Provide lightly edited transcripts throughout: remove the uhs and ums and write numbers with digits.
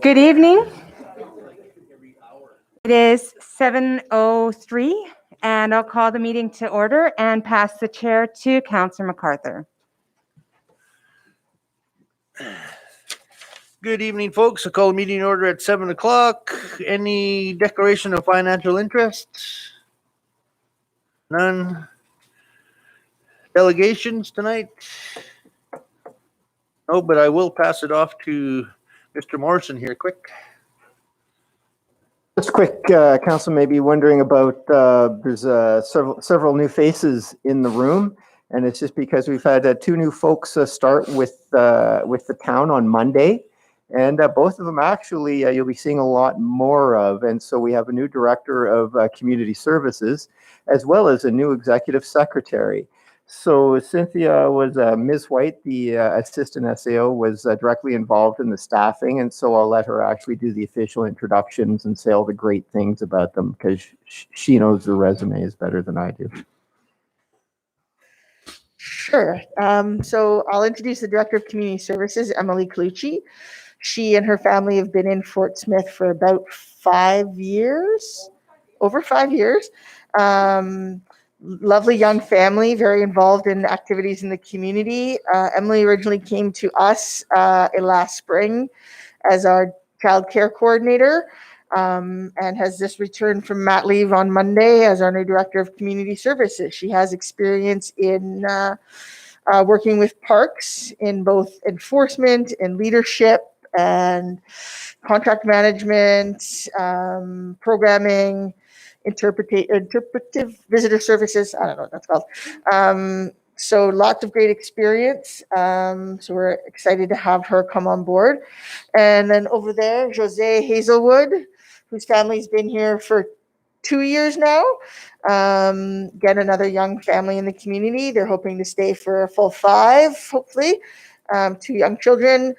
Good evening. It is 7:03, and I'll call the meeting to order and pass the chair to Councillor MacArthur. Good evening, folks. I call the meeting in order at 7 o'clock. Any declaration of financial interest? None. Delegations tonight? No, but I will pass it off to Mr. Morrison here quick. Just quick, Council may be wondering about, there's several new faces in the room, and it's just because we've had two new folks start with the town on Monday, and both of them actually you'll be seeing a lot more of. And so we have a new director of community services, as well as a new executive secretary. So Cynthia was, Ms. White, the assistant SAO, was directly involved in the staffing, and so I'll let her actually do the official introductions and say all the great things about them, because she knows the resumes better than I do. Sure. So I'll introduce the Director of Community Services, Emily Colucci. She and her family have been in Fort Smith for about 5 years, over 5 years. Lovely young family, very involved in activities in the community. Emily originally came to us last spring as our child care coordinator, and has just returned from mat leave on Monday as our new Director of Community Services. She has experience in working with parks in both enforcement and leadership and contract management, programming, interpretive visitor services. I don't know what that's called. So lots of great experience. So we're excited to have her come on board. And then over there, Jose Hazelwood, whose family's been here for 2 years now. Again, another young family in the community. They're hoping to stay for a full 5, hopefully. 2 young children.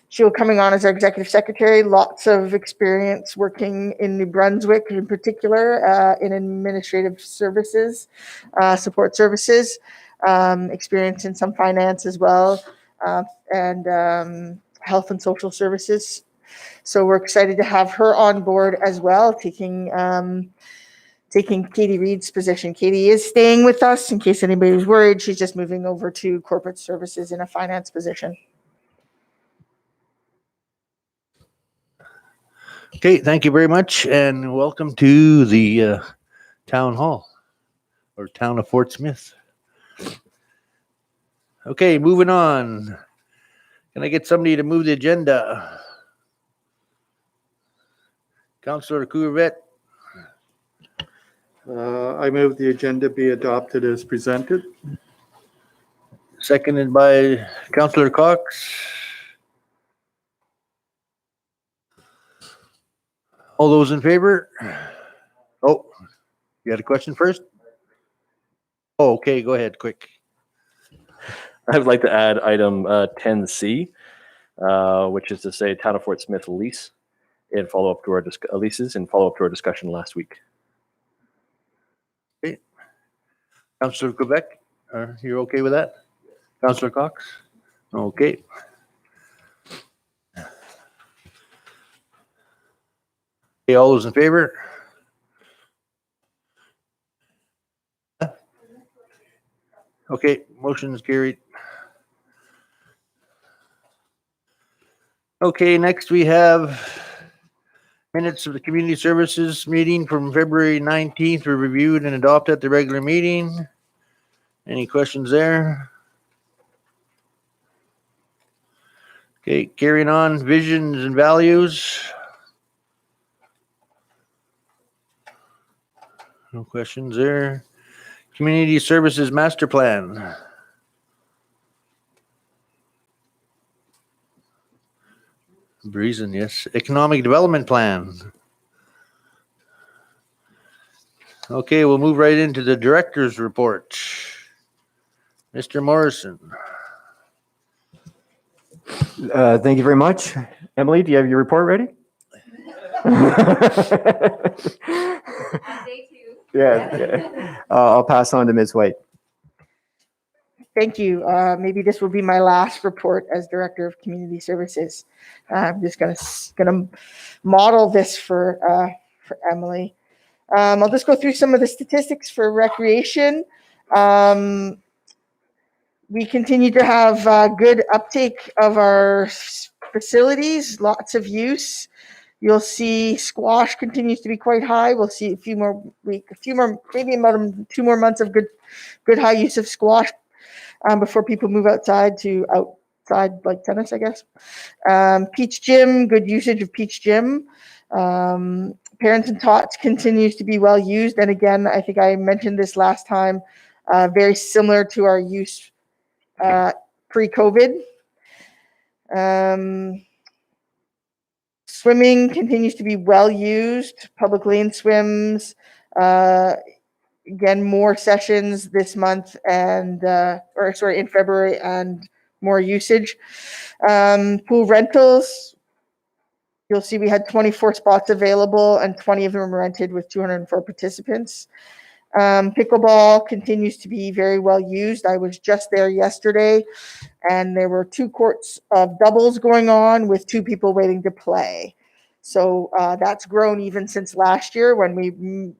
She'll coming on as our executive secretary, lots of experience working in New Brunswick in particular, in administrative services, support services, experience in some finance as well, and health and social services. So we're excited to have her on board as well, taking Katie Reed's position. Katie is staying with us, in case anybody was worried. She's just moving over to corporate services in a finance position. Okay, thank you very much, and welcome to the town hall, or town of Fort Smith. Okay, moving on. Can I get somebody to move the agenda? Councillor Courvette. I move the agenda be adopted as presented. Seconded by Councillor Cox. All those in favor? Oh, you had a question first? Oh, okay, go ahead, quick. I would like to add item 10C, which is to say Town of Fort Smith lease and follow up to our leases and follow up to our discussion last week. Okay. Councillor Quebec, you're okay with that? Councillor Cox? Okay. Okay, all those in favor? Okay, motion is carried. Okay, next we have minutes of the community services meeting from February 19th were reviewed and adopted at the regular meeting. Any questions there? Okay, carrying on, visions and values. No questions there. Community services master plan. Breezing, yes. Economic development plan. Okay, we'll move right into the director's report. Mr. Morrison. Thank you very much. Emily, do you have your report ready? Day 2. Yeah. I'll pass on to Ms. White. Thank you. Maybe this will be my last report as Director of Community Services. I'm just gonna model this for Emily. I'll just go through some of the statistics for recreation. We continue to have good uptake of our facilities, lots of use. You'll see squash continues to be quite high. We'll see maybe about 2 more months of good high use of squash before people move outside like tennis, I guess. Peach Gym, good usage of Peach Gym. Parents and Tots continues to be well used. And again, I think I mentioned this last time, very similar to our use pre-COVID. Swimming continues to be well used. Public lane swims. Again, more sessions this month in February and more usage. Pool rentals. You'll see we had 24 spots available and 20 of them rented with 204 participants. Pickleball continues to be very well used. I was just there yesterday and there were 2 courts of doubles going on with 2 people waiting to play. So that's grown even since last year when we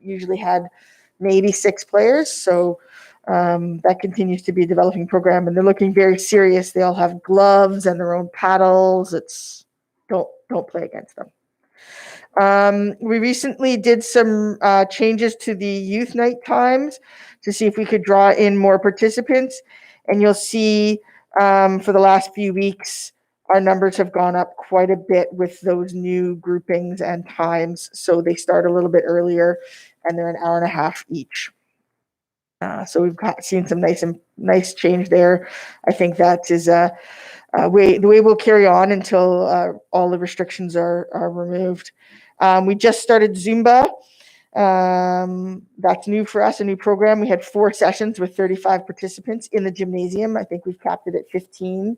usually had maybe 6 players. So that continues to be a developing program and they're looking very serious. They all have gloves and their own paddles. Don't play against them. We recently did some changes to the youth night times to see if we could draw in more participants. And you'll see for the last few weeks, our numbers have gone up quite a bit with those new groupings and times. So they start a little bit earlier and they're an hour and a half each. So we've seen some nice change there. I think that is the way we'll carry on until all the restrictions are removed. We just started Zumba. That's new for us, a new program. We had 4 sessions with 35 participants in the gymnasium. I think we've capped it at 15.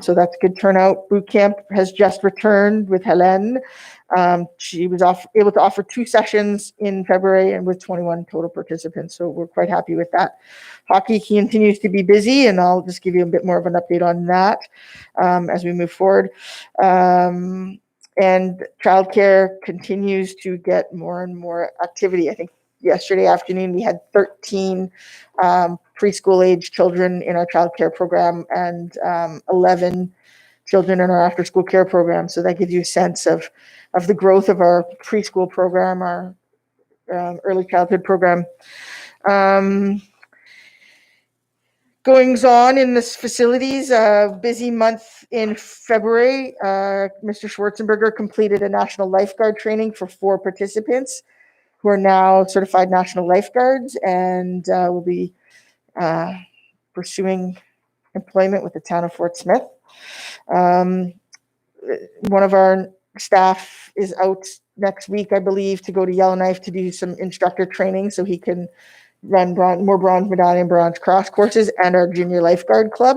So that's a good turnout. Boot camp has just returned with Helen. She was able to offer 2 sessions in February and with 21 total participants. So we're quite happy with that. Hockey continues to be busy and I'll just give you a bit more of an update on that as we move forward. And childcare continues to get more and more activity. I think yesterday afternoon we had 13 preschool age children in our childcare program and 11 children in our after school care program. So that gives you a sense of the growth of our preschool program, our early childhood program. Goings on in this facilities, busy month in February. Mr. Schwarzenberger completed a national lifeguard training for 4 participants who are now certified national lifeguards and will be pursuing employment with the town of Fort Smith. One of our staff is out next week, I believe, to go to Yellowknife to do some instructor training so he can run more bronze medallion, bronze cross courses and our junior lifeguard club,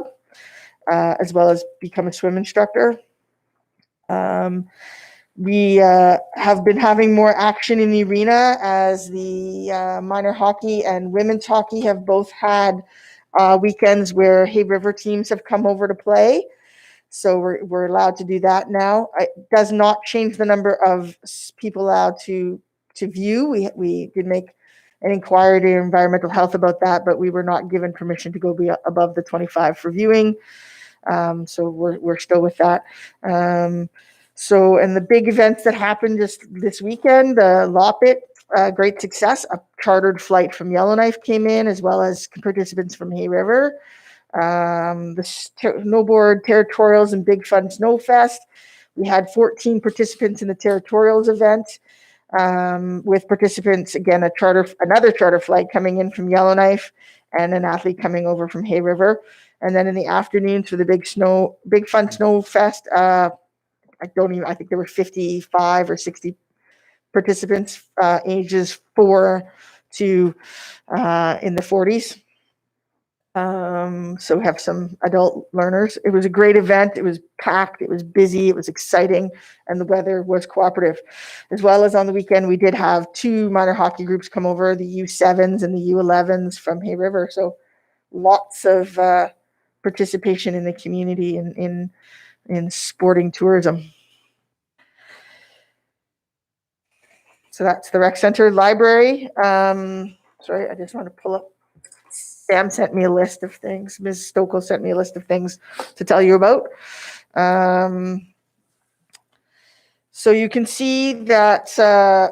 as well as become a swim instructor. We have been having more action in the arena as the minor hockey and women's hockey have both had weekends where Hay River teams have come over to play. So we're allowed to do that now. It does not change the number of people allowed to view. We did make an inquiry to environmental health about that, but we were not given permission to go above the 25 for viewing. So we're still with that. And the big events that happened just this weekend, Loppet, great success. A chartered flight from Yellowknife came in, as well as participants from Hay River. The snowboard territorials and Big Fun Snow Fest. We had 14 participants in the territorials event, with participants, again, another charter flight coming in from Yellowknife and an athlete coming over from Hay River. And then in the afternoons for the Big Fun Snow Fest, I think there were 55 or 60 participants, ages 4 to in the 40s. So we have some adult learners. It was a great event. It was packed. It was busy. It was exciting. And the weather was cooperative. As well as on the weekend, we did have 2 minor hockey groups come over, the U7s and the U11s from Hay River. So lots of participation in the community in sporting tourism. So that's the rec center. Library. Sorry, I just want to pull up. Sam sent me a list of things. Ms. Stokel sent me a list of things to tell you about. So you can see that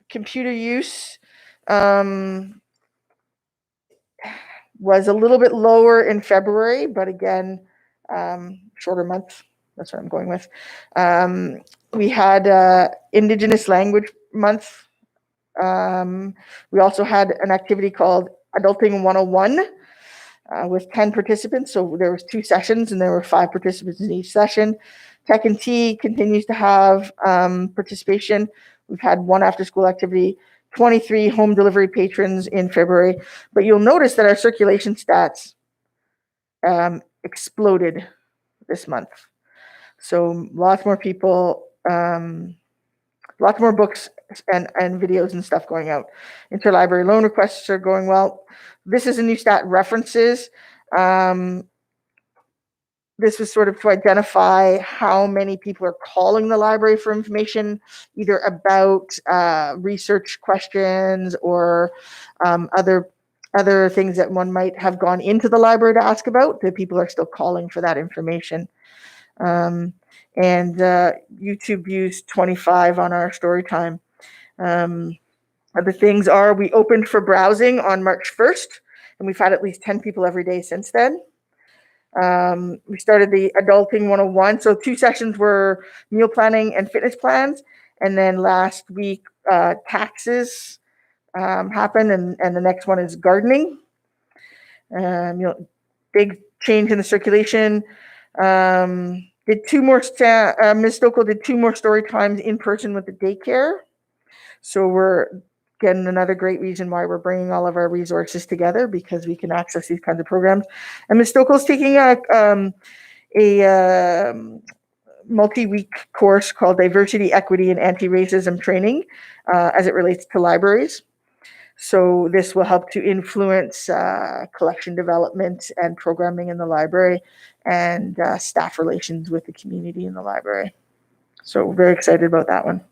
computer use was a little bit lower in February, but again, shorter month. That's what I'm going with. We had Indigenous Language Month. We also had an activity called Adulting 101 with 10 participants. So there was 2 sessions and there were 5 participants in each session. Tech and Tea continues to have participation. We've had 1 after-school activity, 23 home delivery patrons in February. But you'll notice that our circulation stats exploded this month. So lots more people, lots more books and videos and stuff going out. Interlibrary loan requests are going well. This is a new stat, references. This was sort of to identify how many people are calling the library for information, either about research questions or other things that one might have gone into the library to ask about. The people are still calling for that information. And YouTube views 25 on our story time. Other things are, we opened for browsing on March 1st, and we've had at least 10 people every day since then. We started the Adulting 101. So 2 sessions were meal planning and fitness plans. And then last week, taxes happened, and the next one is gardening. Big change in the circulation. Did 2 more, Ms. Stokel did 2 more story times in person with the daycare. So we're getting another great reason why we're bringing all of our resources together, because we can access these kinds of programs. And Ms. Stokel's taking a multi-week course called Diversity, Equity, and Anti-Racism Training as it relates to libraries. So this will help to influence collection development and programming in the library and staff relations with the community in the library. So very excited about that one.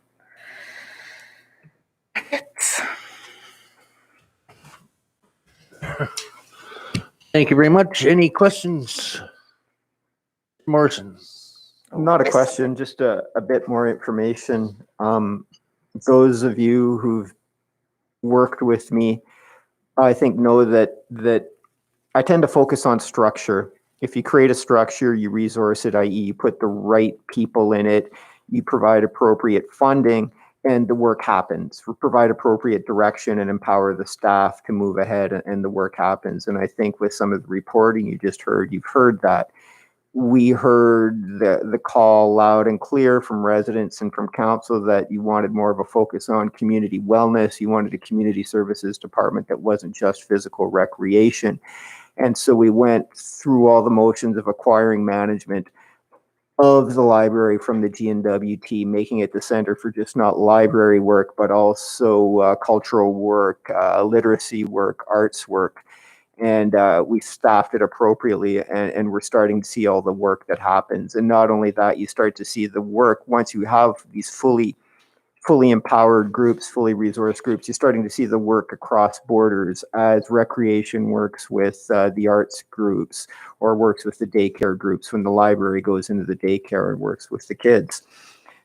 Thank you very much. Any questions? Morrison. Not a question, just a bit more information. Those of you who've worked with me, I think know that I tend to focus on structure. If you create a structure, you resource it, i.e. you put the right people in it, you provide appropriate funding, and the work happens. Provide appropriate direction and empower the staff to move ahead, and the work happens. And I think with some of the reporting you just heard, you've heard that. We heard the call loud and clear from residents and from council that you wanted more of a focus on community wellness. You wanted a community services department that wasn't just physical recreation. And so we went through all the motions of acquiring management of the library from the GNWT, making it the center for just not library work, but also cultural work, literacy work, arts work. And we staffed it appropriately, and we're starting to see all the work that happens. And not only that, you start to see the work once you have these fully empowered groups, fully resourced groups. You're starting to see the work across borders as recreation works with the arts groups or works with the daycare groups when the library goes into the daycare and works with the kids.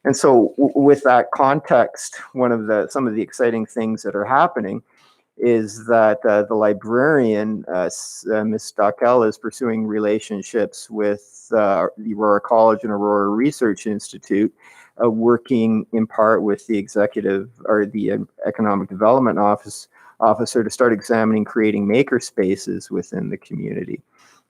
And so with that context, some of the exciting things that are happening is that the librarian, Ms. Stockel, is pursuing relationships with the Aurora College and Aurora Research Institute, working in part with the executive or the economic development officer to start examining creating maker spaces within the community.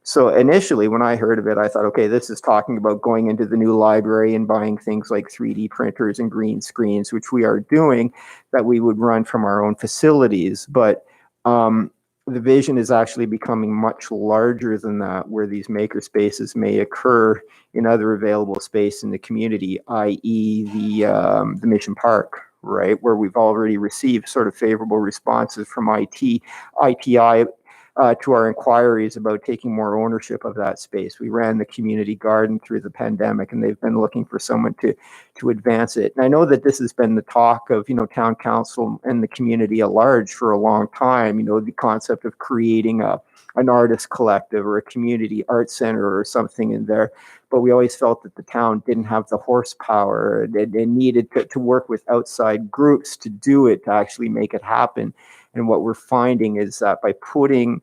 So initially, when I heard of it, I thought, okay, this is talking about going into the new library and buying things like 3D printers and green screens, which we are doing, that we would run from our own facilities. But the vision is actually becoming much larger than that, where these maker spaces may occur in other available space in the community, i.e. the Mission Park, right, where we've already received sort of favorable responses from ITI to our inquiries about taking more ownership of that space. We ran the community garden through the pandemic, and they've been looking for someone to advance it. And I know that this has been the talk of, town council and the community at large for a long time, the concept of creating an artist collective or a community art center or something in there. But we always felt that the town didn't have the horsepower. They needed to work with outside groups to do it, to actually make it happen. And what we're finding is that by putting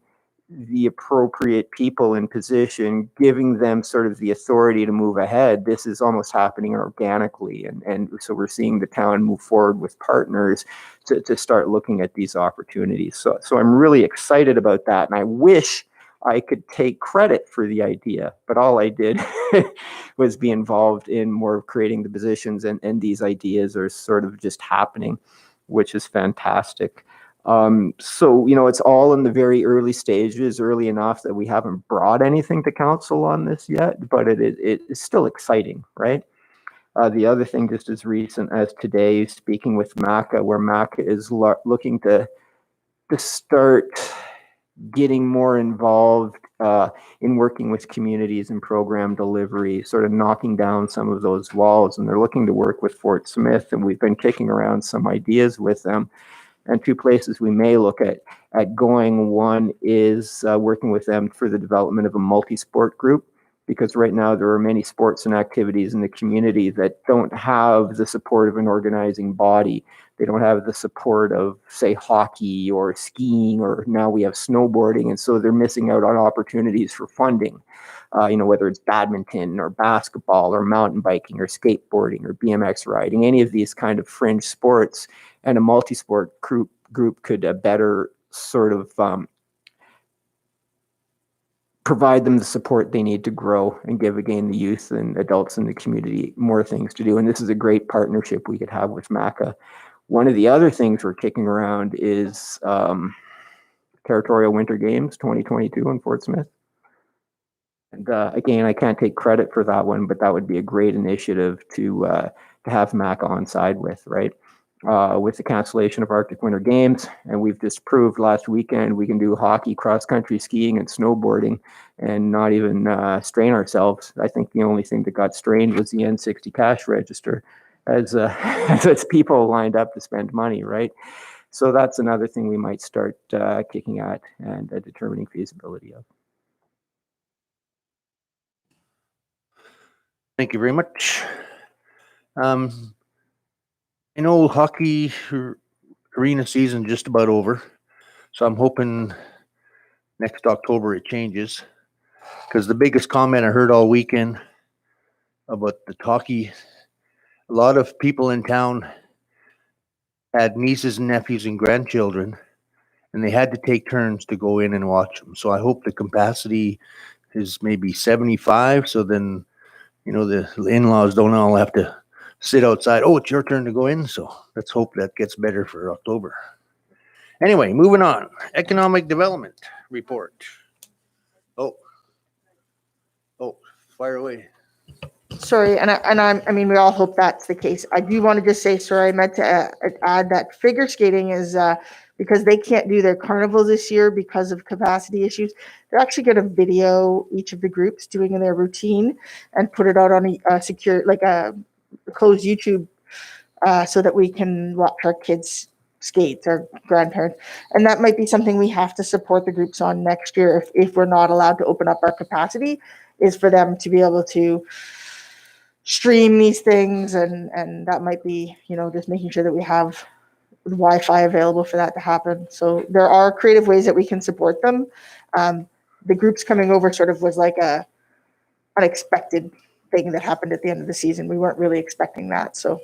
the appropriate people in position, giving them sort of the authority to move ahead, this is almost happening organically. And so we're seeing the town move forward with partners to start looking at these opportunities. So I'm really excited about that. And I wish I could take credit for the idea, but all I did was be involved in more of creating the positions, and these ideas are sort of just happening, which is fantastic. So, it's all in the very early stages, early enough that we haven't brought anything to council on this yet, but it is still exciting, right? The other thing, just as recent as today, speaking with MACA, where MACA is looking to start getting more involved in working with communities and program delivery, sort of knocking down some of those walls. And they're looking to work with Fort Smith, and we've been kicking around some ideas with them. And two places we may look at going. One is working with them for the development of a multi-sport group, because right now there are many sports and activities in the community that don't have the support of an organizing body. They don't have the support of, say, hockey or skiing, or now we have snowboarding. And so they're missing out on opportunities for funding, whether it's badminton or basketball or mountain biking or skateboarding or BMX riding, any of these kind of fringe sports. And a multi-sport group could better sort of provide them the support they need to grow and give, again, the youth and adults in the community more things to do. And this is a great partnership we could have with MACA. One of the other things we're kicking around is Territorial Winter Games 2022 in Fort Smith. And again, I can't take credit for that one, but that would be a great initiative to have MACA on side with, right? With the cancellation of Arctic Winter Games, and we've just proved last weekend we can do hockey, cross-country skiing, and snowboarding and not even strain ourselves. I think the only thing that got strained was the N60 cash register as people lined up to spend money, right? So that's another thing we might start kicking at and determining feasibility of. Thank you very much. Hockey arena season just about over, so I'm hoping next October it changes, because the biggest comment I heard all weekend about the hockey, a lot of people in town had nieces and nephews and grandchildren, and they had to take turns to go in and watch them. So I hope the capacity is maybe 75, so then the in-laws don't all have to sit outside. Oh, it's your turn to go in. So let's hope that gets better for October. Anyway, moving on. Economic development report. Oh, fire away. Sorry, I mean, we all hope that's the case. I do want to just say, sorry, I meant to add that figure skating is because they can't do their carnivals this year because of capacity issues. They're actually going to video each of the groups doing their routine and put it out on a secure, like a closed YouTube, so that we can watch our kids skate, our grandparents. And that might be something we have to support the groups on next year if we're not allowed to open up our capacity, is for them to be able to stream these things, and that might be, just making sure that we have the Wi-Fi available for that to happen. So there are creative ways that we can support them. The groups coming over sort of was like a unexpected thing that happened at the end of the season. We weren't really expecting that. So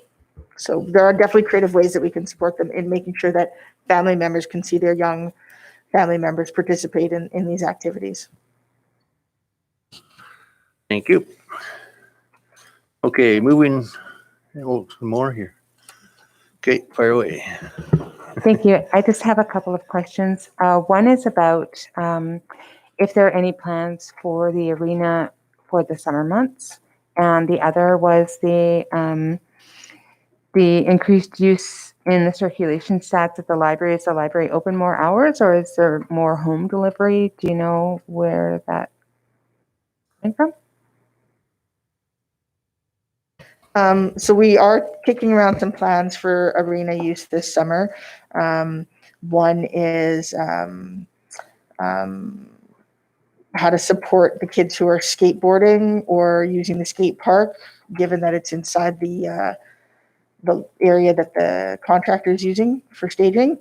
there are definitely creative ways that we can support them in making sure that family members can see their young family members participate in these activities. Thank you. Okay, moving. Oh, some more here. Okay, fire away. Thank you. I just have a couple of questions. One is about if there are any plans for the arena for the summer months, and the other was the increased use in the circulation stats at the library, is the library open more hours or is there more home delivery? Do you know where that came from? So we are kicking around some plans for arena use this summer. One is how to support the kids who are skateboarding or using the skate park, given that it's inside the area that the contractor is using for staging.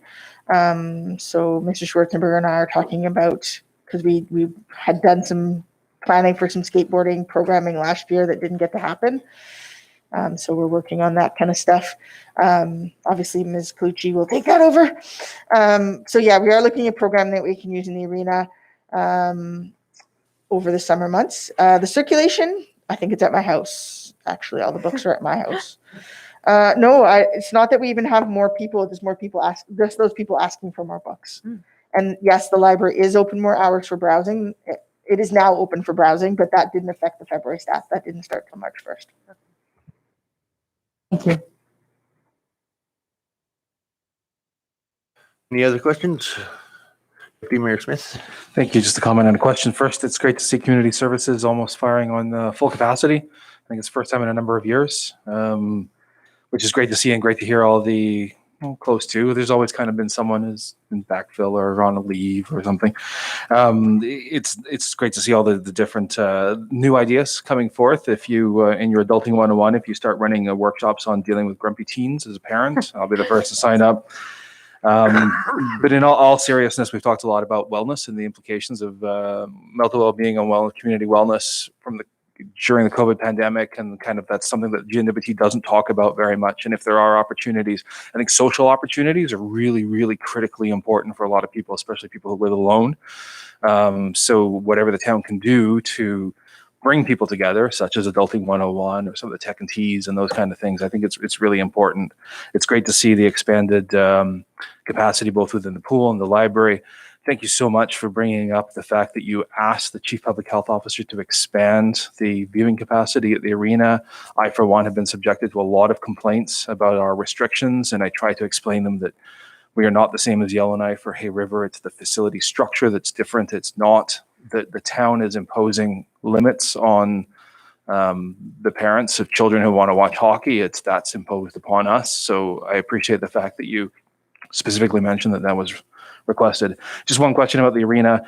So Mr. Schwarzenberger and I are talking about, because we had done some planning for some skateboarding programming last year that didn't get to happen. So we're working on that kind of stuff. Obviously, Ms. Clucci will take that over. So yeah, we are looking at programming that we can use in the arena over the summer months. The circulation, I think it's at my house. Actually, all the books are at my house. No, it's not that we even have more people. There's more people just those people asking for more books. And yes, the library is open more hours for browsing. It is now open for browsing, but that didn't affect the February stats. That didn't start till March 1st. Thank you. Any other questions? Deputy Mayor Smith. Thank you. Just to comment on a question first, it's great to see community services almost firing on full capacity. I think it's the first time in a number of years, which is great to see and great to hear all the close to. There's always kind of been someone who's in backfill or on a leave or something. It's great to see all the different new ideas coming forth. If you, in your Adulting 101, if you start running workshops on dealing with grumpy teens as a parent, I'll be the first to sign up. But in all seriousness, we've talked a lot about wellness and the implications of mental well-being and community wellness during the COVID pandemic, and kind of that's something that GNWT doesn't talk about very much. And if there are opportunities, I think social opportunities are really, really critically important for a lot of people, especially people who live alone. So whatever the town can do to bring people together, such as Adulting 101 or some of the Tech and Teas and those kind of things, I think it's really important. It's great to see the expanded capacity both within the pool and the library. Thank you so much for bringing up the fact that you asked the Chief Public Health Officer to expand the viewing capacity at the arena. I, for one, have been subjected to a lot of complaints about our restrictions, and I try to explain them that we are not the same as Yellowknife or Hay River. It's the facility structure that's different. It's not that the town is imposing limits on the parents of children who want to watch hockey. That's imposed upon us. So I appreciate the fact that you specifically mentioned that was requested. Just one question about the arena.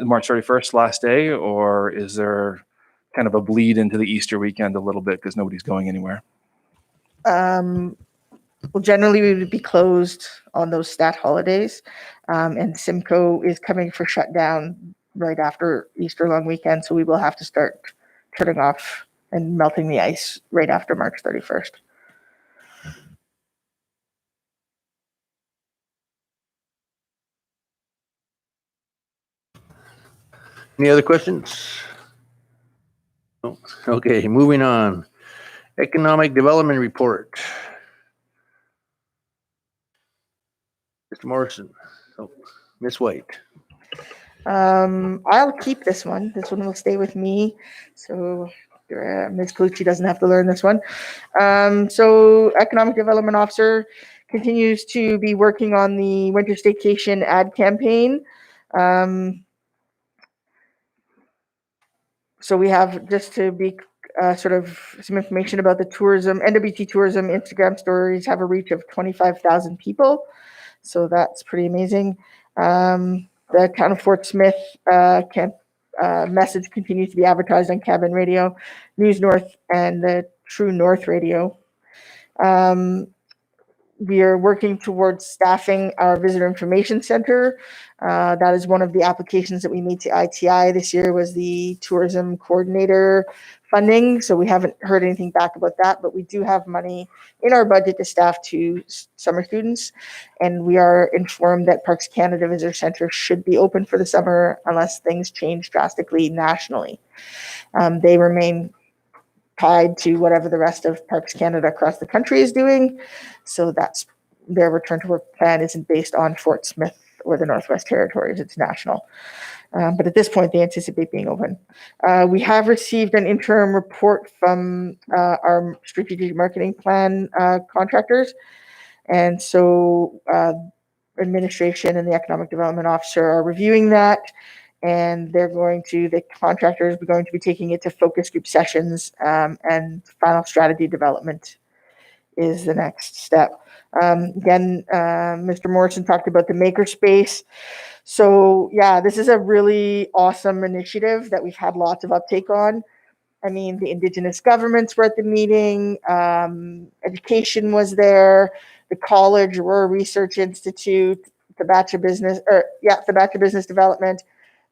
March 31st, last day, or is there kind of a bleed into the Easter weekend a little bit because nobody's going anywhere? Well, generally we would be closed on those stat holidays, and Simcoe is coming for shutdown right after Easter long weekend, so we will have to start turning off and melting the ice right after March 31st. Any other questions? No. Okay, moving on. Economic Development Report. Mr. Morrison. Oh, Ms. White. I'll keep this one. This one will stay with me. So Ms. Clucci doesn't have to learn this one. So Economic Development Officer continues to be working on the winter staycation ad campaign. So we have, just to be sort of some information about the tourism, NWT Tourism Instagram stories have a reach of 25,000 people. So that's pretty amazing. The Town of Fort Smith message continues to be advertised on Cabin Radio, News North, and the True North Radio. We are working towards staffing our Visitor Information Center. That is one of the applications that we made to ITI this year, was the tourism coordinator funding. So we haven't heard anything back about that, but we do have money in our budget to staff 2 summer students. And we are informed that Parks Canada Visitor Center should be open for the summer unless things change drastically nationally. They remain tied to whatever the rest of Parks Canada across the country is doing. So that's their return to work plan isn't based on Fort Smith or the Northwest Territories, it's national. But at this point, they anticipate being open. We have received an interim report from our strategic marketing plan contractors. And so administration and the economic development officer are reviewing that, and the contractor is going to be taking it to focus group sessions, and final strategy development is the next step. Again, Mr. Morrison talked about the makerspace. So yeah, this is a really awesome initiative that we've had lots of uptake on. I mean, the Indigenous governments were at the meeting, education was there, the college, Aurora Research Institute, the Bachelor Business Development,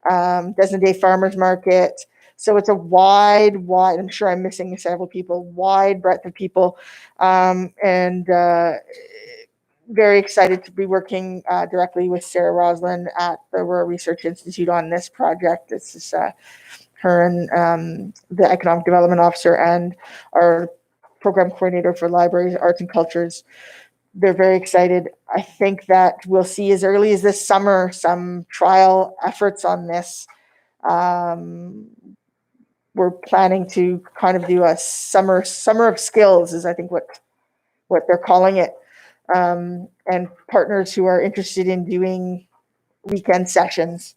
Desna Day Farmers Market. So it's a wide, I'm sure I'm missing several people, wide breadth of people, and very excited to be working directly with Sarah Roslin at the Aurora Research Institute on this project. This is her and the economic development officer and our program coordinator for libraries, arts and cultures. They're very excited. I think that we'll see as early as this summer some trial efforts on this. We're planning to kind of do a summer of skills, is I think what they're calling it, and partners who are interested in doing weekend sessions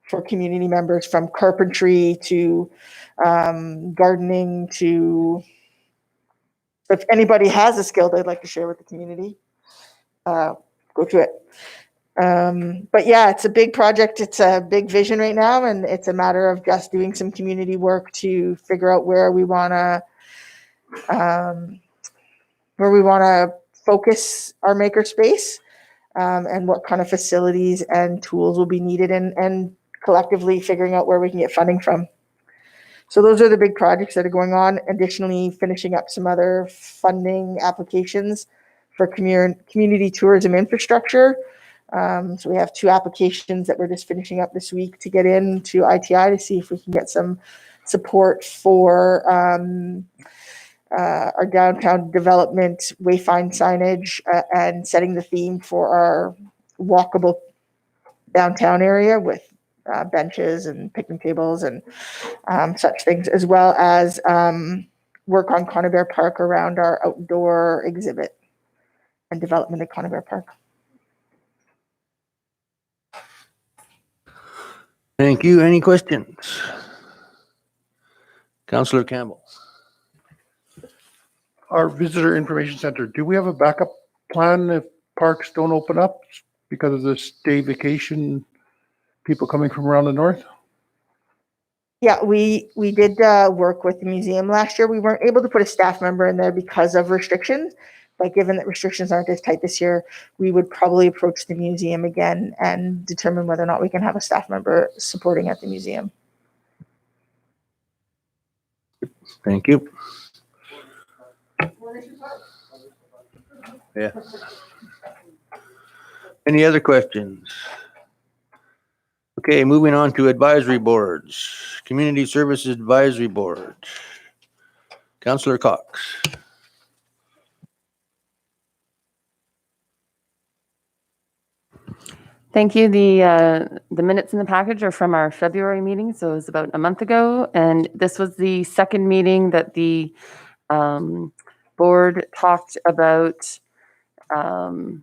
for community members, from carpentry to gardening to, if anybody has a skill they'd like to share with the community, go to it. But yeah, it's a big project. It's a big vision right now, and it's a matter of just doing some community work to figure out where we want to focus our makerspace, and what kind of facilities and tools will be needed, and collectively figuring out where we can get funding from. So those are the big projects that are going on. Additionally, finishing up some other funding applications for community tourism infrastructure. So we have 2 applications that we're just finishing up this week to get into ITI to see if we can get some support for our downtown development, wayfind signage, and setting the theme for our walkable downtown area with benches and picnic tables and such things, as well as work on Conybeare Park around our outdoor exhibit and development at Conybeare Park. Thank you. Any questions? Councillor Campbell. Our visitor information center, do we have a backup plan if parks don't open up because of this day vacation, people coming from around the north? Yeah, we did work with the museum last year. We weren't able to put a staff member in there because of restrictions, but given that restrictions aren't as tight this year, we would probably approach the museum again and determine whether or not we can have a staff member supporting at the museum. Thank you. Yeah. Any other questions? Okay, moving on to advisory boards. Community Services Advisory Board. Councillor Cox. Thank you. The minutes in the package are from our February meeting, so it was about a month ago, and this was the second meeting that the board talked about how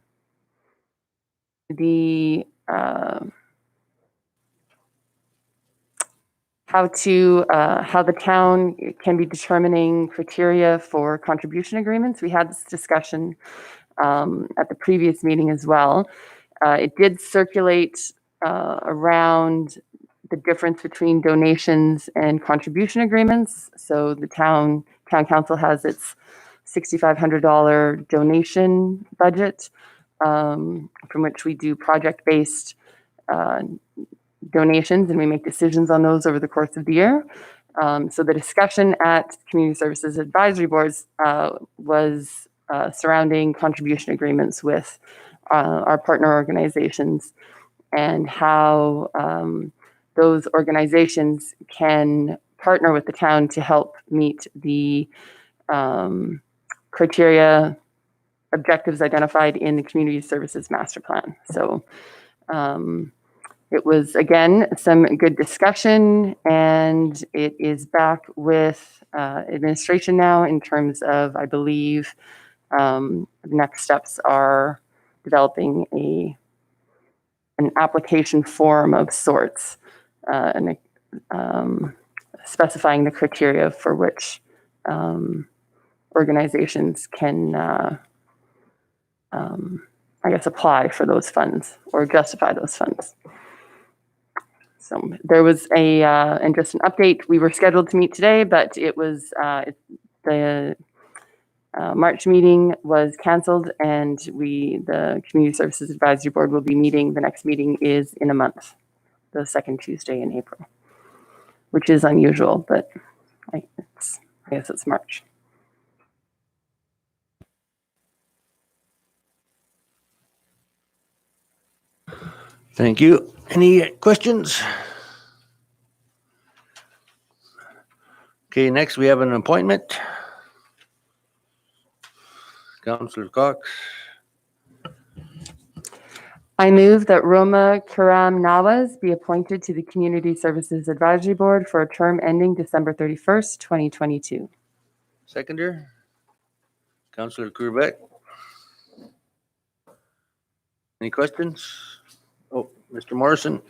the town can be determining criteria for contribution agreements. We had this discussion at the previous meeting as well. It did circulate around the difference between donations and contribution agreements. So the town council has its $6,500 donation budget, from which we do project-based donations, and we make decisions on those over the course of the year. So the discussion at Community Services Advisory Boards was surrounding contribution agreements with our partner organizations, and how those organizations can partner with the town to help meet the criteria objectives identified in the Community Services Master Plan. So it was, again, some good discussion, and it is back with administration now in terms of, I believe, The next steps are developing an application form of sorts, and specifying the criteria for which organizations can, I guess, apply for those funds or justify those funds. So there was and just an update, we were scheduled to meet today, but it was, the March meeting was canceled, and the Community Services Advisory Board will be meeting. The next meeting is in a month, the second Tuesday in April, which is unusual, but I guess it's March. Thank you. Any questions? Okay, next we have an appointment. Councillor Cox. I move that Roma Karam Nawaz be appointed to the Community Services Advisory Board for a term ending December 31st, 2022. Seconder. Councillor Corbett. Any questions? Oh, Mr. Morrison.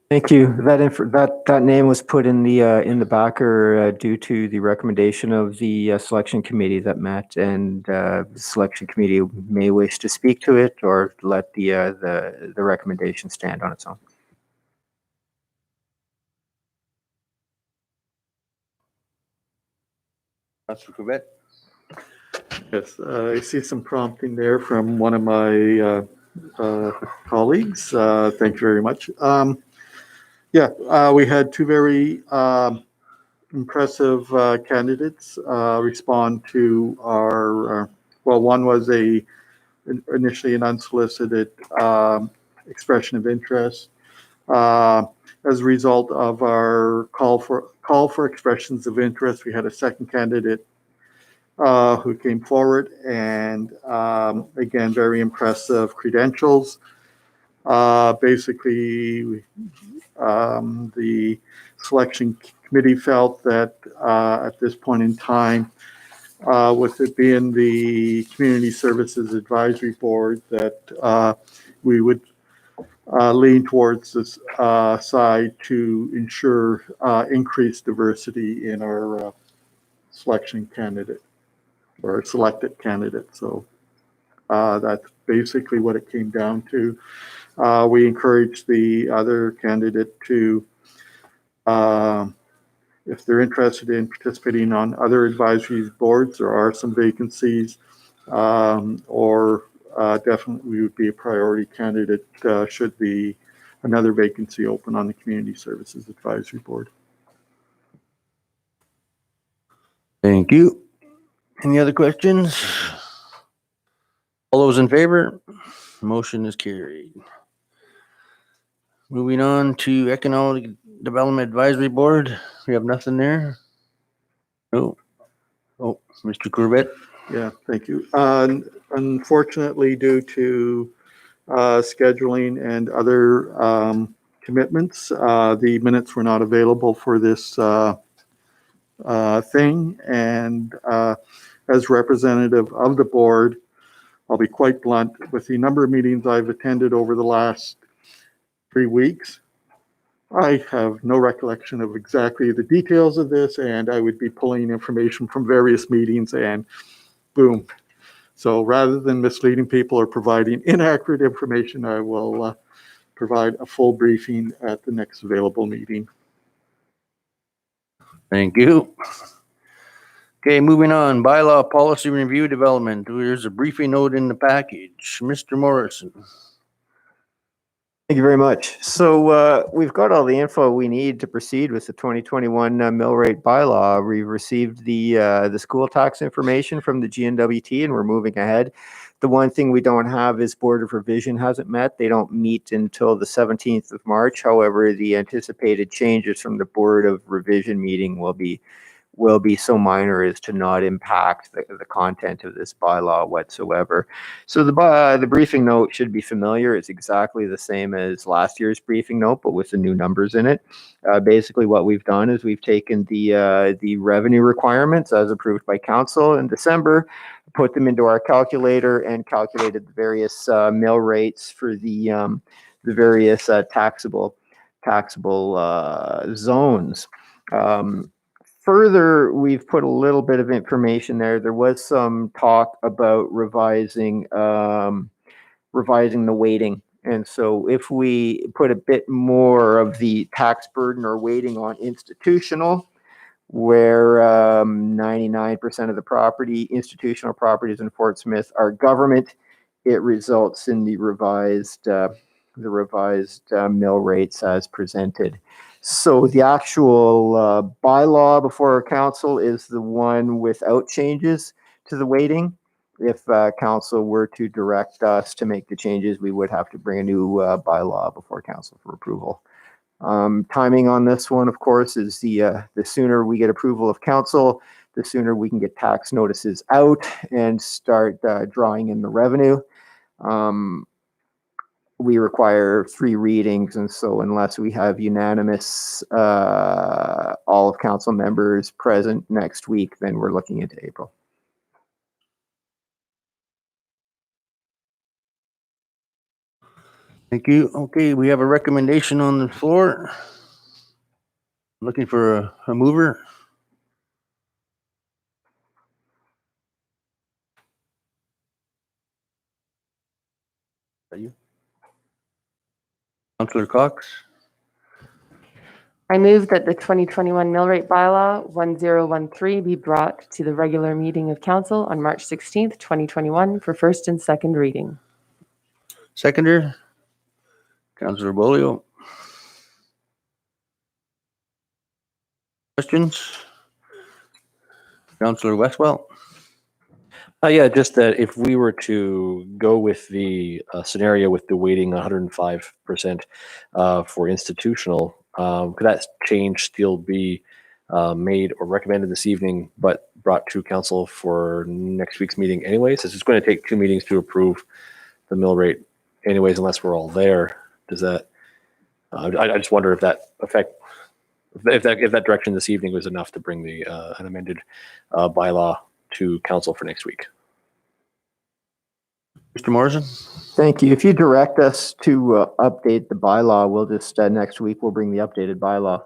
Thank you. That name was put in the backer due to the recommendation of the selection committee that met, and the selection committee may wish to speak to it or let the recommendation stand on its own. Councillor Corbett. Yes, I see some prompting there from one of my colleagues. Thank you very much. We had two very impressive candidates respond to our, one was initially an unsolicited expression of interest. As a result of our call for expressions of interest, we had a second candidate who came forward, and again, very impressive credentials. Basically, the selection committee felt that at this point in time, with it being the Community Services Advisory Board, that we would lean towards this side to ensure increased diversity in our selection candidate or selected candidate. So that's basically what it came down to. We encourage the other candidate to, if they're interested in participating on other advisory boards, there are some vacancies, or definitely we would be a priority candidate should another vacancy open on the Community Services Advisory Board. Thank you. Any other questions? All those in favor? Motion is carried. Moving on to Economic Development Advisory Board. We have nothing there. No. Oh, Mr. Corbett. Yeah, thank you. Unfortunately, due to scheduling and other commitments, the minutes were not available for this thing. And as representative of the board, I'll be quite blunt. With the number of meetings I've attended over the last 3 weeks, I have no recollection of exactly the details of this, and I would be pulling information from various meetings and boom. So rather than misleading people or providing inaccurate information, I will provide a full briefing at the next available meeting. Thank you. Okay, moving on. Bylaw policy review development. There's a briefing note in the package. Mr. Morrison. Thank you very much. So we've got all the info we need to proceed with the 2021 mill rate bylaw. We've received the school tax information from the GNWT, and we're moving ahead. The one thing we don't have is Board of Revision hasn't met. They don't meet until the 17th of March. However, the anticipated changes from the Board of Revision meeting will be will be so minor as to not impact the content of this bylaw whatsoever. So the briefing note should be familiar. It's exactly the same as last year's briefing note, but with the new numbers in it. Basically, what we've done is we've taken the revenue requirements as approved by council in December, put them into our calculator, and calculated the various mill rates for the various taxable zones. Further, we've put a little bit of information there. There was some talk about revising the weighting. And so if we put a bit more of the tax burden or weighting on institutional, where 99% of the institutional properties in Fort Smith are government, it results in the revised mill rates as presented. So the actual bylaw before our council is the one without changes to the weighting. If council were to direct us to make the changes, we would have to bring a new bylaw before council for approval. Timing on this one, of course, is the sooner we get approval of council, the sooner we can get tax notices out and start drawing in the revenue. We require 3 readings, and so unless we have unanimous all of council members present next week, then we're looking into April. Thank you. Okay, we have a recommendation on the floor. Looking for a mover. Are you? Councillor Cox? I move that the 2021 mill rate bylaw 1013 be brought to the regular meeting of council on March 16th, 2021 for first and second reading. Seconder? Councillor Bolio? Questions? Councillor Westwell? Yeah, just that if we were to go with the scenario with the weighting 105% for institutional, could that change still be made or recommended this evening, but brought to council for next week's meeting anyways? It's going to take 2 meetings to approve the mill rate anyways, unless we're all there. Does that, I just wonder if that if that direction this evening was enough to bring the an amended bylaw to council for next week. Mr. Morrison? Thank you. If you direct us to update the bylaw, we'll just next week we'll bring the updated bylaw.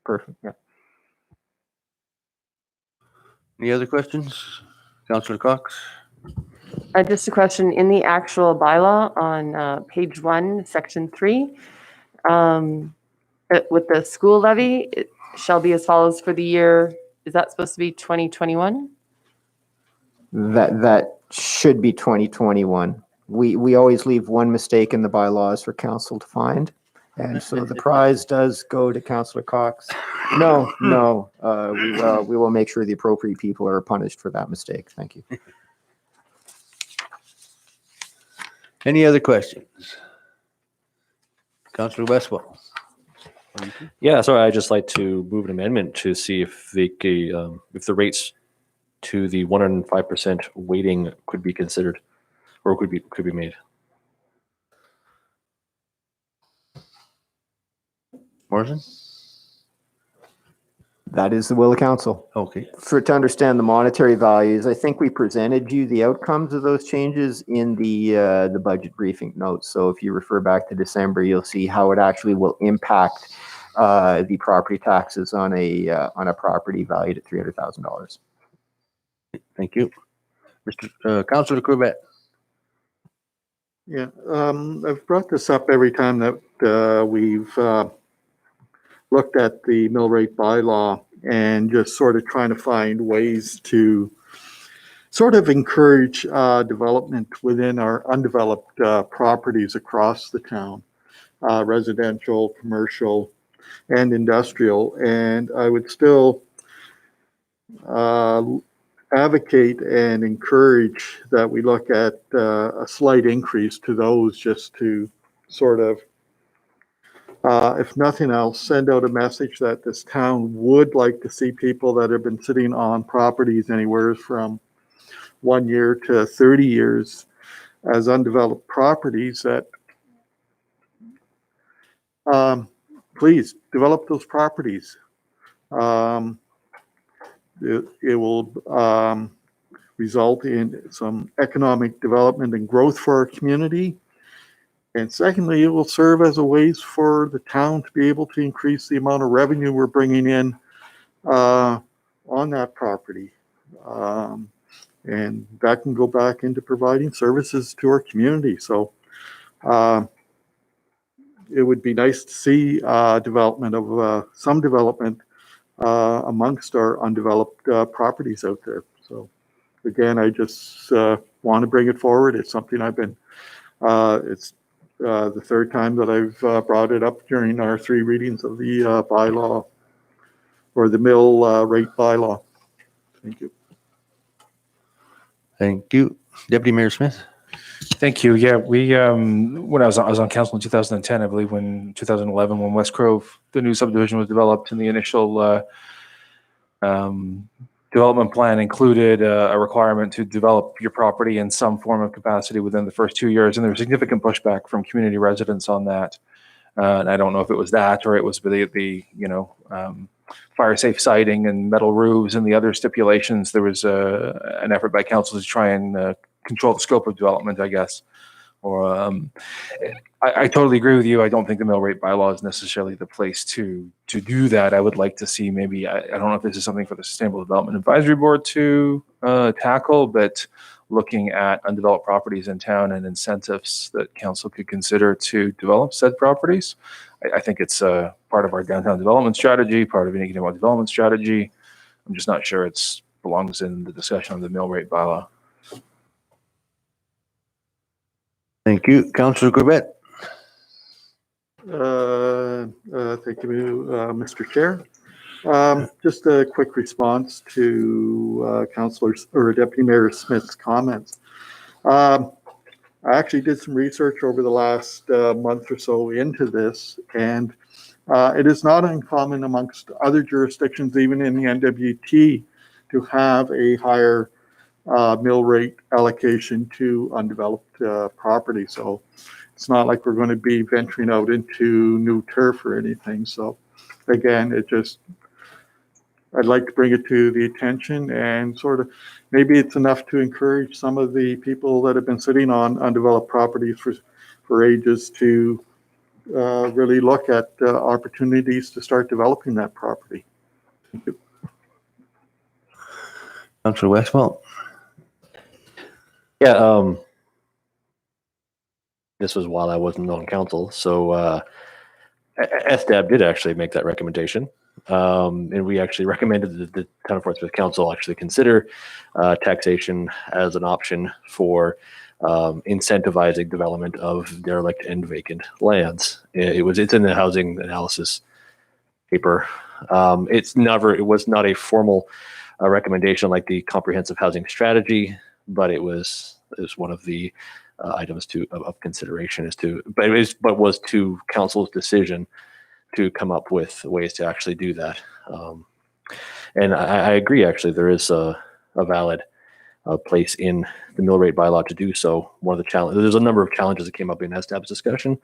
Perfect. Yeah. Any other questions? Councillor Cox? Just a question in the actual bylaw on page 1, section 3, with the school levy, it shall be as follows for the year. Is that supposed to be 2021? That should be 2021. We always leave one mistake in the bylaws for council to find. And so the prize does go to Councillor Cox. No, we will make sure the appropriate people are punished for that mistake. Thank you. Any other questions? Councillor Westwell? Yeah, sorry, I'd just like to move an amendment to see if the rates to the 105% weighting could be considered or could be made. Morrison? That is the will of council. Okay. To understand the monetary values, I think we presented you the outcomes of those changes in the budget briefing notes. So if you refer back to December, you'll see how it actually will impact the property taxes on a property valued at $300,000. Thank you. Mr. Councillor Corbett? Yeah, I've brought this up every time that we've looked at the mill rate bylaw and just sort of trying to find ways to sort of encourage development within our undeveloped properties across the town, residential, commercial, and industrial. And I would still advocate and encourage that we look at a slight increase to those just to sort of if nothing else, send out a message that this town would like to see people that have been sitting on properties anywhere from 1 year to 30 years as undeveloped properties that please develop those properties. It will result in some economic development and growth for our community. And secondly, it will serve as a ways for the town to be able to increase the amount of revenue we're bringing in on that property. And that can go back into providing services to our community. So it would be nice to see development of some development amongst our undeveloped properties out there. So again, I just want to bring it forward. It's something I've been, it's the third time that I've brought it up during our 3 readings of the bylaw or the mill rate bylaw. Thank you. Thank you. Deputy Mayor Smith. Thank you. Yeah, we when I was on council in 2010, I believe, when 2011, when West Grove, the new subdivision was developed, and the initial development plan included a requirement to develop your property in some form of capacity within the first 2 years, and there was significant pushback from community residents on that. And I don't know if it was that or it was the fire safe siding and metal roofs and the other stipulations. There was an effort by council to try and control the scope of development, I guess. Or I totally agree with you. I don't think the mill rate bylaw is necessarily the place to do that. I would like to see maybe, I don't know if this is something for the Sustainable Development Advisory Board to tackle, but looking at undeveloped properties in town and incentives that council could consider to develop said properties. I think it's part of our downtown development strategy, part of an economic development strategy. I'm just not sure it belongs in the discussion of the mill rate bylaw. Thank you. Councillor Corbett. Thank you, Mr. Chair. Just a quick response to Councillor or Deputy Mayor Smith's comments. I actually did some research over the last month or so into this, and it is not uncommon amongst other jurisdictions, even in the NWT, to have a higher mill rate allocation to undeveloped property. So it's not like we're going to be venturing out into new turf or anything. So again, I'd like to bring it to the attention and sort of maybe it's enough to encourage some of the people that have been sitting on undeveloped properties for ages to really look at opportunities to start developing that property. Thank you. Councillor Westphal. Yeah, this was while I wasn't on council, so SDAB did actually make that recommendation, and we actually recommended that the Town of Portsmouth Council actually consider taxation as an option for incentivizing development of derelict and vacant lands. It's in the housing analysis paper. It was not a formal recommendation like the comprehensive housing strategy, but it was one of the items of consideration but was to council's decision to come up with ways to actually do that. And I agree, actually, there is a valid place in the mill rate bylaw to do so. There's a number of challenges that came up in SDAB's discussion,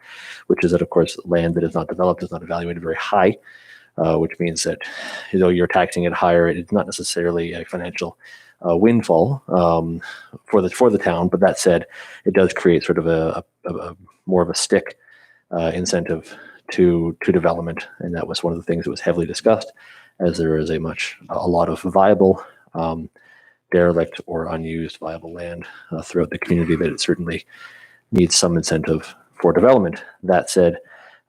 which is that, of course, land that is not developed is not evaluated very high, which means that you're taxing it higher. It's not necessarily a financial windfall for the town, but that said, it does create sort of a more of a stick incentive to development, and that was one of the things that was heavily discussed, as there is a lot of viable derelict or unused viable land throughout the community that it certainly needs some incentive for development. That said,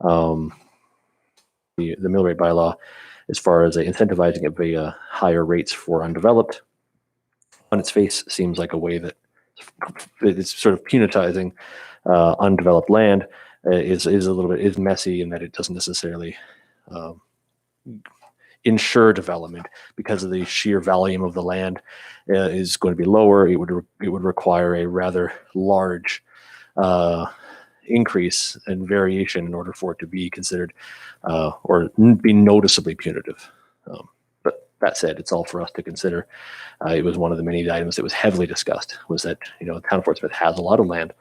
the mill rate bylaw, as far as incentivizing it via higher rates for undeveloped, on its face seems like a way that it's sort of punitizing undeveloped land. Is a little bit messy in that it doesn't necessarily ensure development because of the sheer volume of the land is going to be lower. It would require a rather large increase and variation in order for it to be considered or be noticeably punitive. But that said, it's all for us to consider. It was one of the many items that was heavily discussed, was that, you know, the town of Fort Smith has a lot of land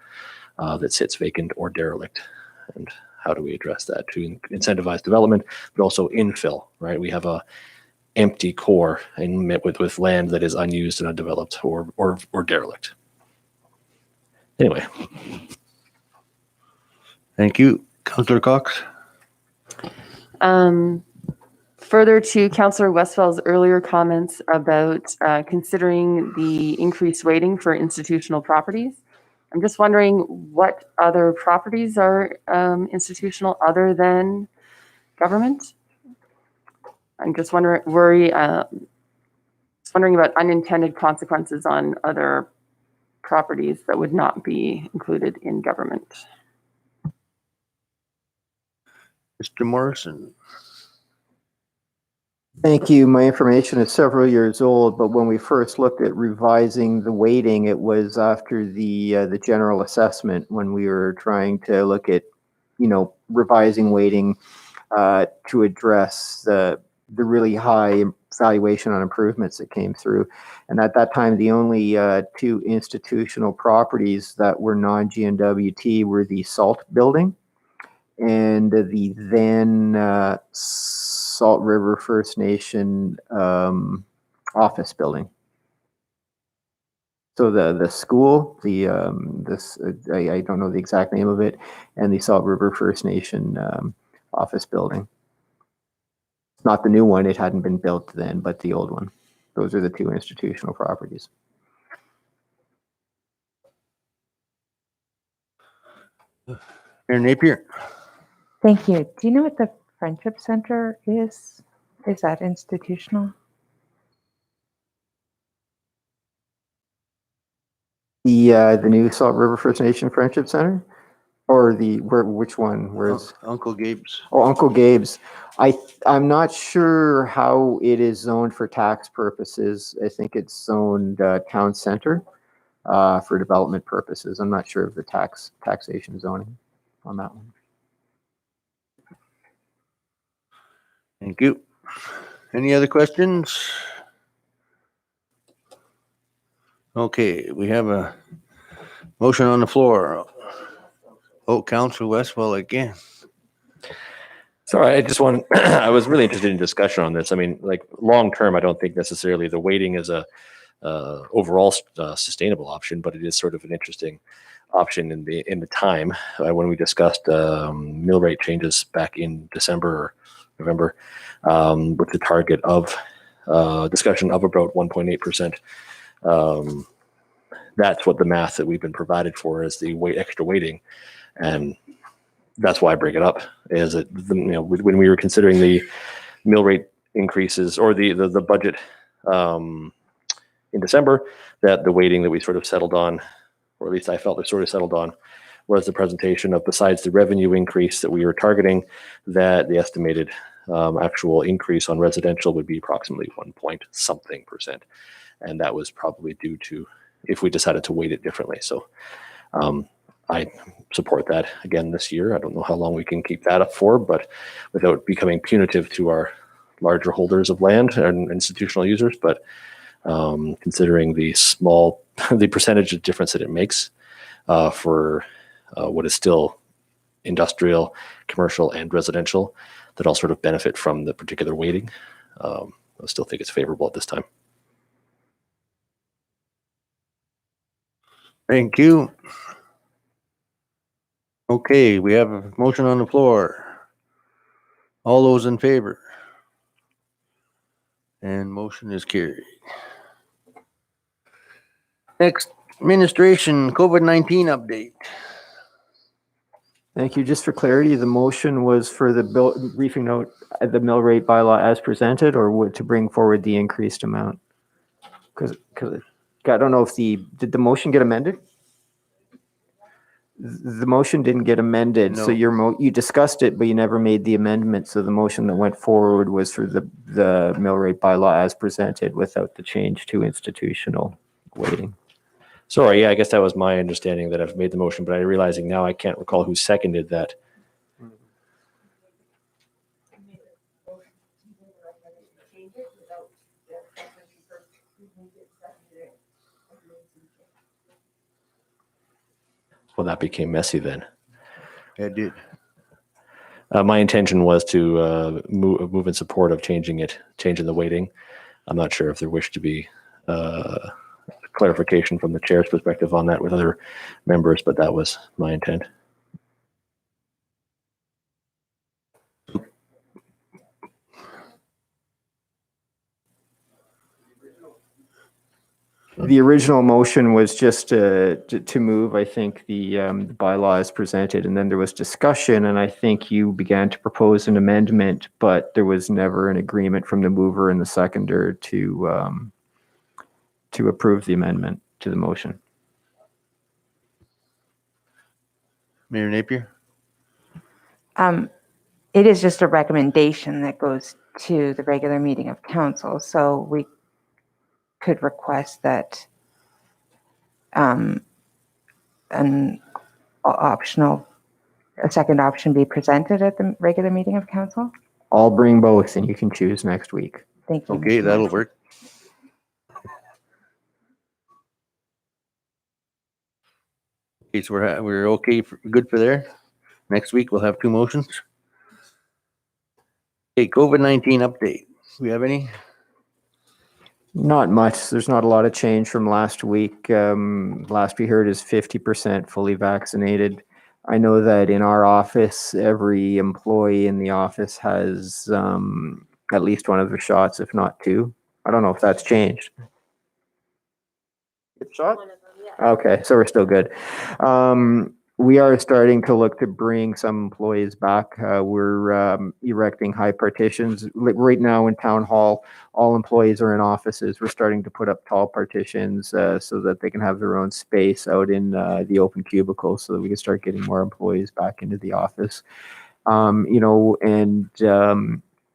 that sits vacant or derelict. And how do we address that to incentivize development, but also infill, right? We have a empty core and with land that is unused and undeveloped or derelict. Anyway. Thank you. Councillor Cox? Further to Councillor Westfall's earlier comments about considering the increased weighting for institutional properties, I'm just wondering what other properties are institutional other than government? I'm just wondering about unintended consequences on other properties that would not be included in government. Mr. Morrison? Thank you. My information is several years old, but when we first looked at revising the weighting, it was after the general assessment when we were trying to look at, you know, revising weighting to address the really high valuation on improvements that came through. And at that time, the only two institutional properties that were non-GNWT were the Salt Building and the then Salt River First Nation office building. So the school, I don't know the exact name of it, and the Salt River First Nation office building. Not the new one; it hadn't been built then, but the old one. Those are the two institutional properties. Mayor Napier? Thank you. Do you know what the Friendship Center is? Is that institutional? The new Salt River First Nation Friendship Center, or which one? Where's Uncle Gabe's. Oh, Uncle Gabe's. I'm not sure how it is zoned for tax purposes. I think it's zoned town center for development purposes. I'm not sure of the taxation zoning on that one. Thank you. Any other questions? Okay, we have a motion on the floor. Oh, Councillor Westfall again. Sorry, I was really interested in discussion on this. I mean, like long term, I don't think necessarily the weighting is a overall sustainable option, but it is sort of an interesting option in the time when we discussed mill rate changes back in December or November with the target of discussion of about 1.8%. That's what the math that we've been provided for is the extra weighting, and that's why I bring it up. Is that when we were considering the mill rate increases or the budget in December, that the weighting that we sort of settled on, or at least I felt we sort of settled on, was the presentation of, besides the revenue increase that we were targeting, that the estimated actual increase on residential would be approximately 1.something%, and that was probably due to if we decided to weight it differently. So I support that again this year. I don't know how long we can keep that up for, but without becoming punitive to our larger holders of land and institutional users. But considering the percentage of difference that it makes for what is still industrial, commercial, and residential, that all sort of benefit from the particular weighting, I still think it's favorable at this time. Thank you. Okay, we have a motion on the floor. All those in favor? And motion is carried. Next, administration COVID-19 update. Thank you. Just for clarity, the motion was for the briefing note, the mill rate bylaw as presented, or to bring forward the increased amount? Because I don't know if did the motion get amended? The motion didn't get amended, No. so you discussed it, but you never made the amendment. So the motion that went forward was for the mill rate bylaw as presented without the change to institutional weighting. Sorry, yeah, I guess that was my understanding that I've made the motion, but I'm realizing now I can't recall who seconded that. Well, that became messy then. I did. My intention was to move in support of changing the weighting. I'm not sure if there wished to be clarification from the chair's perspective on that with other members, but that was my intent. The original motion was just to move, I think, the bylaw as presented, and then there was discussion, and I think you began to propose an amendment, but there was never an agreement from the mover and the seconder to approve the amendment to the motion. Mayor Napier? It is just a recommendation that goes to the regular meeting of council, so we could request that a second option be presented at the regular meeting of council. I'll bring both, and you can choose next week. Thank you. Okay, Mr. that'll Martin. work. Okay, so we're okay, good for there. Next week, we'll have two motions. Okay, COVID-19 update. Do we have any? Not much. There's not a lot of change from last week. Last we heard is 50% fully vaccinated. I know that in our office, every employee in the office has at least one of their shots, if not two. I don't know if that's changed. Shot? Okay, so we're still good. We are starting to look to bring some employees back. We're erecting high partitions. Right now in town hall, all employees are in offices. We're starting to put up tall partitions so that they can have their own space out in the open cubicles so that we can start getting more employees back into the office.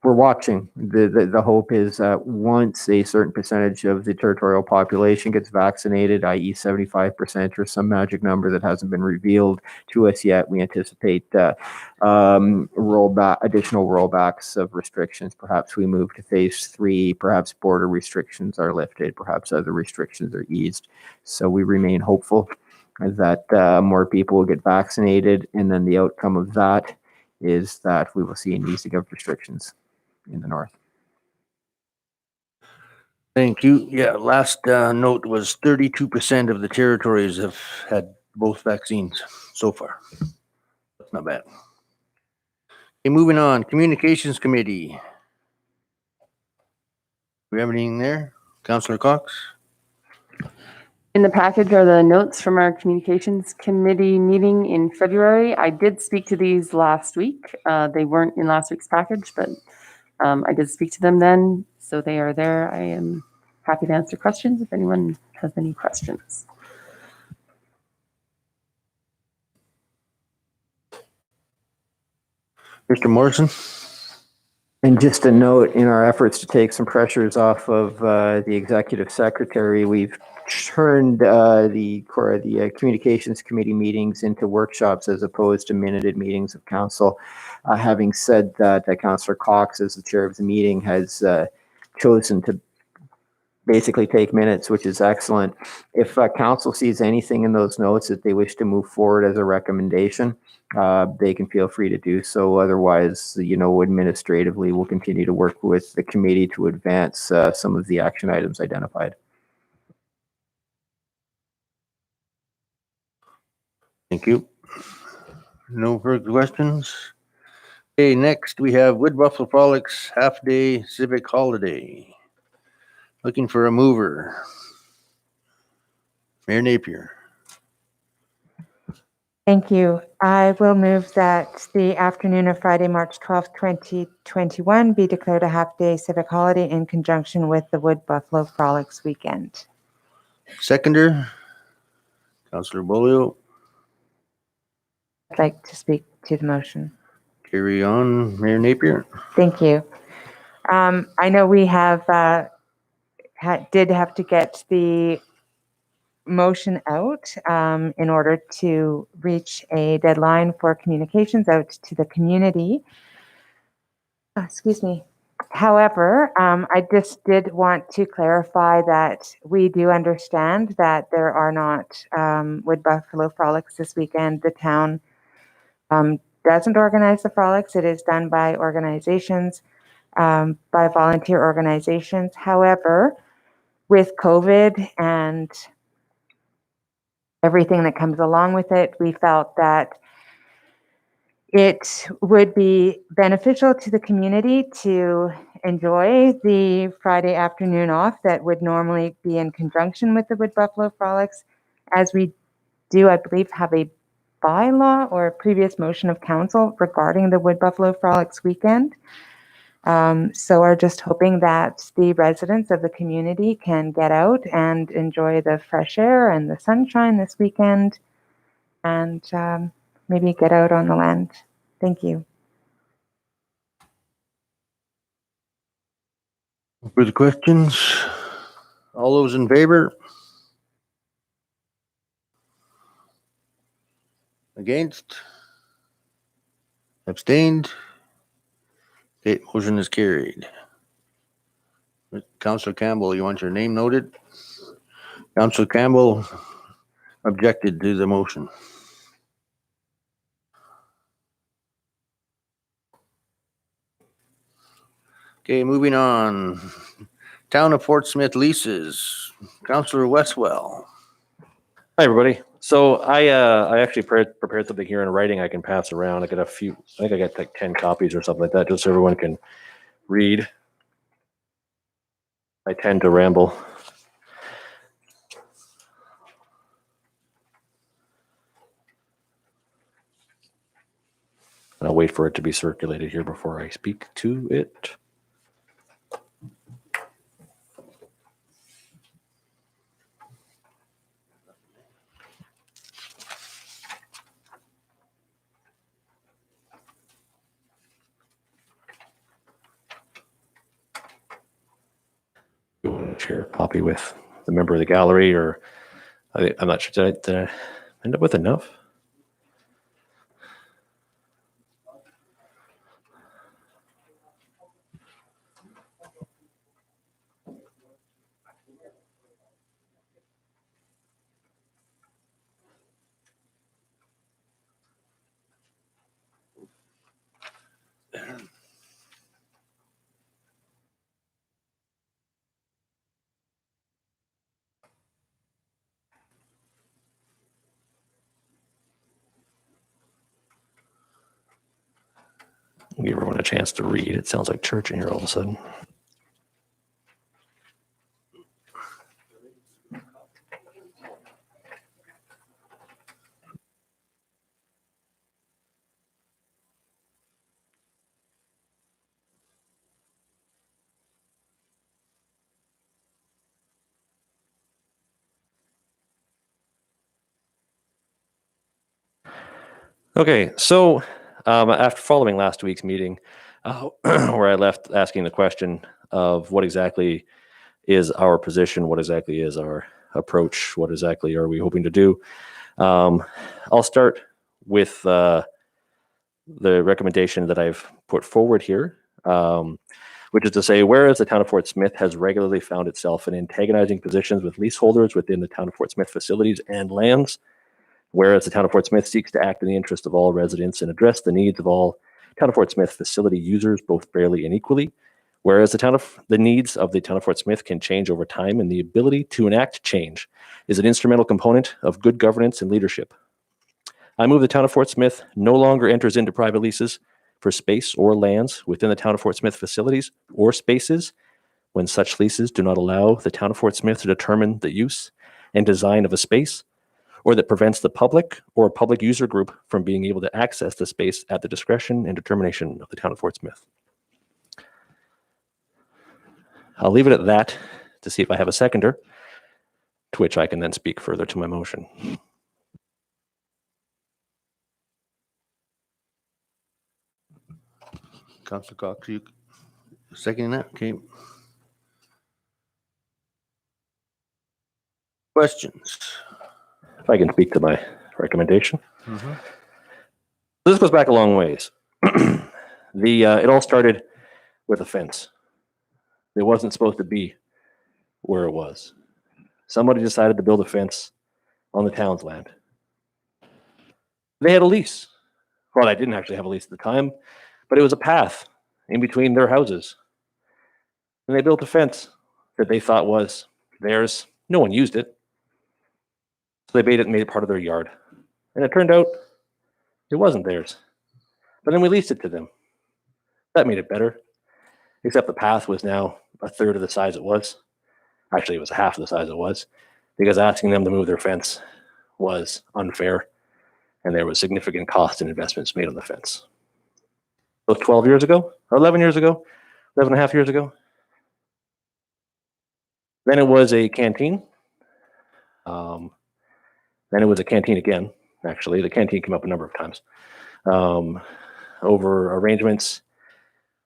We're watching. The hope is that once a certain percentage of the territorial population gets vaccinated, i.e. 75% or some magic number that hasn't been revealed to us yet, we anticipate additional rollbacks of restrictions. Perhaps we move to phase 3, perhaps border restrictions are lifted, perhaps other restrictions are eased. So we remain hopeful that more people will get vaccinated, and then the outcome of that is that we will see an easing of restrictions in the north. Thank you. Yeah, last note was 32% of the territories have had both vaccines so far. That's not bad. Okay, moving on. Communications Committee. Do we have anything there? Councillor Cox? In the package are the notes from our communications committee meeting in February. I did speak to these last week. They weren't in last week's package, but I did speak to them then, so they are there. I am happy to answer questions if anyone has any questions. Mr. Morrison? And just a note, in our efforts to take some pressures off of the executive secretary, we've turned the communications committee meetings into workshops as opposed to minuted meetings of council. Having said that, Councillor Cox, as the chair of the meeting, has chosen to basically take minutes, which is excellent. If council sees anything in those notes that they wish to move forward as a recommendation, they can feel free to do so. Otherwise, administratively, we'll continue to work with the committee to advance some of the action items identified. Thank you. No further questions. Okay, next we have Wood Buffalo Frolics half-day civic holiday. Looking for a mover. Mayor Napier. Thank you. I will move that the afternoon of Friday, March 12th, 2021 be declared a half-day civic holiday in conjunction with the Wood Buffalo Frolics weekend. Seconder, Councillor Bolio. I'd like to speak to the motion. Carry on, Mayor Napier. Thank you. I know we have did have to get the motion out in order to reach a deadline for communications out to the community. Excuse me. However, I just did want to clarify that we do understand that there are not wood buffalo frolics this weekend. The town doesn't organize the frolics. It is done by organizations, by volunteer organizations. However, with COVID and everything that comes along with it, we felt that it would be beneficial to the community to enjoy the Friday afternoon off that would normally be in conjunction with the Wood Buffalo Frolics, as we do, I believe, have a bylaw or a previous motion of council regarding the Wood Buffalo Frolics weekend. So we're just hoping that the residents of the community can get out and enjoy the fresh air and the sunshine this weekend, and maybe get out on the land. Thank you. Further questions? All those in favor? Against? Abstained? Okay, motion is carried. Councillor Campbell, you want your name noted? Councillor Campbell objected to the motion. Okay, moving on. Town of Fort Smith leases. Councillor Westwell. Hi, everybody. So I actually prepared something here in writing I can pass around. I got a few, I think I got like 10 copies or something like that, just so everyone can read. I tend to ramble. And I'll wait for it to be circulated here before I speak to it. Share a copy with the member of the gallery, or I'm not sure. Did I end up with enough? Give everyone a chance to read. It sounds like church in here all of a sudden. Okay, so after following last week's meeting, where I left asking the question of what exactly is our position, what exactly is our approach, what exactly are we hoping to do, I'll start with the recommendation that I've put forward here, which is to say, whereas the town of Fort Smith has regularly found itself in antagonizing positions with leaseholders within the town of Fort Smith facilities and lands, whereas the town of Fort Smith seeks to act in the interest of all residents and address the needs of all town of Fort Smith facility users, both fairly and equally, whereas the needs of the town of Fort Smith can change over time, and the ability to enact change is an instrumental component of good governance and leadership. I move the town of Fort Smith no longer enters into private leases for space or lands within the town of Fort Smith facilities or spaces when such leases do not allow the town of Fort Smith to determine the use and design of a space, or that prevents the public or a public user group from being able to access the space at the discretion and determination of the town of Fort Smith. I'll leave it at that to see if I have a seconder, to which I can then speak further to my motion. Councillor Cox, you seconding that? Okay. Questions? If I can speak to my recommendation. Mhm. This goes back a long ways. It all started with a fence. It wasn't supposed to be where it was. Somebody decided to build a fence on the town's land. They had a lease. Well, I didn't actually have a lease at the time, but it was a path in between their houses. And they built a fence that they thought was theirs. No one used it. So they made it part of their yard. And it turned out it wasn't theirs. But then we leased it to them. That made it better. Except the path was now a third of the size it was. Actually, it was half the size it was, because asking them to move their fence was unfair, and there was significant cost and investments made on the fence. So 12 years ago, or 11 years ago, 11 and a half years ago. Then it was a canteen. Then it was a canteen again, actually. The canteen came up a number of times. Over arrangements,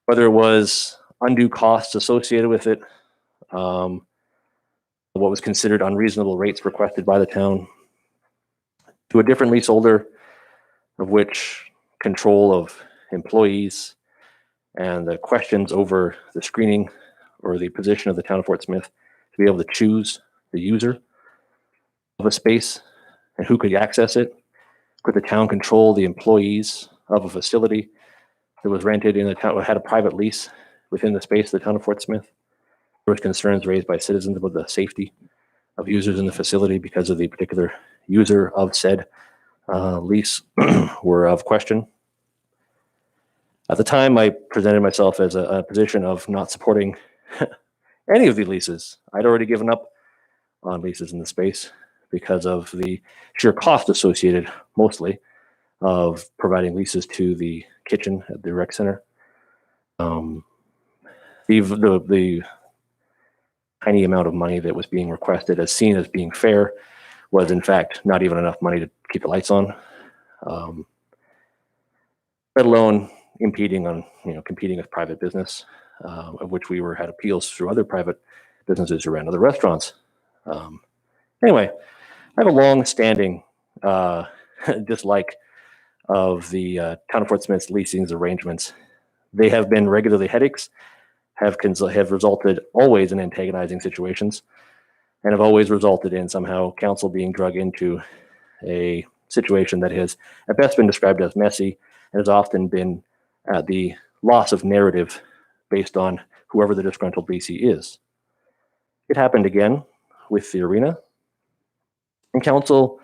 whether it was undue costs associated with it, what was considered unreasonable rates requested by the town, to a different leaseholder, of which control of employees and the questions over the screening or the position of the town of Fort Smith to be able to choose the user of a space and who could access it. Could the town control the employees of a facility that was rented in the town, had a private lease within the space of the town of Fort Smith? There was concerns raised by citizens about the safety of users in the facility because of the particular user of said lease were of question. At the time, I presented myself as a position of not supporting any of the leases. I'd already given up on leases in the space because of the sheer cost associated, mostly, of providing leases to the kitchen at the rec center. The tiny amount of money that was being requested, as seen as being fair, was in fact not even enough money to keep the lights on, let alone impeding on, competing with private business, of which we had appeals through other private businesses who ran other restaurants. Anyway, I have a long-standing dislike of the town of Fort Smith's leasing arrangements. They have been regularly headaches, have resulted always in antagonizing situations, and have always resulted in somehow council being drug into a situation that has at best been described as messy and has often been the loss of narrative based on whoever the disgruntled leasee is. It happened again with the arena, and council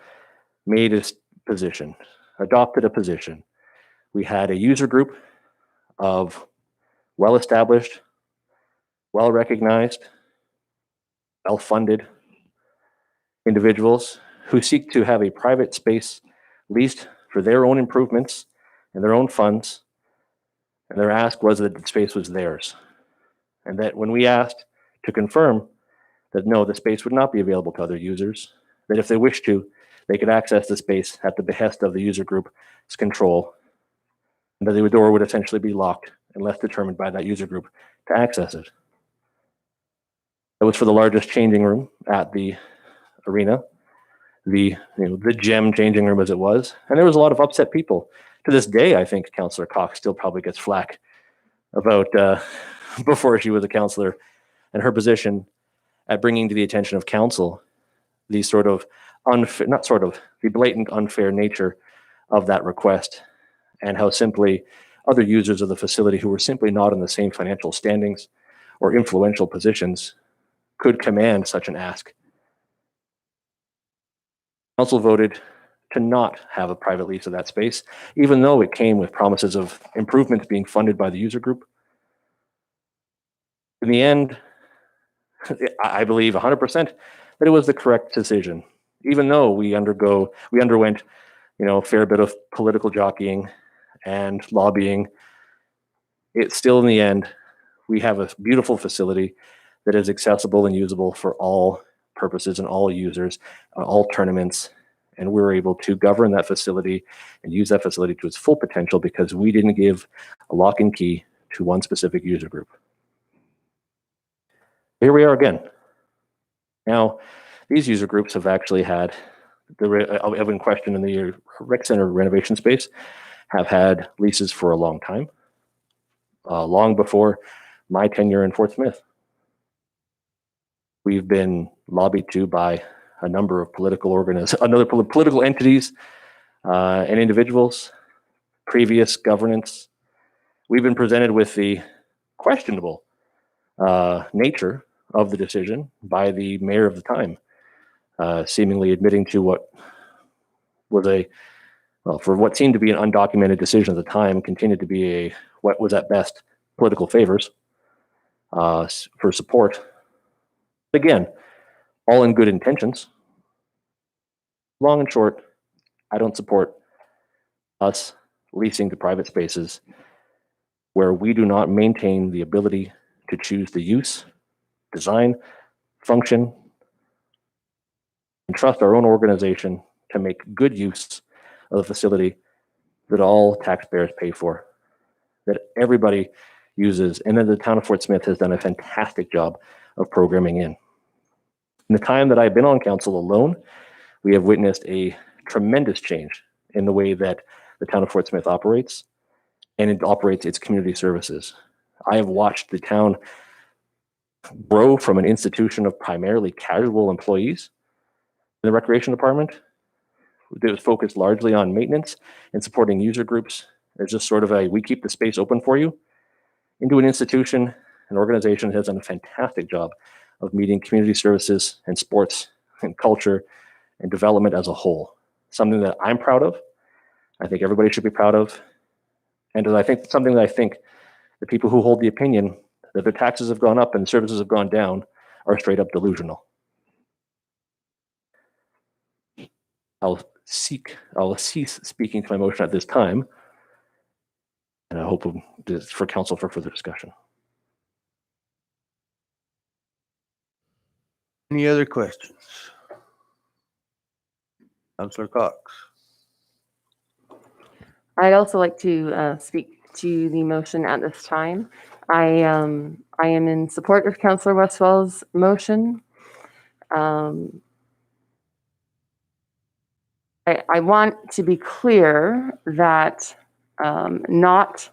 made a position, adopted a position. We had a user group of well-established, well-recognized, well-funded individuals who seek to have a private space leased for their own improvements and their own funds. And their ask was that the space was theirs. And that when we asked to confirm that no, the space would not be available to other users, that if they wished to, they could access the space at the behest of the user group's control, and that the door would essentially be locked unless determined by that user group to access it. That was for the largest changing room at the arena, the gem changing room as it was, and there was a lot of upset people. To this day, I think Councillor Cox still probably gets flack about before she was a councillor and her position at bringing to the attention of council the sort of the blatant unfair nature of that request, and how simply other users of the facility who were simply not in the same financial standings or influential positions could command such an ask. Council voted to not have a private lease of that space, even though it came with promises of improvements being funded by the user group. In the end, I believe 100% that it was the correct decision, even though we underwent, a fair bit of political jockeying and lobbying. It's still, in the end, we have a beautiful facility that is accessible and usable for all purposes and all users, all tournaments, and we're able to govern that facility and use that facility to its full potential because we didn't give a lock and key to one specific user group. Here we are again. Now, these user groups have actually had I've been questioned in the rec center renovation space, have had leases for a long time, long before my tenure in Fort Smith. We've been lobbied to by a number of political political entities and individuals, previous governance. We've been presented with the questionable nature of the decision by the mayor of the time, seemingly admitting to what was for what seemed to be an undocumented decision at the time, continued to be what was at best political favors for support. Again, all in good intentions. Long and short, I don't support us leasing to private spaces where we do not maintain the ability to choose the use, design, function, and trust our own organization to make good use of the facility that all taxpayers pay for, that everybody uses, and that the town of Fort Smith has done a fantastic job of programming in. In the time that I've been on council alone, we have witnessed a tremendous change in the way that the town of Fort Smith operates, and it operates its community services. I have watched the town grow from an institution of primarily casual employees in the recreation department that was focused largely on maintenance and supporting user groups. There's just sort of we keep the space open for you, into an institution, an organization that has done a fantastic job of meeting community services and sports and culture and development as a whole. Something that I'm proud of. I think everybody should be proud of. And I think something that I think the people who hold the opinion that their taxes have gone up and services have gone down are straight up delusional. I'll cease speaking to my motion at this time, and I hope for council for further discussion. Any other questions? Councillor Cox. I'd also like to speak to the motion at this time. I am in support of Councillor Westwell's motion. I want to be clear that not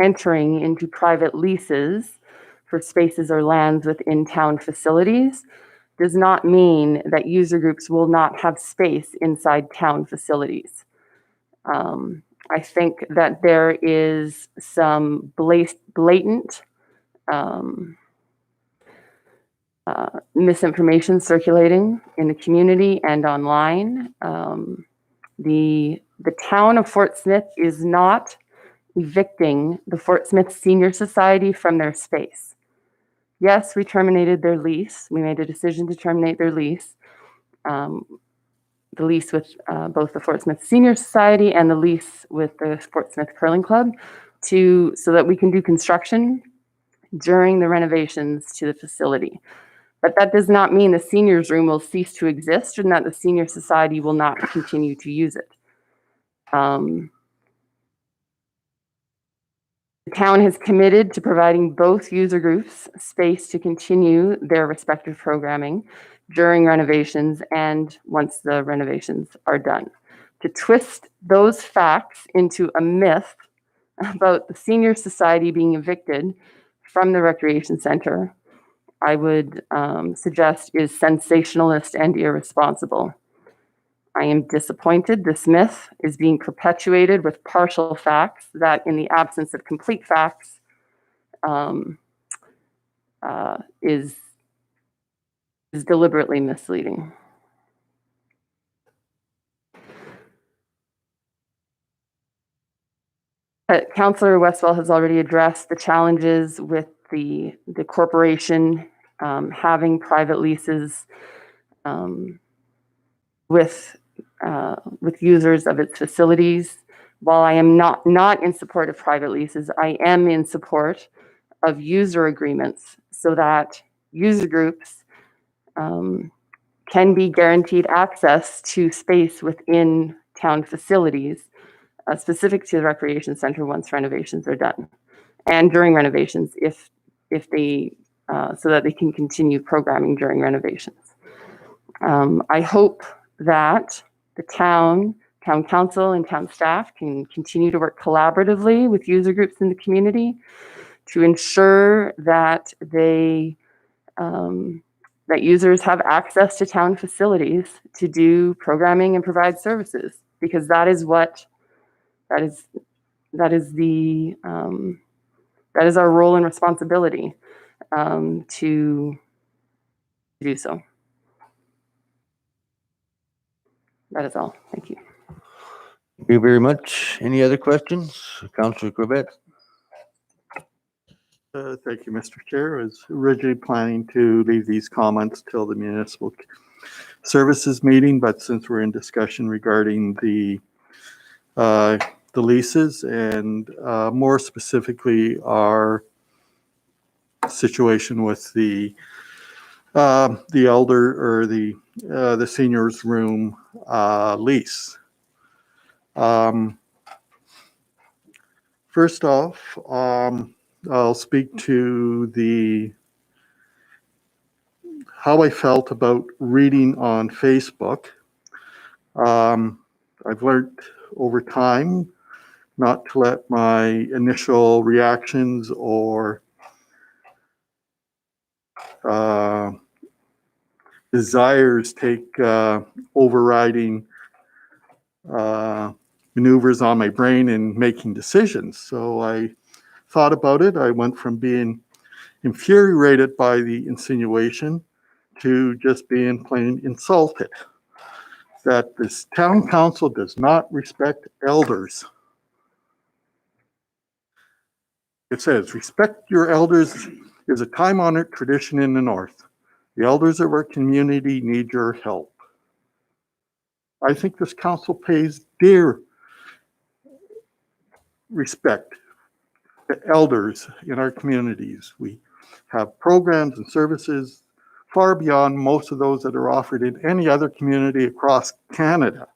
entering into private leases for spaces or lands within town facilities does not mean that user groups will not have space inside town facilities. I think that there is some blatant misinformation circulating in the community and online. The town of Fort Smith is not evicting the Fort Smith Senior Society from their space. Yes, we terminated their lease. We made a decision to terminate their lease. The lease with both the Fort Smith Senior Society and the lease with the Fort Smith Curling Club so that we can do construction during the renovations to the facility. But that does not mean the seniors room will cease to exist and that the Senior Society will not continue to use it. The town has committed to providing both user groups space to continue their respective programming during renovations and once the renovations are done. To twist those facts into a myth about the Senior Society being evicted from the recreation center, I would suggest is sensationalist and irresponsible. I am disappointed this myth is being perpetuated with partial facts that, in the absence of complete facts, is deliberately misleading. Councillor Westwell has already addressed the challenges with the corporation having private leases with users of its facilities. While I am not in support of private leases, I am in support of user agreements so that user groups can be guaranteed access to space within town facilities specific to the recreation center once renovations are done, and during renovations if they so that they can continue programming during renovations. I hope that the town council, and town staff can continue to work collaboratively with user groups in the community to ensure that that users have access to town facilities to do programming and provide services, because that is our role and responsibility to do so. That is all. Thank you. Thank you very much. Any other questions? Councillor Corbett? Thank you, Mr. Chair. I was originally planning to leave these comments till the municipal services meeting, but since we're in discussion regarding the leases and more specifically our situation with the elder or the seniors room lease. First off, I'll speak to how I felt about reading on Facebook. I've learned over time not to let my initial reactions or desires take overriding maneuvers on my brain in making decisions. So I thought about it. I went from being infuriated by the insinuation to just being plain insulted that this town council does not respect elders. It says, respect your elders is a time-honored tradition in the North. The elders of our community need your help. I think this council pays dear respect to elders in our communities. We have programs and services far beyond most of those that are offered in any other community across Canada.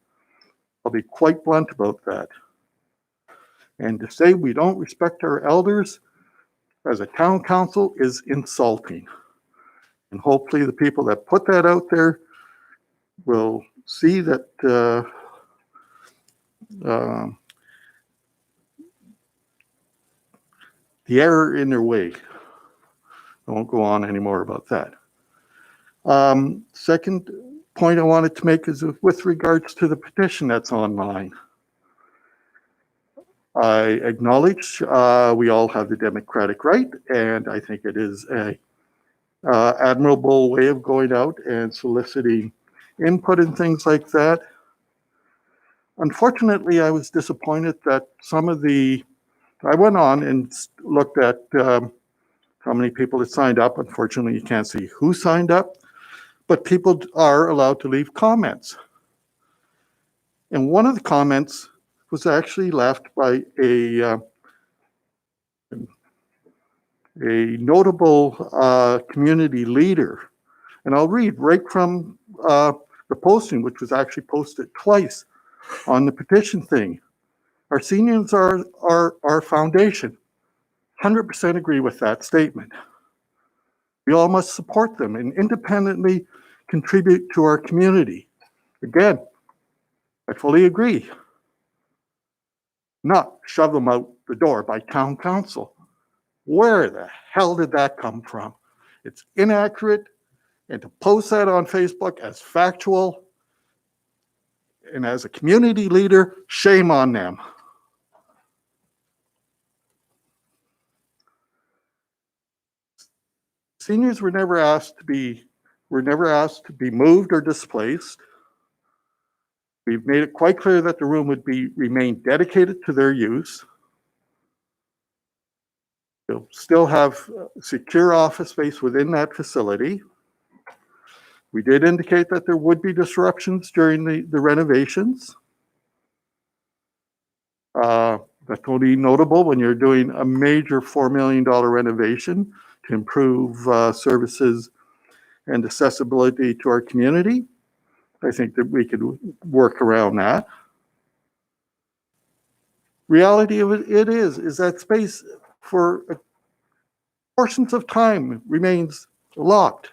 I'll be quite blunt about that. And to say we don't respect our elders as a town council is insulting. And hopefully the people that put that out there will see that the error in their way. I won't go on anymore about that. Second point I wanted to make is with regards to the petition that's online. I acknowledge we all have the democratic right, and I think it is a admirable way of going out and soliciting input and things like that. Unfortunately, I was disappointed that I went on and looked at how many people had signed up. Unfortunately, you can't see who signed up, but people are allowed to leave comments. And one of the comments was actually left by a notable community leader. And I'll read right from the posting, which was actually posted twice on the petition thing. Our seniors are our foundation. 100% agree with that statement. We all must support them and independently contribute to our community. Again, I fully agree. Not shove them out the door by town council. Where the hell did that come from? It's inaccurate, and to post that on Facebook as factual and as a community leader, shame on them. Seniors were never asked to be moved or displaced. We've made it quite clear that the room would remain dedicated to their use. They'll still have secure office space within that facility. We did indicate that there would be disruptions during the renovations. That's only notable when you're doing a major $4 million renovation to improve services and accessibility to our community. I think that we could work around that. Reality of it is that space for portions of time remains locked.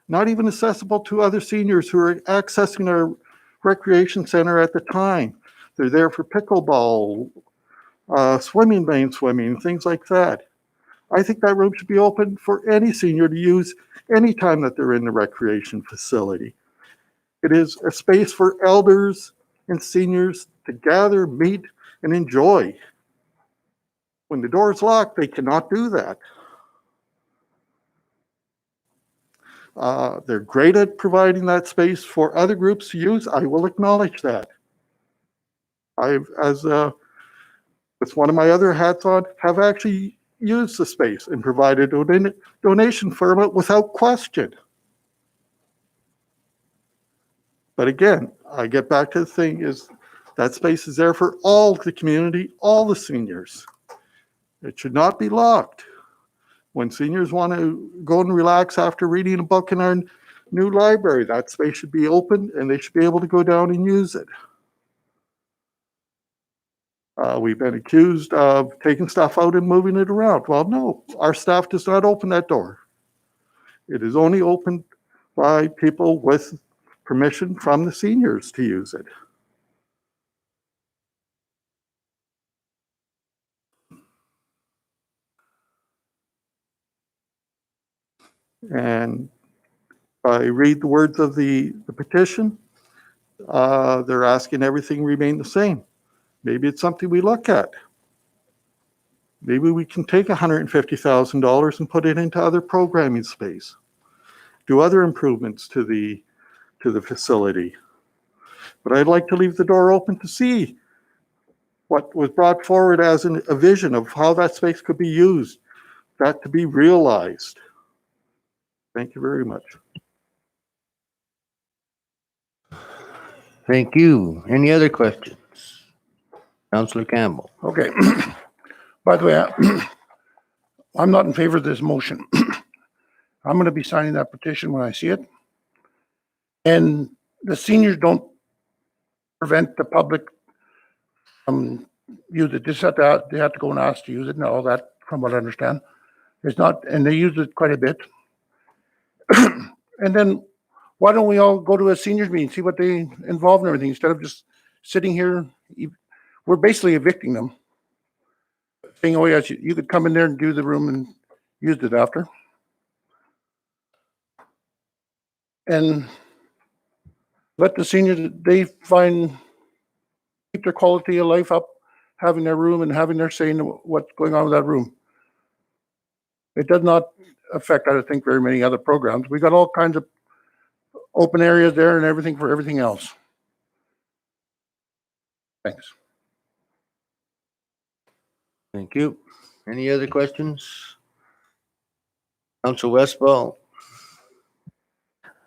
not even accessible to other seniors who are accessing our recreation center at the time. They're there for pickleball, swimming lane swimming, things like that. I think that room should be open for any senior to use anytime that they're in the recreation facility. It is a space for elders and seniors to gather, meet, and enjoy. When the door is locked, they cannot do that. They're great at providing that space for other groups to use. I will acknowledge that. With one of my other hats on, have actually used the space and provided a donation for it without question. But again, I get back to the thing is that space is there for all the community, all the seniors. It should not be locked. When seniors want to go and relax after reading a book in our new library, that space should be open and they should be able to go down and use it. We've been accused of taking stuff out and moving it around. Well, no, our staff does not open that door. It is only opened by people with permission from the seniors to use it. And I read the words of the petition. They're asking everything remain the same. Maybe it's something we look at. Maybe we can take $150,000 and put it into other programming space. Do other improvements to the facility. But I'd like to leave the door open to see what was brought forward as a vision of how that space could be used, that to be realized. Thank you very much. Thank you. Any other questions? Councillor Campbell. Okay. By the way, I'm not in favor of this motion. I'm going to be signing that petition when I see it. And the seniors don't prevent the public from use it. They have to go and ask to use it and all that, from what I understand. It's not, and they use it quite a bit. And then why don't we all go to a seniors meeting, see what they involve and everything, instead of just sitting here. We're basically evicting them. Saying, oh yes, you could come in there and do the room and use it after. And let the seniors, they keep their quality of life up, having their room and having their say in what's going on with that room. It does not affect, I think, very many other programs. We got all kinds of open areas there and everything for everything else. Thanks. Thank you. Any other questions? Councillor Westfall.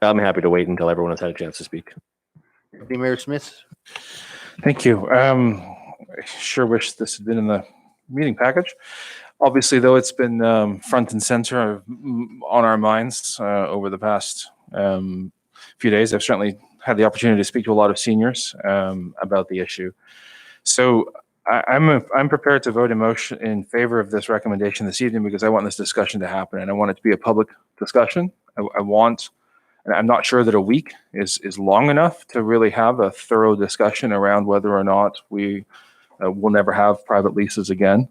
I'm happy to wait until everyone has had a chance to speak. Deputy Mayor Smith. Thank you. I sure wish this had been in the meeting package. Obviously, though, it's been front and center on our minds over the past few days. I've certainly had the opportunity to speak to a lot of seniors about the issue. So I'm prepared to vote in favor of this recommendation this evening because I want this discussion to happen and I want it to be a public discussion. And I'm not sure that a week is long enough to really have a thorough discussion around whether or not we will never have private leases again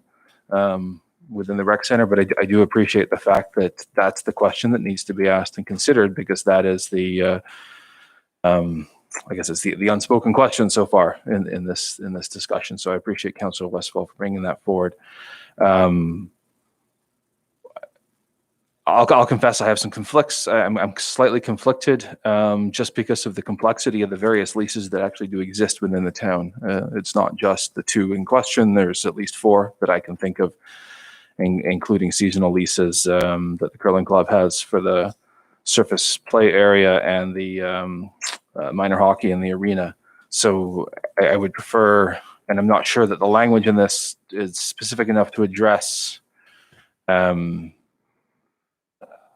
within the rec center. But I do appreciate the fact that that's the question that needs to be asked and considered, because that is the I guess it's the unspoken question so far in this discussion. So I appreciate Councillor Westfall for bringing that forward. I'll confess I have some conflicts. I'm slightly conflicted just because of the complexity of the various leases that actually do exist within the town. It's not just the two in question. There's at least four that I can think of, including seasonal leases that the curling club has for the surface play area and the minor hockey in the arena. So I would prefer, and I'm not sure that the language in this is specific enough to address a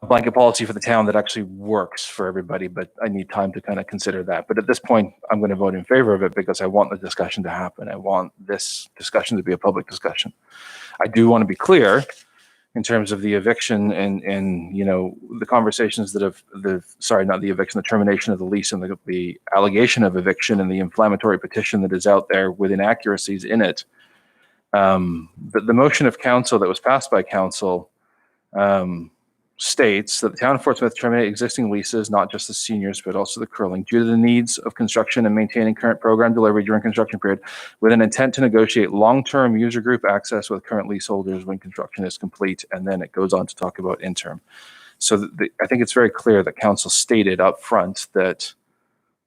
blanket policy for the town that actually works for everybody, but I need time to kind of consider that. But at this point, I'm going to vote in favor of it because I want the discussion to happen. I want this discussion to be a public discussion. I do want to be clear in terms of the eviction and you know, the conversations that have sorry, not the eviction, the termination of the lease and the allegation of eviction and the inflammatory petition that is out there with inaccuracies in it. The motion of council that was passed by council states that the town of Fort Smith terminate existing leases, not just the seniors, but also the curling, due to the needs of construction and maintaining current program delivery during construction period, with an intent to negotiate long-term user group access with current leaseholders when construction is complete. And then it goes on to talk about interim. So I think it's very clear that council stated up front that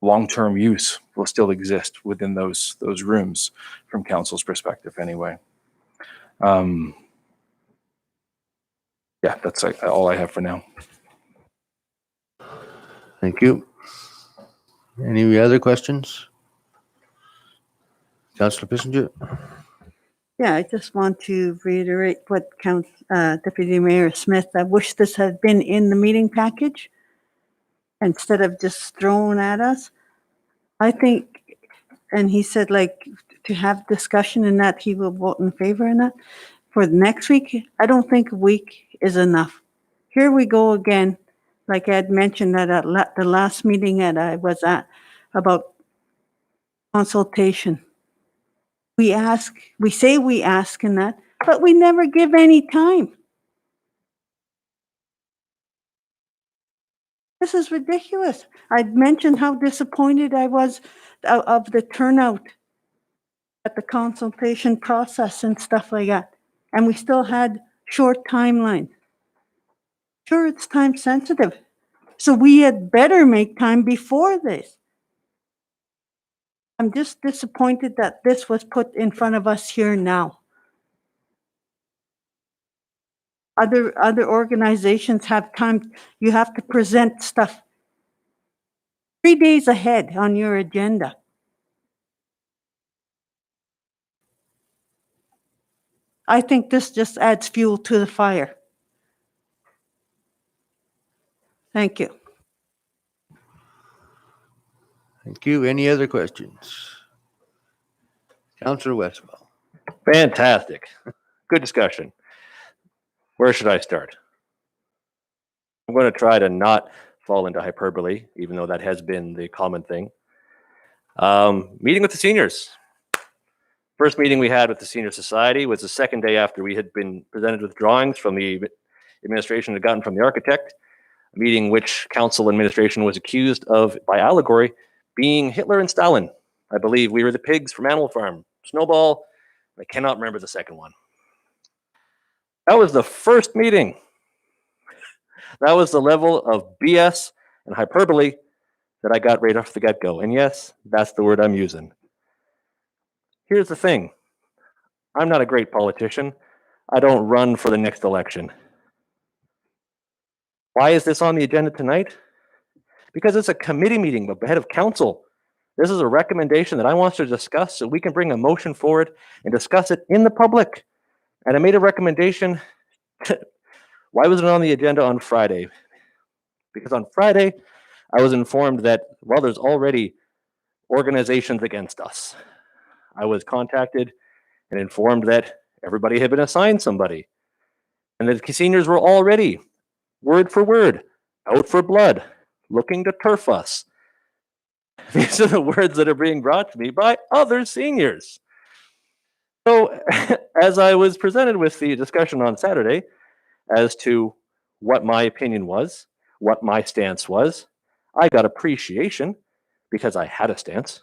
long-term use will still exist within those rooms from council's perspective anyway. Yeah, that's all I have for now. Thank you. Any other questions? Councillor Pissinger? Yeah, I just want to reiterate what Deputy Mayor Smith, I wish this had been in the meeting package instead of just thrown at us. I think, and he said like to have discussion and that he will vote in favor in that. For next week, I don't think a week is enough. Here we go again, like I had mentioned that at the last meeting that I was at about consultation. We say we ask and that, but we never give any time. This is ridiculous. I'd mentioned how disappointed I was of the turnout at the consultation process and stuff like that. And we still had short timelines. Sure, it's time sensitive. So we had better make time before this. I'm just disappointed that this was put in front of us here now. Other organizations have time. You have to present stuff 3 days ahead on your agenda. I think this just adds fuel to the fire. Thank you. Thank you. Any other questions? Councillor Westphal. Fantastic. Good discussion. Where should I start? I'm going to try to not fall into hyperbole, even though that has been the common thing. Meeting with the seniors. First meeting we had with the Senior Society was the second day after we had been presented with drawings from the administration had gotten from the architect, a meeting which council administration was accused of, by allegory, being Hitler and Stalin. I believe we were the pigs from Animal Farm. Snowball, I cannot remember the second one. That was the first meeting. That was the level of BS and hyperbole that I got right off the get-go. And yes, that's the word I'm using. Here's the thing. I'm not a great politician. I don't run for the next election. Why is this on the agenda tonight? Because it's a committee meeting of the head of council. This is a recommendation that I want to discuss so we can bring a motion forward and discuss it in the public. And I made a recommendation. Why was it on the agenda on Friday? Because on Friday, I was informed that, well, there's already organizations against us. I was contacted and informed that everybody had been assigned somebody. And the seniors were already, word for word, out for blood, looking to turf us. These are the words that are being brought to me by other seniors. So as I was presented with the discussion on Saturday as to what my opinion was, what my stance was, I got appreciation because I had a stance.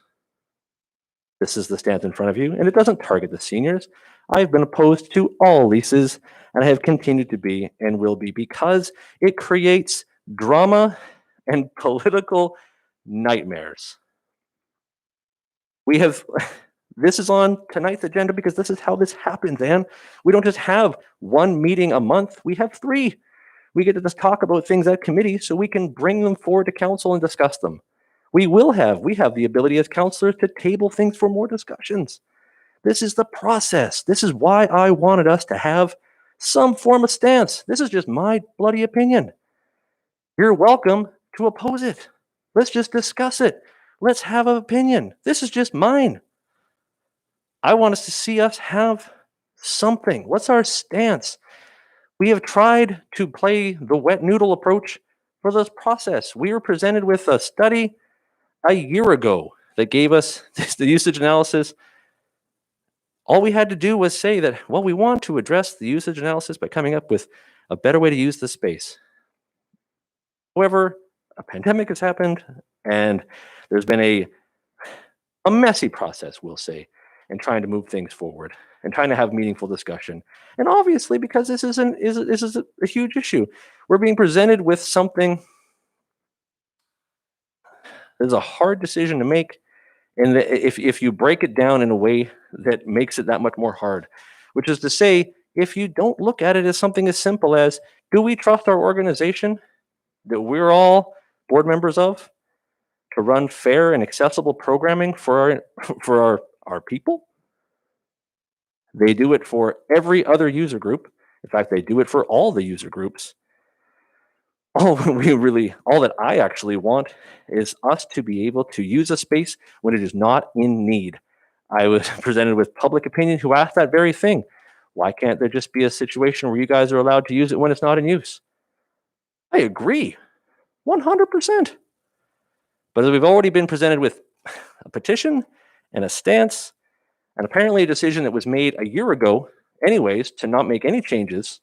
This is the stance in front of you, and it doesn't target the seniors. I've been opposed to all leases, and I have continued to be and will be because it creates drama and political nightmares. We have, this is on tonight's agenda because this is how this happens, Anne. We don't just have one meeting a month, we have 3. We get to just talk about things at committee so we can bring them forward to council and discuss them. We have the ability as councillors to table things for more discussions. This is the process. This is why I wanted us to have some form of stance. This is just my bloody opinion. You're welcome to oppose it. Let's just discuss it. Let's have an opinion. This is just mine. I want us to see us have something. What's our stance? We have tried to play the wet noodle approach for this process. We were presented with a study a year ago that gave us the usage analysis. All we had to do was say that, well, we want to address the usage analysis by coming up with a better way to use the space. However, a pandemic has happened, and there's been a messy process, we'll say, in trying to move things forward and trying to have meaningful discussion. And obviously, because this is a huge issue, we're being presented with something that's a hard decision to make. And if you break it down in a way that makes it that much more hard, which is to say, if you don't look at it as something as simple as, do we trust our organization that we're all board members of to run fair and accessible programming for our people? They do it for every other user group. In fact, they do it for all the user groups. All that I actually want is us to be able to use a space when it is not in need. I was presented with public opinion who asked that very thing. Why can't there just be a situation where you guys are allowed to use it when it's not in use? I agree, 100%. But as we've already been presented with a petition and a stance, and apparently a decision that was made a year ago anyways to not make any changes,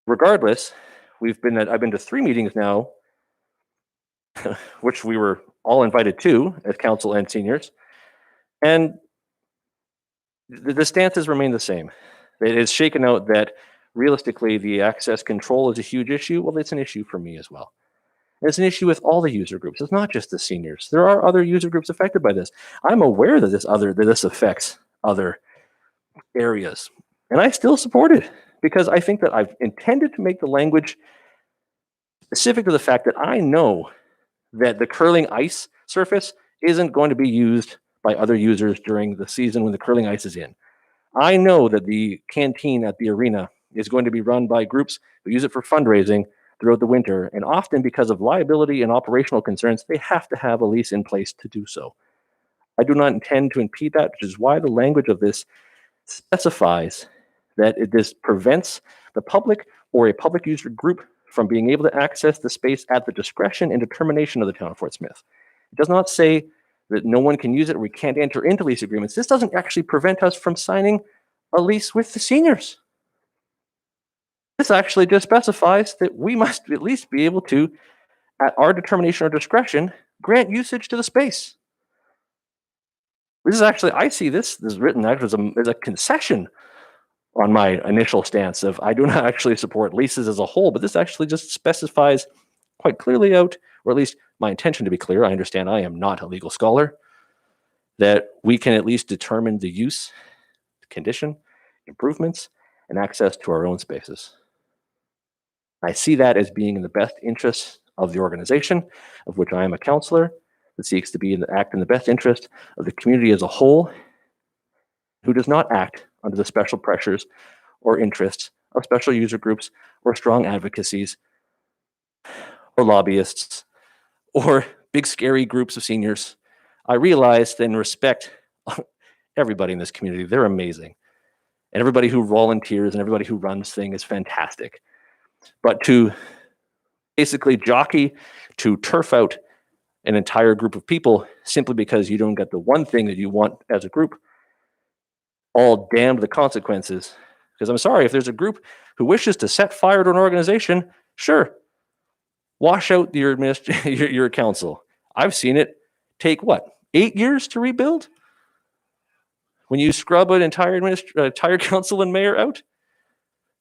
regardless, I've been to 3 meetings now, which we were all invited to as council and seniors, and the stances remain the same. It is shaken out that realistically the access control is a huge issue. Well, it's an issue for me as well. And it's an issue with all the user groups. It's not just the seniors. There are other user groups affected by this. I'm aware that this affects other areas, and I still support it because I think that I've intended to make the language specific to the fact that I know that the curling ice surface isn't going to be used by other users during the season when the curling ice is in. I know that the canteen at the arena is going to be run by groups who use it for fundraising throughout the winter, and often because of liability and operational concerns, they have to have a lease in place to do so. I do not intend to impede that, which is why the language of this specifies that this prevents the public or a public user group from being able to access the space at the discretion and determination of the town of Fort Smith. It does not say that no one can use it or we can't enter into lease agreements. This doesn't actually prevent us from signing a lease with the seniors. This actually just specifies that we must at least be able to, at our determination or discretion, grant usage to the space. This is actually, I see this is written actually as a concession on my initial stance of I do not actually support leases as a whole, but this actually just specifies quite clearly out, or at least my intention to be clear, I understand I am not a legal scholar, that we can at least determine the use, condition, improvements, and access to our own spaces. I see that as being in the best interest of the organization, of which I am a counselor, that seeks to act in the best interest of the community as a whole, who does not act under the special pressures or interests of special user groups or strong advocacies or lobbyists or big scary groups of seniors. I realize and respect everybody in this community. They're amazing. And everybody who volunteers and everybody who runs things is fantastic. But to basically jockey to turf out an entire group of people simply because you don't get the one thing that you want as a group, all damned the consequences. Because I'm sorry, if there's a group who wishes to set fire to an organization, sure, wash out your council. I've seen it take, 8 years to rebuild? When you scrub an entire council and mayor out?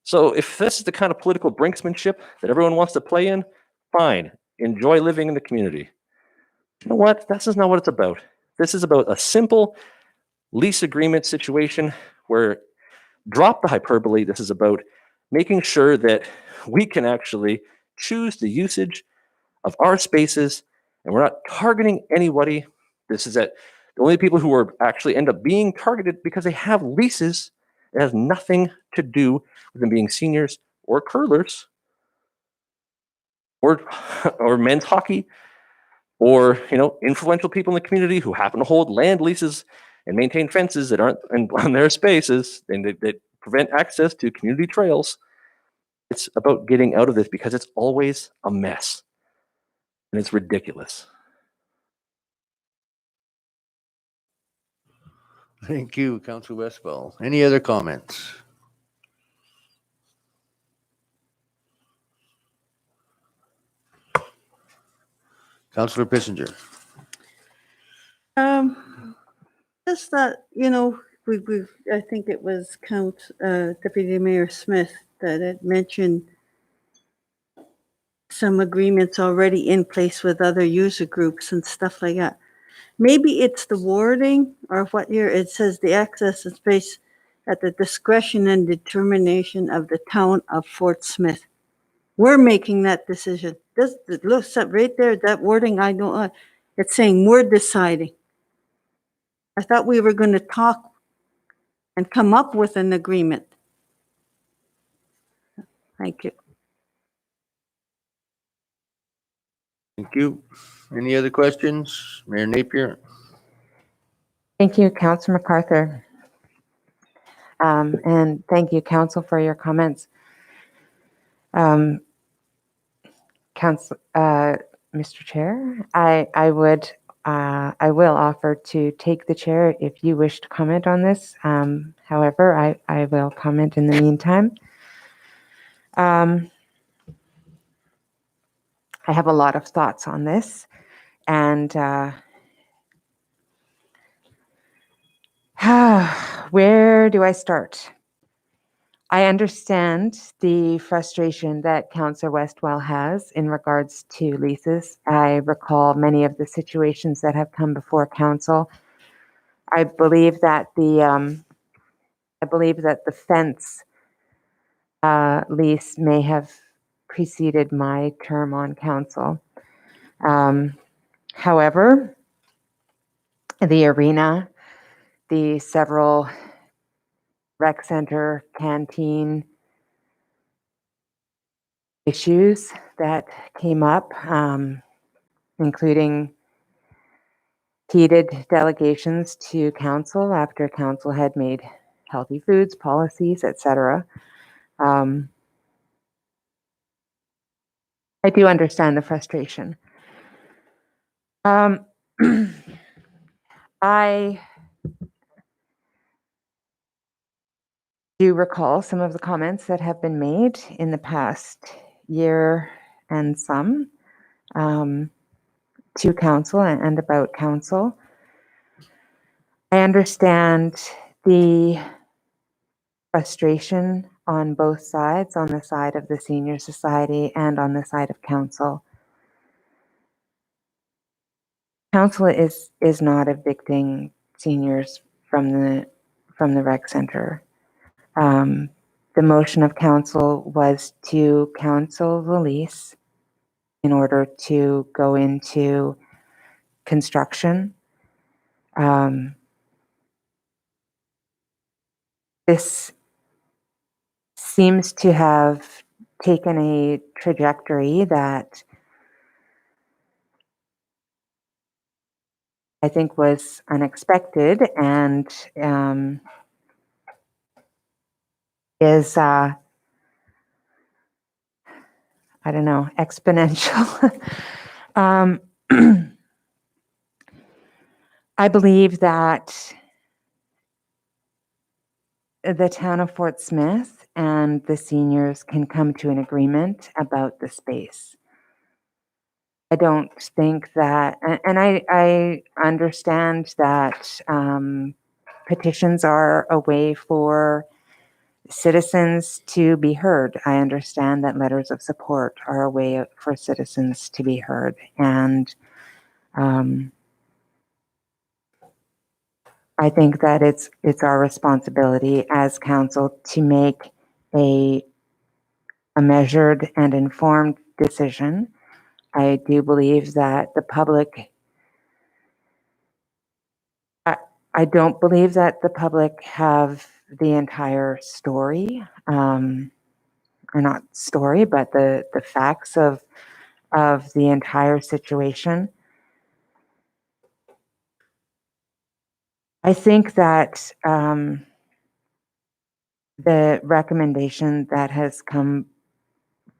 So if this is the kind of political brinksmanship that everyone wants to play in, fine. Enjoy living in the community. You know what? This is not what it's about. This is about a simple lease agreement situation where, drop the hyperbole, this is about making sure that we can actually choose the usage of our spaces, and we're not targeting anybody. This is that the only people who are actually end up being targeted because they have leases. It has nothing to do with them being seniors or curlers or men's hockey or influential people in the community who happen to hold land leases and maintain fences that aren't on their spaces and that prevent access to community trails. It's about getting out of this because it's always a mess and it's ridiculous. Thank you, Councillor Westfall. Any other comments? Councillor Pissinger. Just that, I think it was Deputy Mayor Smith that had mentioned some agreements already in place with other user groups and stuff like that. Maybe it's the wording or what here, it says the access is space at the discretion and determination of the town of Fort Smith. We're making that decision. This, look, right there, that wording, I don't, it's saying we're deciding. I thought we were going to talk and come up with an agreement. Thank you. Thank you. Any other questions? Mayor Napier? Thank you, Councillor MacArthur. And thank you, Council, for your comments. Mr. Chair, I will offer to take the chair if you wish to comment on this. However, I will comment in the meantime. I have a lot of thoughts on this, and where do I start? I understand the frustration that Councillor Westwell has in regards to leases. I recall many of the situations that have come before council. I believe that the fence lease may have preceded my term on council. However, the arena, the several rec center, canteen issues that came up, including heated delegations to council after council had made healthy foods policies, etc. I do understand the frustration. I do recall some of the comments that have been made in the past year and some to council and about council. I understand the frustration on both sides, on the side of the senior society and on the side of council. Council is not evicting seniors from the rec center. The motion of council was to cancel the lease in order to go into construction. This seems to have taken a trajectory that I think was unexpected and is, I don't know, exponential. I believe that the town of Fort Smith and the seniors can come to an agreement about the space. I don't think that, and I understand that petitions are a way for citizens to be heard. I understand that letters of support are a way for citizens to be heard. And I think that it's our responsibility as council to make a measured and informed decision. I do believe that the public, I don't believe that the public have the entire story, or not story, but the facts of the entire situation. I think that the recommendation that has come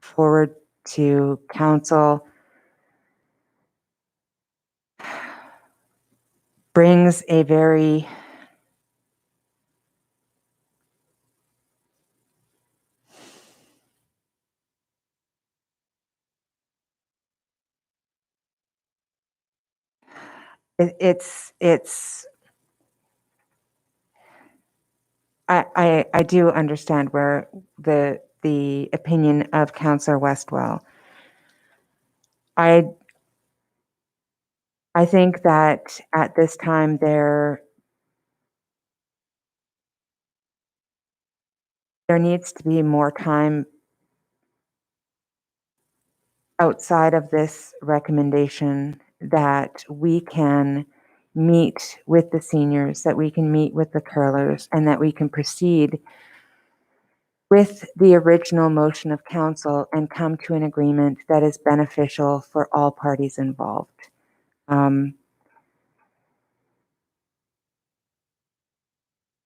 forward to council brings a very it's I do understand where the opinion of Councillor Westwell. I think that at this time there needs to be more time outside of this recommendation that we can meet with the seniors, that we can meet with the curlers, and that we can proceed with the original motion of council and come to an agreement that is beneficial for all parties involved.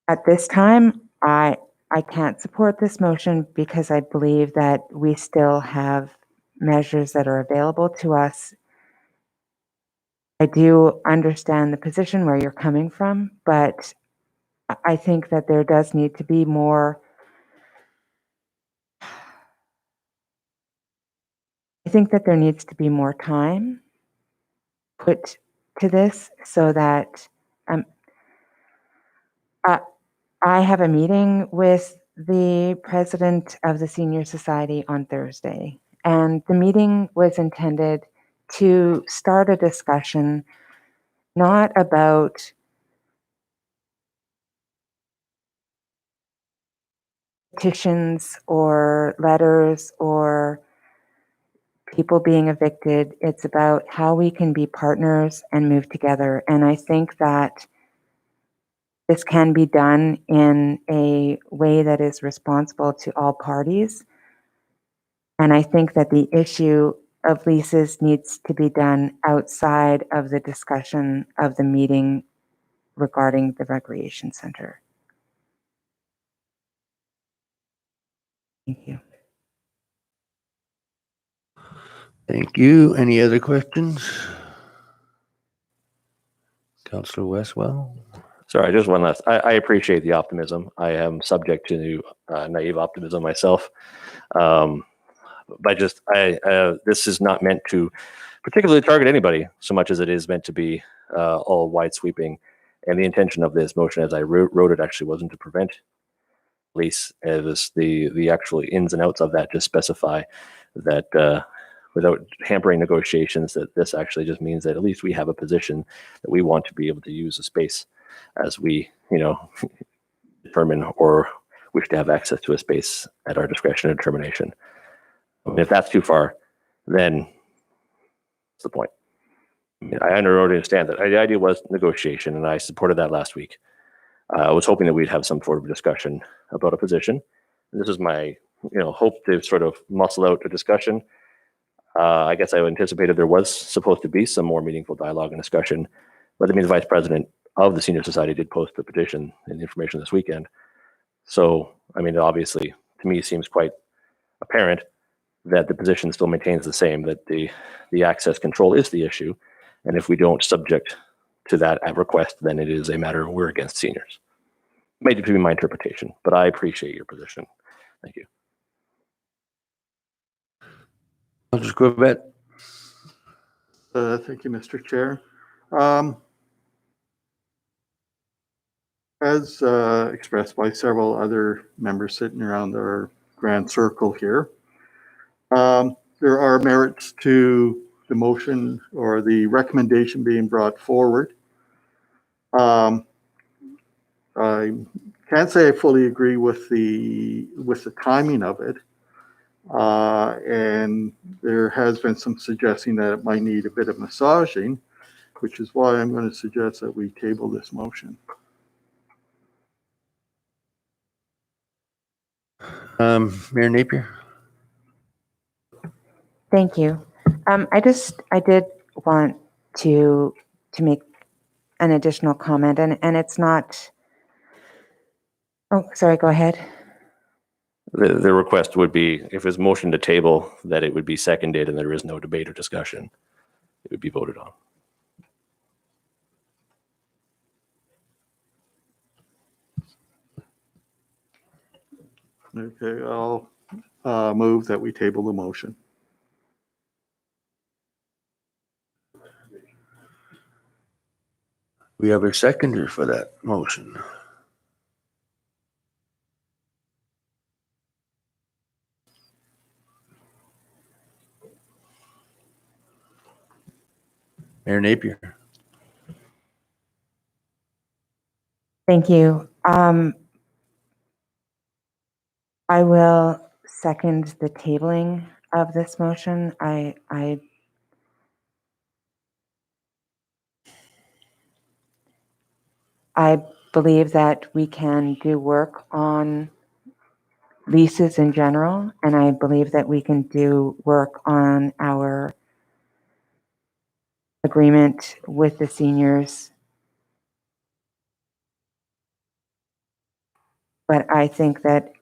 At this time, I can't support this motion because I believe that we still have measures that are available to us. I do understand the position where you're coming from, but I think that there does need to be more. I think that there needs to be more time put to this so that I have a meeting with the president of the Senior Society on Thursday, and the meeting was intended to start a discussion not about petitions or letters or people being evicted. It's about how we can be partners and move together. And I think that this can be done in a way that is responsible to all parties. And I think that the issue of leases needs to be done outside of the discussion of the meeting regarding the recreation center. Thank you. Thank you. Any other questions? Councillor Westwell? Sorry, just one last. I appreciate the optimism. I am subject to naive optimism myself. But just this is not meant to particularly target anybody so much as it is meant to be all wide sweeping. And the intention of this motion, as I wrote it, actually wasn't to prevent lease. It was the actual ins and outs of that. Just specify that without hampering negotiations, that this actually just means that at least we have a position that we want to be able to use a space as we, determine or wish to have access to a space at our discretion and determination. If that's too far, then what's the point? I understand that the idea was negotiation, and I supported that last week. I was hoping that we'd have some sort of discussion about a position. And this is my, hope to sort of muscle out a discussion. I guess I anticipated there was supposed to be some more meaningful dialogue and discussion, but the vice president of the Senior Society did post the petition and information this weekend. So, it obviously, to me, seems quite apparent that the position still maintains the same, that the access control is the issue. And if we don't subject to that at request, then it is a matter of we're against seniors. May be my interpretation, but I appreciate your position. Thank you. I'll just go ahead. Thank you, Mr. Chair. As expressed by several other members sitting around our grand circle here, there are merits to the motion or the recommendation being brought forward. I can't say I fully agree with the timing of it. And there has been some suggesting that it might need a bit of massaging, which is why I'm going to suggest that we table this motion. Mayor Napier? Thank you. I did want to make an additional comment, and it's not. Oh, sorry. Go ahead. The request would be, if it's motion to table, that it would be seconded and there is no debate or discussion. It would be voted on. Okay, I'll move that we table the motion. We have a seconder for that motion. Mayor Napier. Thank you. I will second the tabling of this motion. I believe that we can do work on leases in general, and I believe that we can do work on our agreement with the seniors. But I think that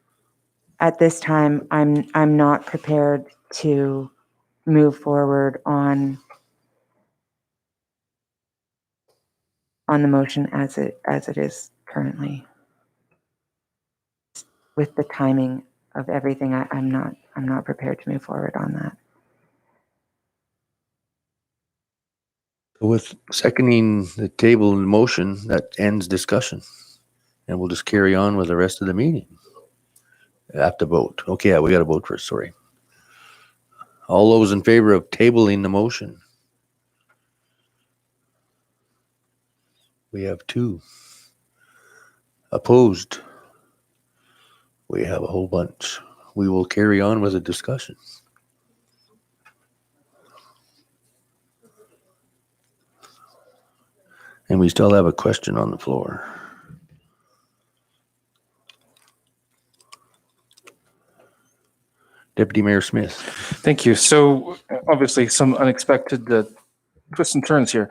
at this time, I'm not prepared to move forward on the motion as it is currently. With the timing of everything, I'm not prepared to move forward on that. With seconding the table in motion, that ends discussion. And we'll just carry on with the rest of the meeting. Have to vote. Okay, yeah, we got to vote first, sorry. All those in favor of tabling the motion? We have 2. Opposed? We have a whole bunch. We will carry on with the discussion. And we still have a question on the floor. Deputy Mayor Smith. Thank you. So obviously some unexpected twists and turns here.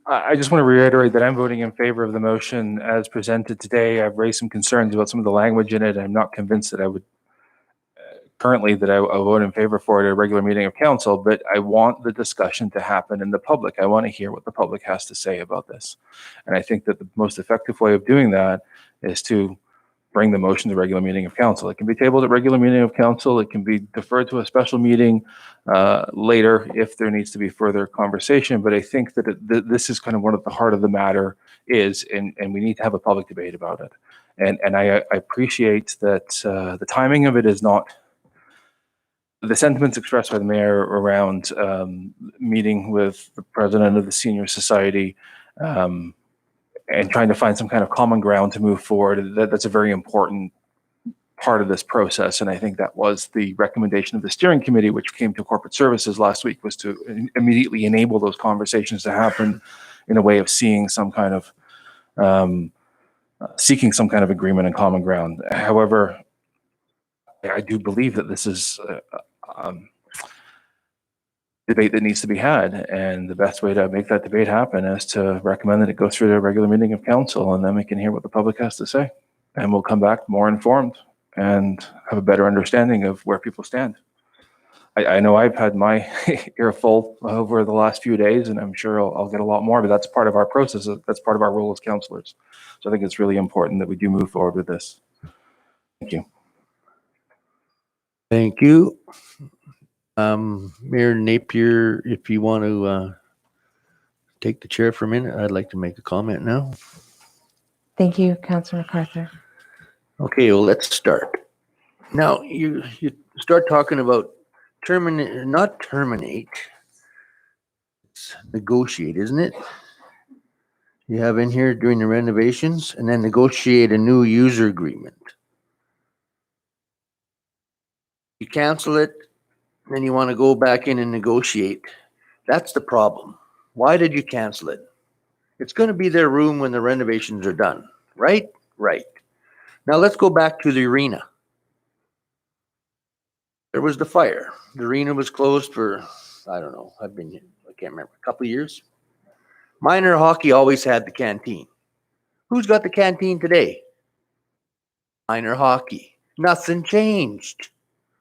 I just want to reiterate that I'm voting in favor of the motion as presented today. I've raised some concerns about some of the language in it. I'm not convinced that I would currently that I'll vote in favor for it at a regular meeting of council, but I want the discussion to happen in the public. I want to hear what the public has to say about this. And I think that the most effective way of doing that is to bring the motion to regular meeting of council. It can be tabled at regular meeting of council. It can be deferred to a special meeting later if there needs to be further conversation. But I think that this is kind of what the heart of the matter is, and we need to have a public debate about it. And I appreciate that the timing of it is not the sentiments expressed by the mayor around meeting with the president of the senior society and trying to find some kind of common ground to move forward. That's a very important part of this process. And I think that was the recommendation of the steering committee, which came to corporate services last week, was to immediately enable those conversations to happen in a way of seeing some kind of seeking some kind of agreement and common ground. However, I do believe that this is debate that needs to be had, and the best way to make that debate happen is to recommend that it go through the regular meeting of council, and then we can hear what the public has to say, and we'll come back more informed and have a better understanding of where people stand. I know I've had my earful over the last few days, and I'm sure I'll get a lot more, but that's part of our process. That's part of our role as councillors. So I think it's really important that we do move forward with this. Thank you. Thank you. Mayor Napier, if you want to take the chair for a minute, I'd like to make a comment now. Thank you, Councillor MacArthur. Okay, well, let's start. Now, you start talking about not terminate, it's negotiate, isn't it? You have in here during the renovations, and then negotiate a new user agreement. You cancel it, then you want to go back in and negotiate. That's the problem. Why did you cancel it? It's going to be their room when the renovations are done, right? Right. Now let's go back to the arena. There was the fire. The arena was closed for, I don't know, I can't remember, a couple of years. Minor hockey always had the canteen. Who's got the canteen today? Minor hockey. Nothing changed.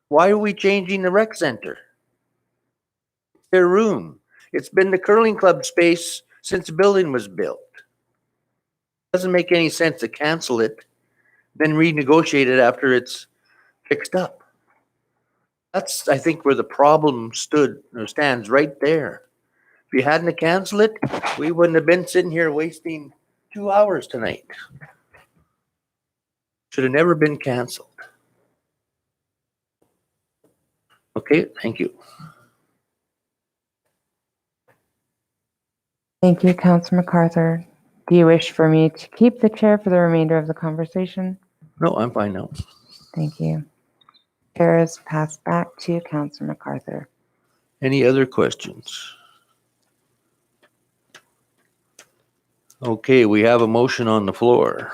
Why are we changing the rec center? Their room. It's been the curling club space since the building was built. Doesn't make any sense to cancel it, then renegotiate it after it's fixed up. That's, I think, where the problem stood or stands right there. If you hadn't canceled it, we wouldn't have been sitting here wasting 2 hours tonight. Should have never been canceled. Okay, thank you. Thank you, Councillor MacArthur. Do you wish for me to keep the chair for the remainder of the conversation? No, I'm fine now. Thank you. Chair is passed back to Councillor MacArthur. Any other questions? Okay, we have a motion on the floor.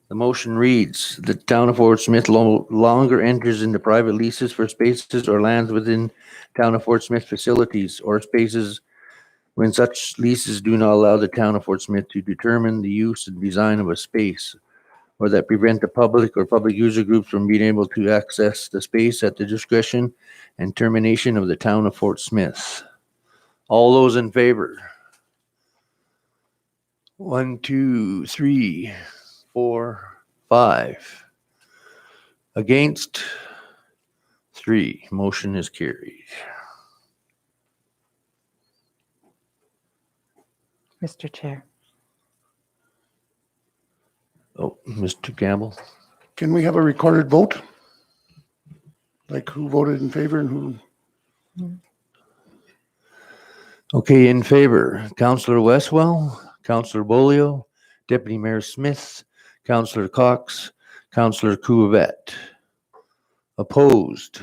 The motion reads, the town of Fort Smith no longer enters into private leases for spaces or lands within town of Fort Smith facilities or spaces when such leases do not allow the town of Fort Smith to determine the use and design of a space, or that prevent the public or public user groups from being able to access the space at the discretion and termination of the town of Fort Smith. All those in favor? 1, 2, 3, 4, 5. Against? 3. Motion is carried. Mr. Chair. Oh, Mr. Campbell? Can we have a recorded vote? Like who voted in favor and who? Okay, in favor, Councillor Westwell, Councillor Bolio, Deputy Mayor Smith, Councillor Cox, Councillor Couvette. Opposed,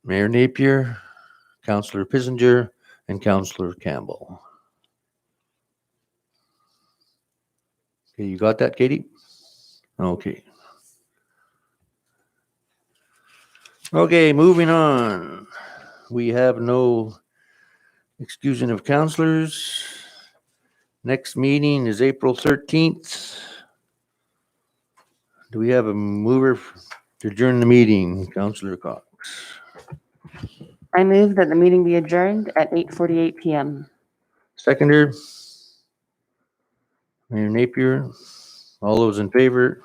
Mayor Napier, Councillor Pissinger, and Councillor Campbell. Okay, you got that, Katie? Okay. Okay, moving on. We have no excusing of councillors. Next meeting is April 13th. Do we have a mover to adjourn the meeting, Councillor Cox? I move that the meeting be adjourned at 8:48 p.m. Seconder, Mayor Napier. All those in favor?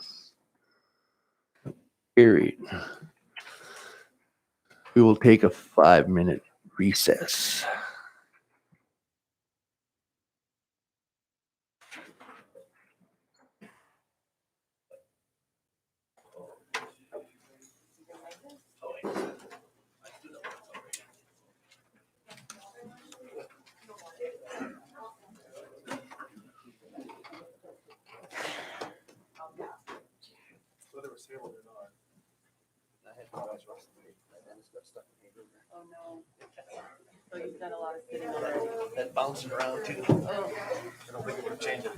Carried. We will take a 5-minute recess. Oh no. So you've done a lot of sitting already. That bouncing around too. Oh. I don't think it would change it.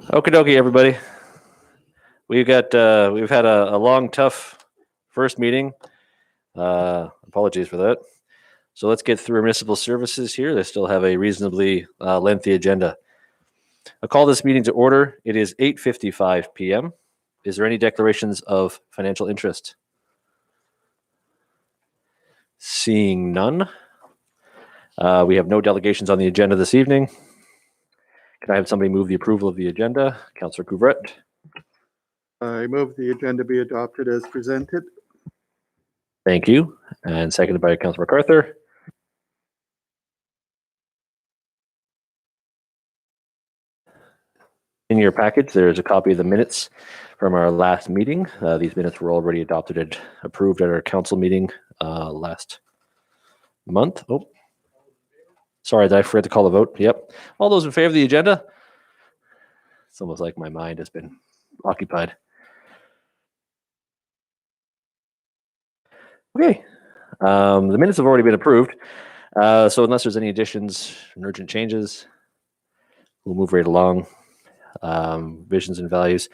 Okie dokie, everybody. We've had a long, tough first meeting. Apologies for that. So let's get through municipal services here. They still have a reasonably lengthy agenda. I'll call this meeting to order. It is 8:55 p.m. Is there any declarations of financial interest? Seeing none. We have no delegations on the agenda this evening. Can I have somebody move the approval of the agenda? Councillor Couvrette. I move the agenda be adopted as presented. Thank you. And seconded by Councillor MacArthur. In your package, there's a copy of the minutes from our last meeting. These minutes were already adopted and approved at our council meeting last month. Oh, sorry, did I forget to call the vote? Yep. All those in favor of the agenda? It's almost like my mind has been occupied. Okay. The minutes have already been approved. So unless there's any additions and urgent changes, we'll move right along. Visions and values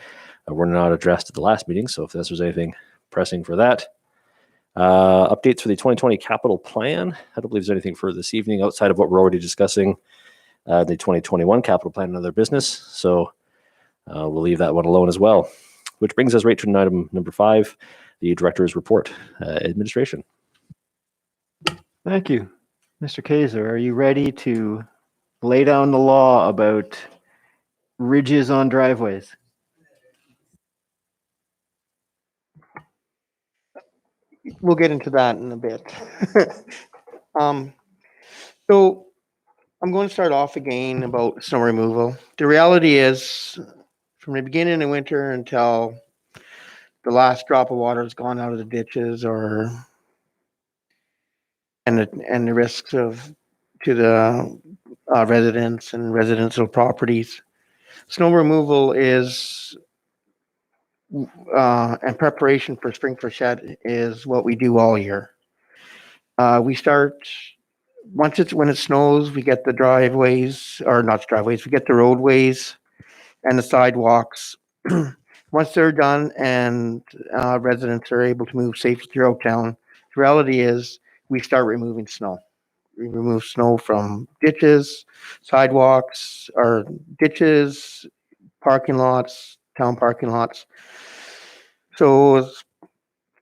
were not addressed at the last meeting, so if there's anything pressing for that. Updates for the 2020 capital plan. I don't believe there's anything for this evening outside of what we're already discussing. The 2021 capital plan and other business, so we'll leave that one alone as well. Which brings us right to item number 5, the director's report. Administration. Thank you. Mr. Kaiser, are you ready to lay down the law about ridges on driveways? We'll get into that in a bit. So I'm going to start off again about snow removal. The reality is, from the beginning of winter until the last drop of water has gone out of the ditches, and the risks of to the residents and residential properties, snow removal is and preparation for spring freshet is what we do all year. We start when it snows. We get the driveways, or not driveways. We get the roadways and the sidewalks. Once they're done and residents are able to move safely throughout town, the reality is we start removing snow. We remove snow from ditches, sidewalks, or ditches, parking lots, town parking lots. So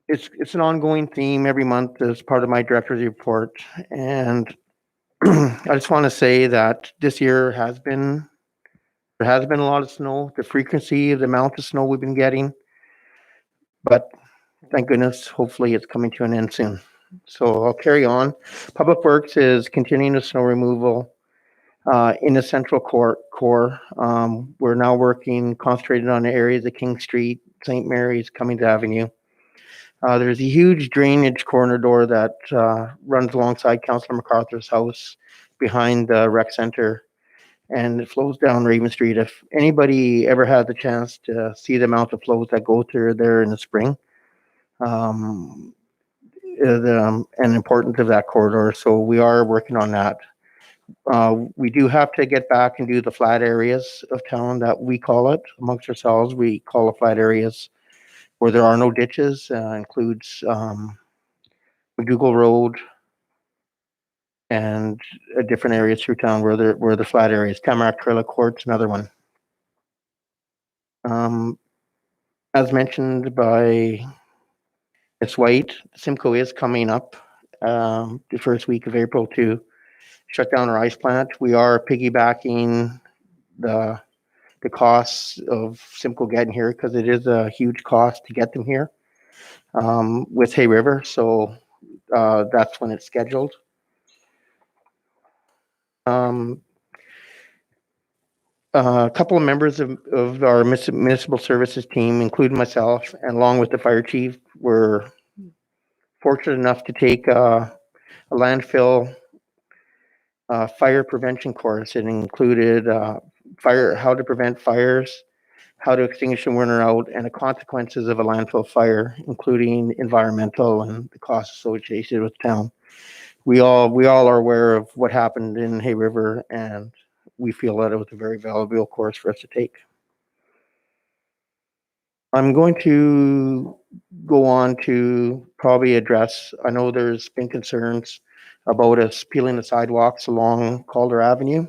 it's an ongoing theme every month as part of my director's report. And I just want to say that this year there has been a lot of snow. The frequency, the amount of snow we've been getting, but thank goodness, hopefully it's coming to an end soon. So I'll carry on. Public Works is continuing the snow removal in the central core. We're now working, concentrated on the areas of King Street, St. Mary's, Cummings Avenue. There's a huge drainage corner door that runs alongside Councillor MacArthur's house behind the rec center, and it flows down Raven Street. If anybody ever had the chance to see the amount of flows that go through there in the spring, and importance of that corridor. So we are working on that. We do have to get back and do the flat areas of town that we call it amongst ourselves. We call the flat areas where there are no ditches. Includes McDougall Road and different areas through town where the flat areas. Tamarack Trailer Court's another one. As mentioned by Ms. White, Simcoe is coming up the first week of April to shut down our ice plant. We are piggybacking the costs of Simcoe getting here because it is a huge cost to get them here with Hay River. So that's when it's scheduled. A couple of members of our municipal services team, including myself, and along with the fire chief, were fortunate enough to take a landfill fire prevention course. It included how to prevent fires, how to extinguish them when they're out, and the consequences of a landfill fire, including environmental and the costs associated with town. We all are aware of what happened in Hay River, and we feel that it was a very valuable course for us to take. I'm going to go on to probably address, I know there's been concerns about us peeling the sidewalks along Calder Avenue.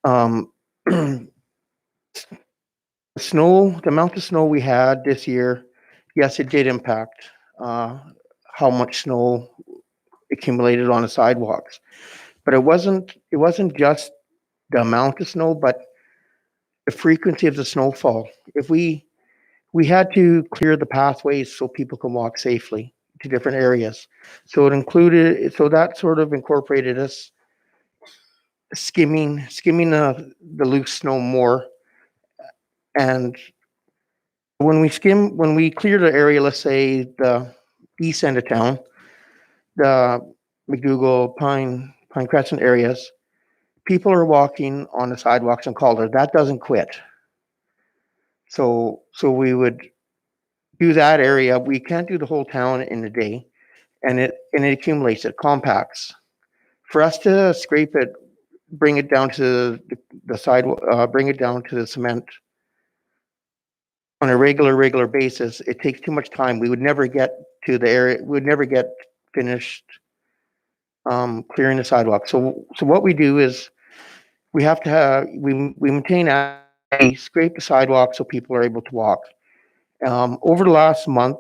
The amount of snow we had this year, yes, it did impact how much snow accumulated on the sidewalks. But it wasn't just the amount of snow, but the frequency of the snowfall. If we had to clear the pathways so people can walk safely to different areas. So that sort of incorporated us skimming the loose snow more. And when we clear the area, let's say the east end of town, the McDougall, Pine Crescent areas, people are walking on the sidewalks in Calder. That doesn't quit. So we would do that area. We can't do the whole town in a day, and it accumulates, it compacts. For us to scrape it, bring it down to the sidewalk, bring it down to the cement on a regular basis, it takes too much time. We would never get to the area. We would never get finished clearing the sidewalk. So what we do is we have to have we maintain scrape the sidewalk so people are able to walk. Over the last month,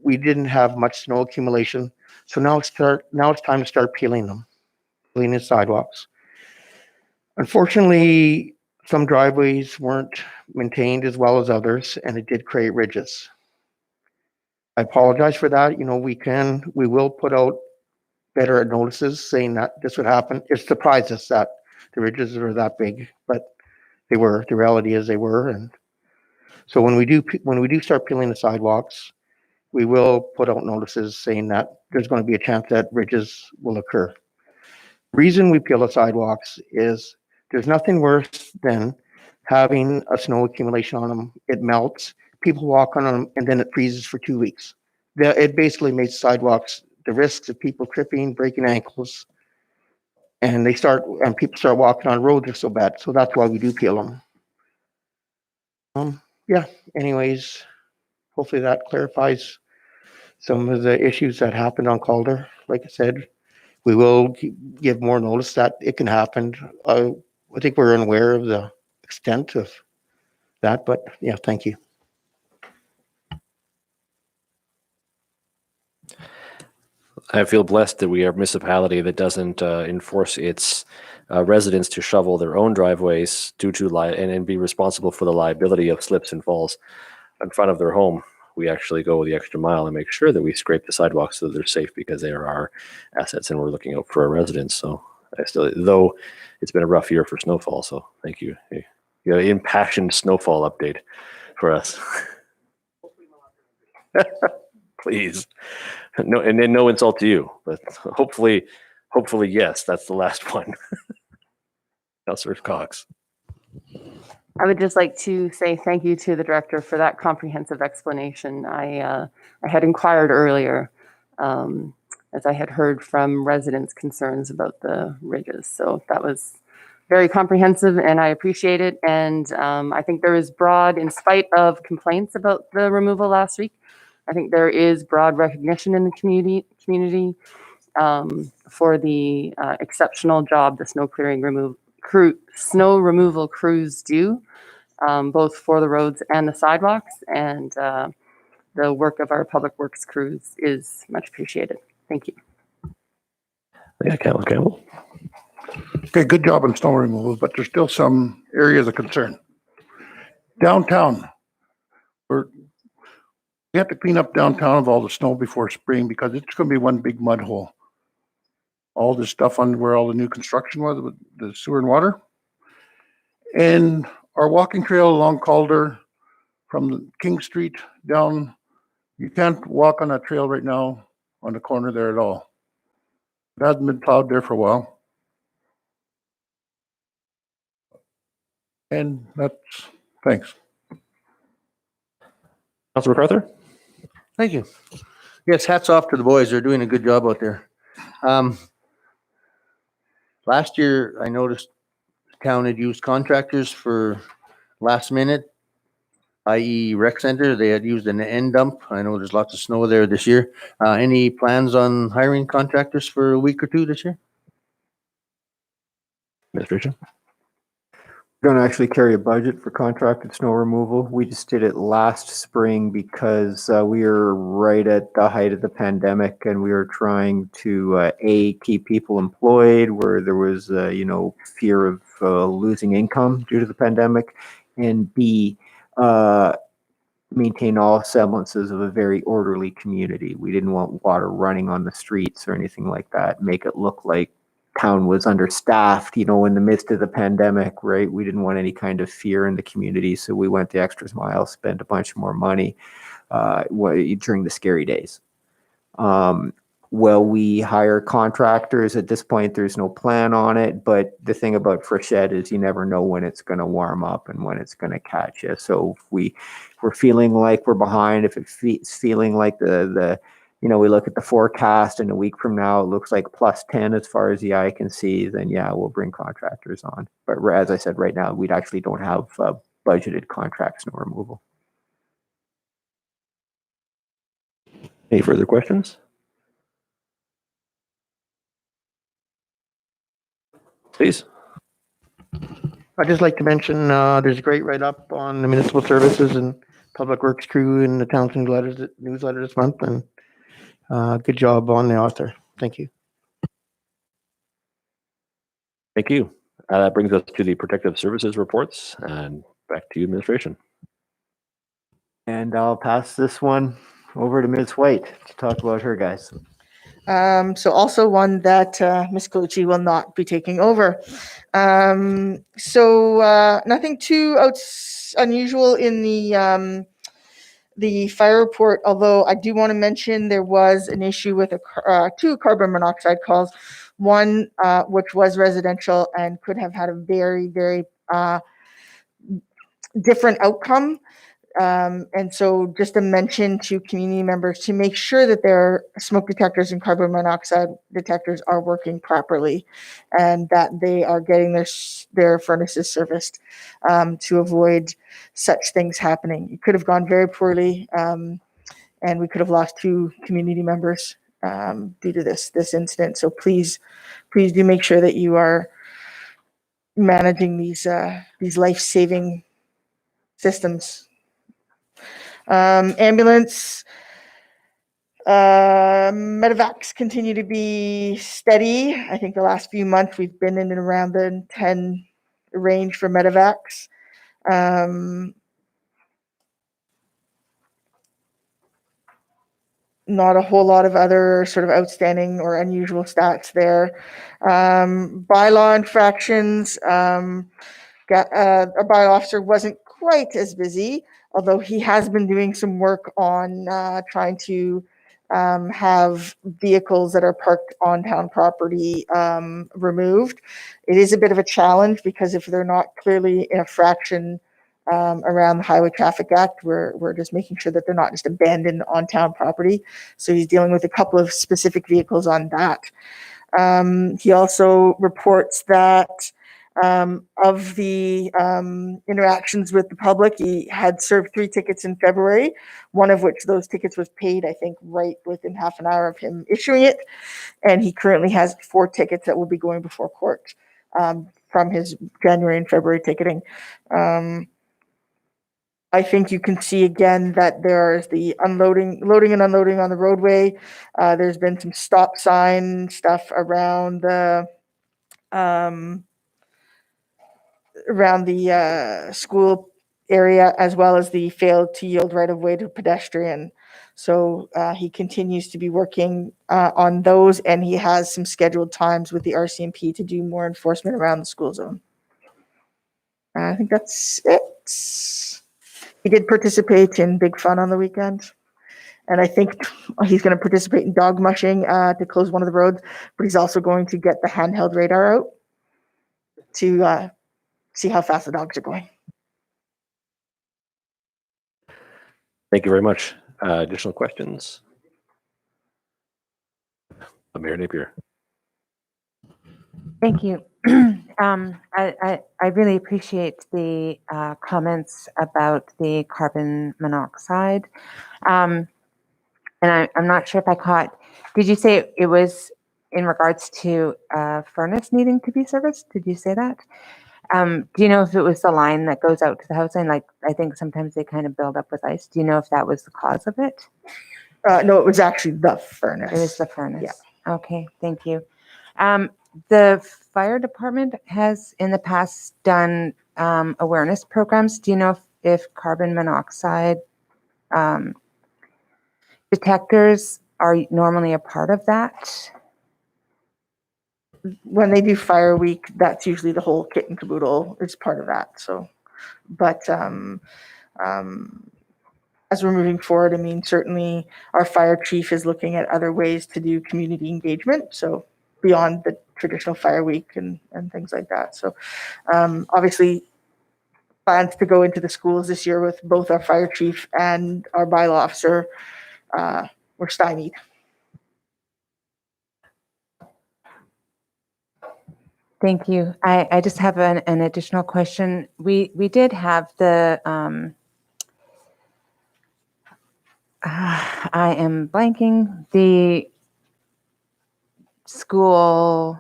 we didn't have much snow accumulation, so now it's time to start peeling the sidewalks. Unfortunately, some driveways weren't maintained as well as others, and it did create ridges. I apologize for that. We will put out better notices saying that this would happen. It surprised us that the ridges are that big, but they were. The reality is they were, and so when we do start peeling the sidewalks, we will put out notices saying that there's going to be a chance that ridges will occur. Reason we peel the sidewalks is there's nothing worse than having a snow accumulation on them. It melts, people walk on them, and then it freezes for 2 weeks. It basically makes sidewalks, the risks of people tripping, breaking ankles, and people start walking on roads are so bad. So that's why we do peel them. Yeah, anyways, hopefully that clarifies some of the issues that happened on Calder. Like I said, we will give more notice that it can happen. I think we're unaware of the extent of that, but yeah, thank you. I feel blessed that we are a municipality that doesn't enforce its residents to shovel their own driveways due to and be responsible for the liability of slips and falls in front of their home. We actually go the extra mile and make sure that we scrape the sidewalks so that they're safe because they are our assets and we're looking out for our residents. So though it's been a rough year for snowfall, so thank you. You got an impassioned snowfall update for us. Please. No, and then no insult to you, but hopefully, yes, that's the last one. Councillor Cox. I would just like to say thank you to the director for that comprehensive explanation. I had inquired earlier as I had heard from residents' concerns about the ridges. So that was very comprehensive and I appreciate it. And I think there is in spite of complaints about the removal last week, I think there is broad recognition in the community for the exceptional job the snow removal crews do, both for the roads and the sidewalks, and the work of our public works crews is much appreciated. Thank you. Yeah, Campbell. Okay, good job on snow removal, but there's still some areas of concern. Downtown, we have to clean up downtown of all the snow before spring because it's going to be one big mud hole. All this stuff on where all the new construction was with the sewer and water. And our walking trail along Calder from King Street down, you can't walk on that trail right now on the corner there at all. It hasn't been plowed there for a while. And thanks. Councillor MacArthur? Thank you. Yes, hats off to the boys. They're doing a good job out there. Last year, I noticed the town had used contractors for last minute i.e. rec center. They had used an end dump. I know there's lots of snow there this year. Any plans on hiring contractors for a week or two this year? Administration? Don't actually carry a budget for contracted snow removal. We just did it last spring because we were right at the height of the pandemic, and we were trying to keep people employed where there was fear of losing income due to the pandemic, and B, maintain all semblances of a very orderly community. We didn't want water running on the streets or anything like that. Make it look like town was understaffed, in the midst of the pandemic, right? We didn't want any kind of fear in the community, so we went the extra mile, spent a bunch more money during the scary days. Will we hire contractors? At this point, there's no plan on it, but the thing about Frechette is you never know when it's going to warm up and when it's going to catch you. So if we're feeling like we're behind, if it's feeling like we look at the forecast and a week from now, it looks like +10 as far as the eye can see, then yeah, we'll bring contractors on. But as I said, right now, we actually don't have budgeted contract snow removal. Any further questions? Please. I'd just like to mention there's a great write-up on the municipal services and public works crew in the town's newsletter this month, and good job on the author. Thank you. Thank you. That brings us to the protective services reports, and back to you, administration. And I'll pass this one over to Ms. White to talk about her guys. So also one that Ms. Colucci will not be taking over. Nothing too unusual in the fire report, although I do want to mention there was an issue with two carbon monoxide calls, one which was residential and could have had a very, very different outcome. And so just a mention to community members to make sure that their smoke detectors and carbon monoxide detectors are working properly and that they are getting their furnaces serviced to avoid such things happening. It could have gone very poorly and we could have lost 2 community members due to this incident. So please do make sure that you are managing these life-saving systems. Ambulance, medevacs continue to be steady. I think the last few months we've been in and around the 10 range for medevacs. Not a whole lot of other sort of outstanding or unusual stats there. Bylaw infractions, a bylaw officer wasn't quite as busy, although he has been doing some work on trying to have vehicles that are parked on town property removed. It is a bit of a challenge because if they're not clearly in a fraction around the Highway Traffic Act, we're just making sure that they're not just abandoned on town property. So he's dealing with a couple of specific vehicles on that. He also reports that of the interactions with the public, he had served 3 tickets in February, one of which those tickets was paid, I think, right within half an hour of him issuing it. And he currently has 4 tickets that will be going before court from his January and February ticketing. I think you can see again that there's the loading and unloading on the roadway. There's been some stop sign stuff around the school area, as well as the failed to yield right of way to pedestrian. So he continues to be working on those, and he has some scheduled times with the RCMP to do more enforcement around the school zone. I think that's it. He did participate in Big Fun on the weekend, and I think he's going to participate in dog mushing to close one of the roads, but he's also going to get the handheld radar out to see how fast the dogs are going. Thank you very much. Additional questions? Mayor Napier. Thank you. I really appreciate the comments about the carbon monoxide. And I'm not sure if I caught, did you say it was in regards to a furnace needing to be serviced? Did you say that? Do you know if it was the line that goes out to the house line? Like, I think sometimes they kind of build up with ice. Do you know if that was the cause of it? No, it was actually the furnace. It was the furnace. Okay, thank you. The fire department has in the past done awareness programs. Do you know if carbon monoxide detectors are normally a part of that? When they do Fire Week, that's usually the whole kit and caboodle is part of that. So, but as we're moving forward, I mean, certainly our fire chief is looking at other ways to do community engagement. So beyond the traditional Fire Week and things like that. So obviously plans to go into the schools this year with both our fire chief and our bylaw officer were stymied. Thank you. I just have an additional question. We did have the I am blanking the school.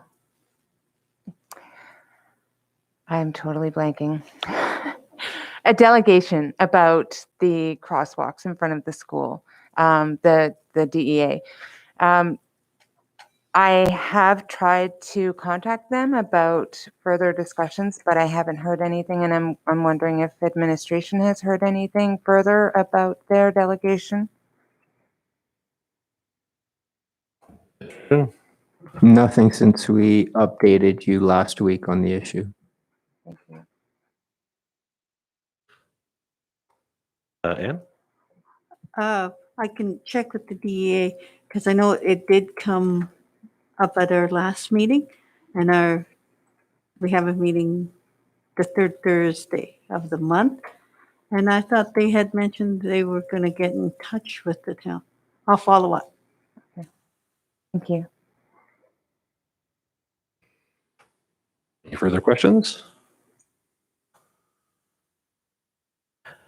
I'm totally blanking. A delegation about the crosswalks in front of the school, the DEA. I have tried to contact them about further discussions, but I haven't heard anything, and I'm wondering if administration has heard anything further about their delegation. Nothing since we updated you last week on the issue. Thank you. Anne? I can check with the DEA because I know it did come up at our last meeting, and we have a meeting the third Thursday of the month. And I thought they had mentioned they were going to get in touch with the town. I'll follow up. Thank you. Any further questions?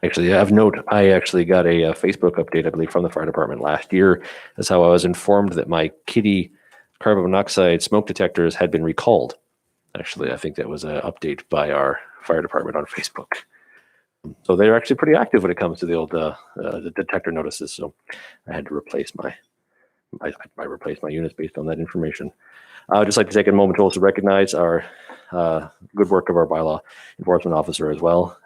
Actually, of note, I actually got a Facebook update, I believe, from the fire department last year. That's how I was informed that my kitty carbon monoxide smoke detectors had been recalled. Actually, I think that was an update by our fire department on Facebook. So they're actually pretty active when it comes to the old the detector notices. So I had to replace I replaced my units based on that information. I would just like to take a moment to also recognize our good work of our bylaw enforcement officer as well,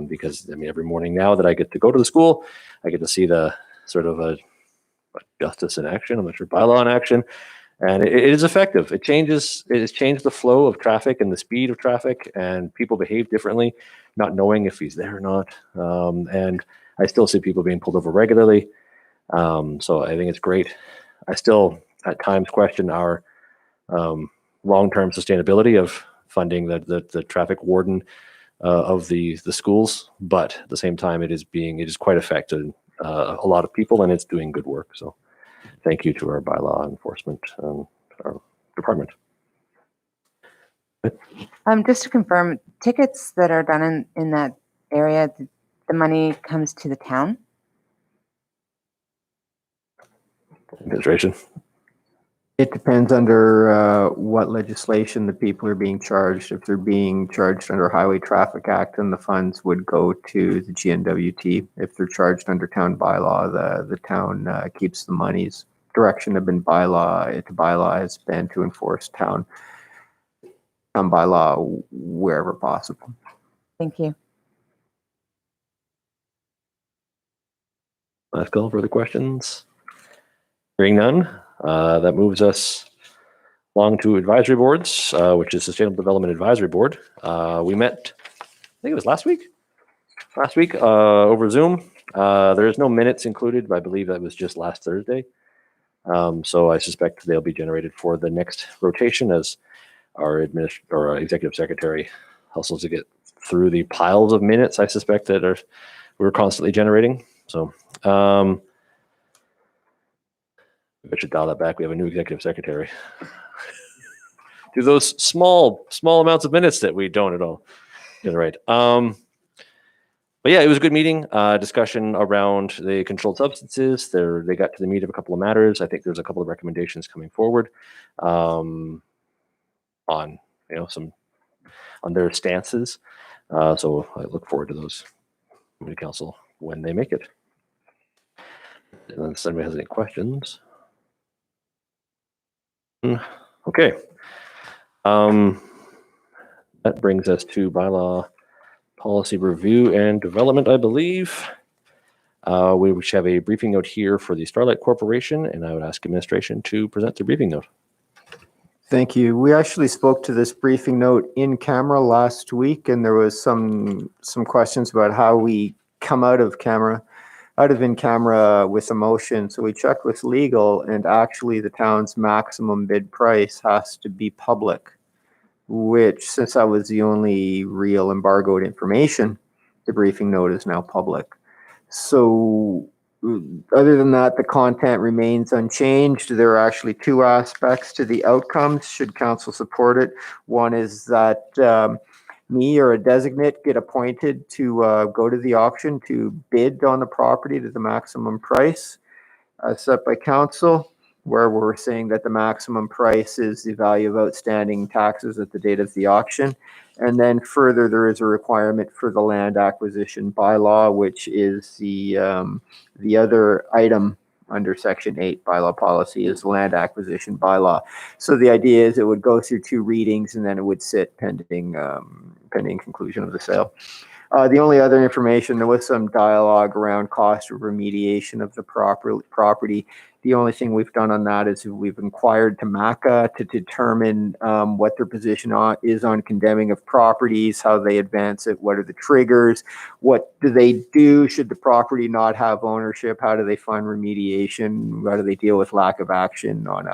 because I mean, every morning now that I get to go to the school, I get to see the sort of a justice in action. I'm not sure, bylaw in action, and it is effective. It has changed the flow of traffic and the speed of traffic, and people behave differently, not knowing if he's there or not. And I still see people being pulled over regularly. So I think it's great. I still at times question our long-term sustainability of funding the traffic warden of the schools, but at the same time, it is quite affected a lot of people, and it's doing good work. So thank you to our bylaw enforcement our department. Just to confirm, tickets that are done in that area, the money comes to the town? Administration. It depends under what legislation the people are being charged. If they're being charged under Highway Traffic Act, then the funds would go to the GNWT. If they're charged under town bylaw, the town keeps the monies. Direction have been bylaw has been to enforce town bylaw wherever possible. Thank you. Last call for the questions. Hearing none, that moves us along to advisory boards, which is Sustainable Development Advisory Board. We met, I think it was last week over Zoom. There is no minutes included, but I believe that was just last Thursday. So I suspect they'll be generated for the next rotation as our executive secretary hustles to get through the piles of minutes I suspect that we're constantly generating. So we should dial that back. We have a new executive secretary. do those small amounts of minutes that we don't at all generate. But yeah, it was a good meeting. Discussion around the controlled substances. They got to the meat of a couple of matters. I think there's a couple of recommendations coming forward on some on their stances. So I look forward to those community council when they make it. Unless anybody has any questions. Okay. That brings us to bylaw policy review and development, I believe. We should have a briefing note here for the Starlight Corporation, and I would ask administration to present the briefing note. Thank you. We actually spoke to this briefing note in camera last week, and there was some questions about how we come out of in camera with a motion. So we checked with legal, and actually the town's maximum bid price has to be public, which, since that was the only real embargoed information, the briefing note is now public. So other than that, the content remains unchanged. There are actually two aspects to the outcomes should council support it. One is that me or a designate get appointed to go to the auction to bid on the property to the maximum price set by council, where we're saying that the maximum price is the value of outstanding taxes at the date of the auction. And then further, there is a requirement for the land acquisition bylaw, which is the other item under Section 8 bylaw policy is land acquisition bylaw. So the idea is it would go through two readings and then it would sit pending conclusion of the sale. The only other information, there was some dialogue around cost of remediation of the property. The only thing we've done on that is we've inquired to MACA to determine what their position is on condemning of properties, how they advance it, what are the triggers, what do they do should the property not have ownership, how do they fund remediation, how do they deal with lack of action on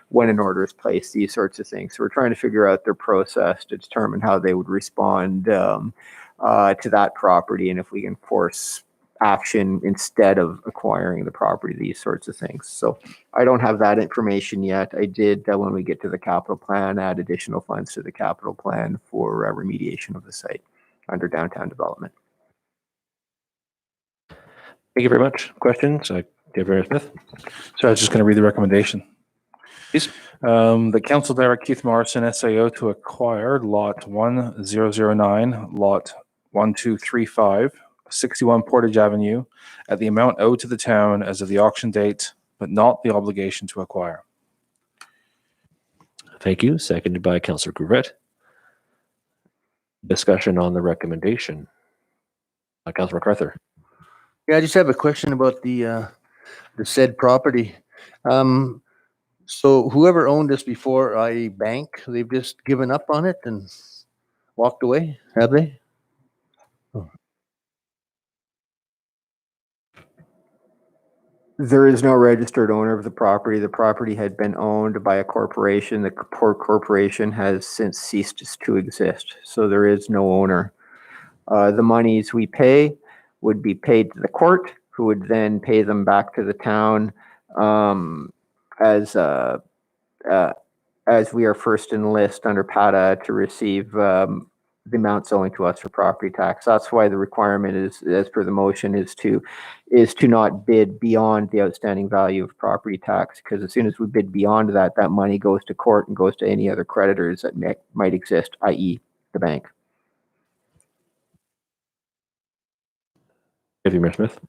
when an order is placed, these sorts of things. So we're trying to figure out their process to determine how they would respond to that property, and if we can force action instead of acquiring the property, these sorts of things. So I don't have that information yet. I did, when we get to the capital plan, add additional funds to the capital plan for remediation of the site under downtown development. Thank you very much. Questions? David Smith. So I was just going to read the recommendation. Please. The council direct Keith Morrison, SAO, to acquire lot 1009, lot 1235, 61 Portage Avenue at the amount owed to the town as of the auction date, but not the obligation to acquire. Thank you. Seconded by Councillor Couvret. Discussion on the recommendation. Councillor MacArthur. Yeah, I just have a question about the said property. So whoever owned this before, i.e. bank, they've just given up on it and walked away, have they? There is no registered owner of the property. The property had been owned by a corporation. The corporation has since ceased to exist, so there is no owner. The monies we pay would be paid to the court, who would then pay them back to the town as we are first in the list under PATA to receive the amounts owing to us for property tax. That's why the requirement is, as per the motion, is to not bid beyond the outstanding value of property tax, because as soon as we bid beyond that, that money goes to court and goes to any other creditors that might exist, i.e. the bank. Mayor Smith.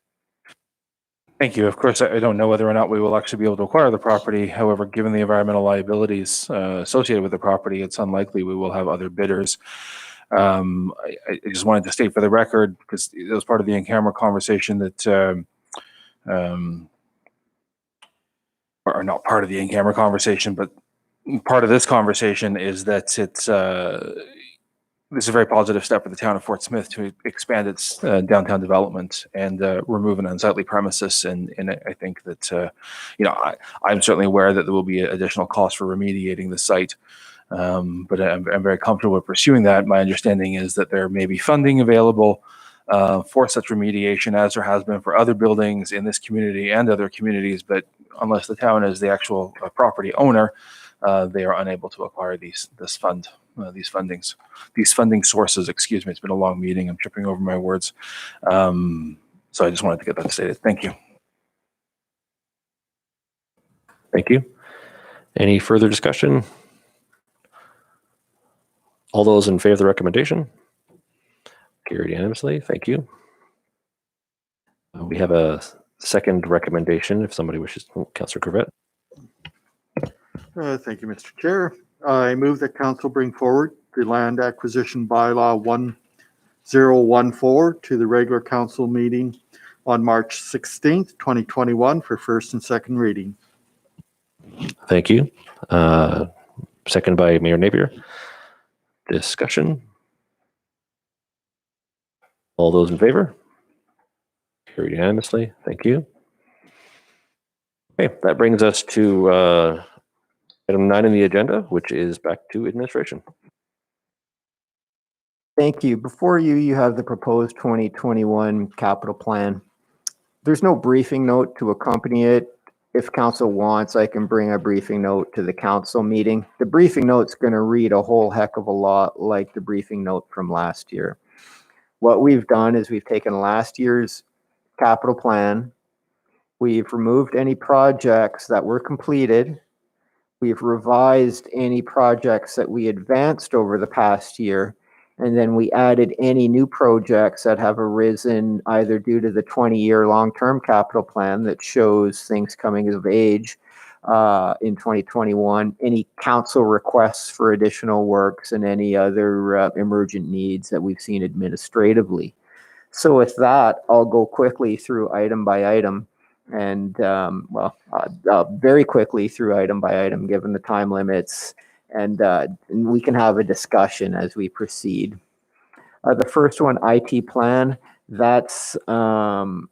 Thank you. Of course, I don't know whether or not we will actually be able to acquire the property. However, given the environmental liabilities associated with the property, it's unlikely we will have other bidders. I just wanted to state for the record, because it was part of the in-camera conversation that, or not part of the in-camera conversation, but part of this conversation is that this is a very positive step for the town of Fort Smith to expand its downtown development and remove an unsightly premises. And I think that, I'm certainly aware that there will be additional costs for remediating the site. But I'm very comfortable with pursuing that. My understanding is that there may be funding available for such remediation, as there has been for other buildings in this community and other communities. But unless the town is the actual property owner, they are unable to acquire these funding sources. Excuse me, it's been a long meeting. I'm tripping over my words. So I just wanted to get that stated. Thank you. Thank you. Any further discussion? All those in favor of the recommendation? Carried unanimously. Thank you. We have a second recommendation if somebody wishes. Councillor Corvette. Thank you, Mr. Chair. I move that council bring forward the land acquisition bylaw 1014 to the regular council meeting on March 16th, 2021 for first and second reading. Thank you. Second by Mayor Napier. Discussion. All those in favor? Carried unanimously. Thank you. Okay, that brings us to item 9 on the agenda, which is back to administration. Thank you. Before you, you have the proposed 2021 capital plan. There's no briefing note to accompany it. If council wants, I can bring a briefing note to the council meeting. The briefing note's going to read a whole heck of a lot like the briefing note from last year. What we've done is we've taken last year's capital plan. We've removed any projects that were completed. We've revised any projects that we advanced over the past year. And then we added any new projects that have arisen either due to the 20-year long-term capital plan that shows things coming of age in 2021, any council requests for additional works, and any other emergent needs that we've seen administratively. So with that, I'll go quickly through item by item and very quickly through item by item, given the time limits, and we can have a discussion as we proceed. The first one, IT plan, that's to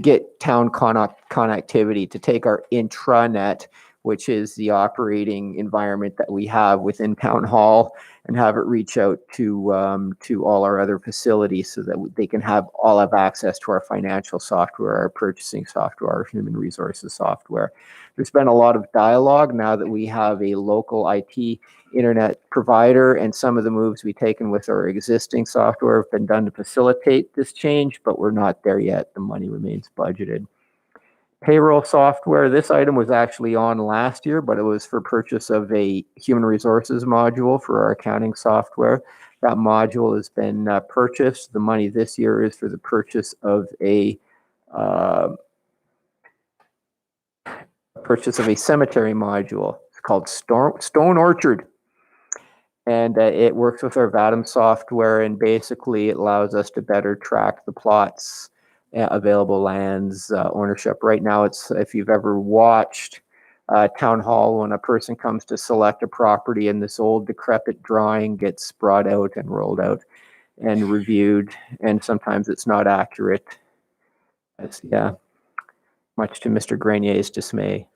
get town connectivity, to take our intranet, which is the operating environment that we have within Town Hall, and have it reach out to all our other facilities so that they can all have access to our financial software, our purchasing software, our human resources software. There's been a lot of dialogue now that we have a local IT internet provider, and some of the moves we've taken with our existing software have been done to facilitate this change, but we're not there yet. The money remains budgeted. Payroll software, this item was actually on last year, but it was for purchase of a human resources module for our accounting software. That module has been purchased. The money this year is for the purchase of a cemetery module. It's called Stone Orchard. And it works with our VATM software, and basically it allows us to better track the plots, available lands, ownership. Right now, it's, if you've ever watched Town Hall, when a person comes to select a property and this old decrepit drawing gets brought out and rolled out and reviewed, and sometimes it's not accurate. Much to Mr. Grenier's dismay.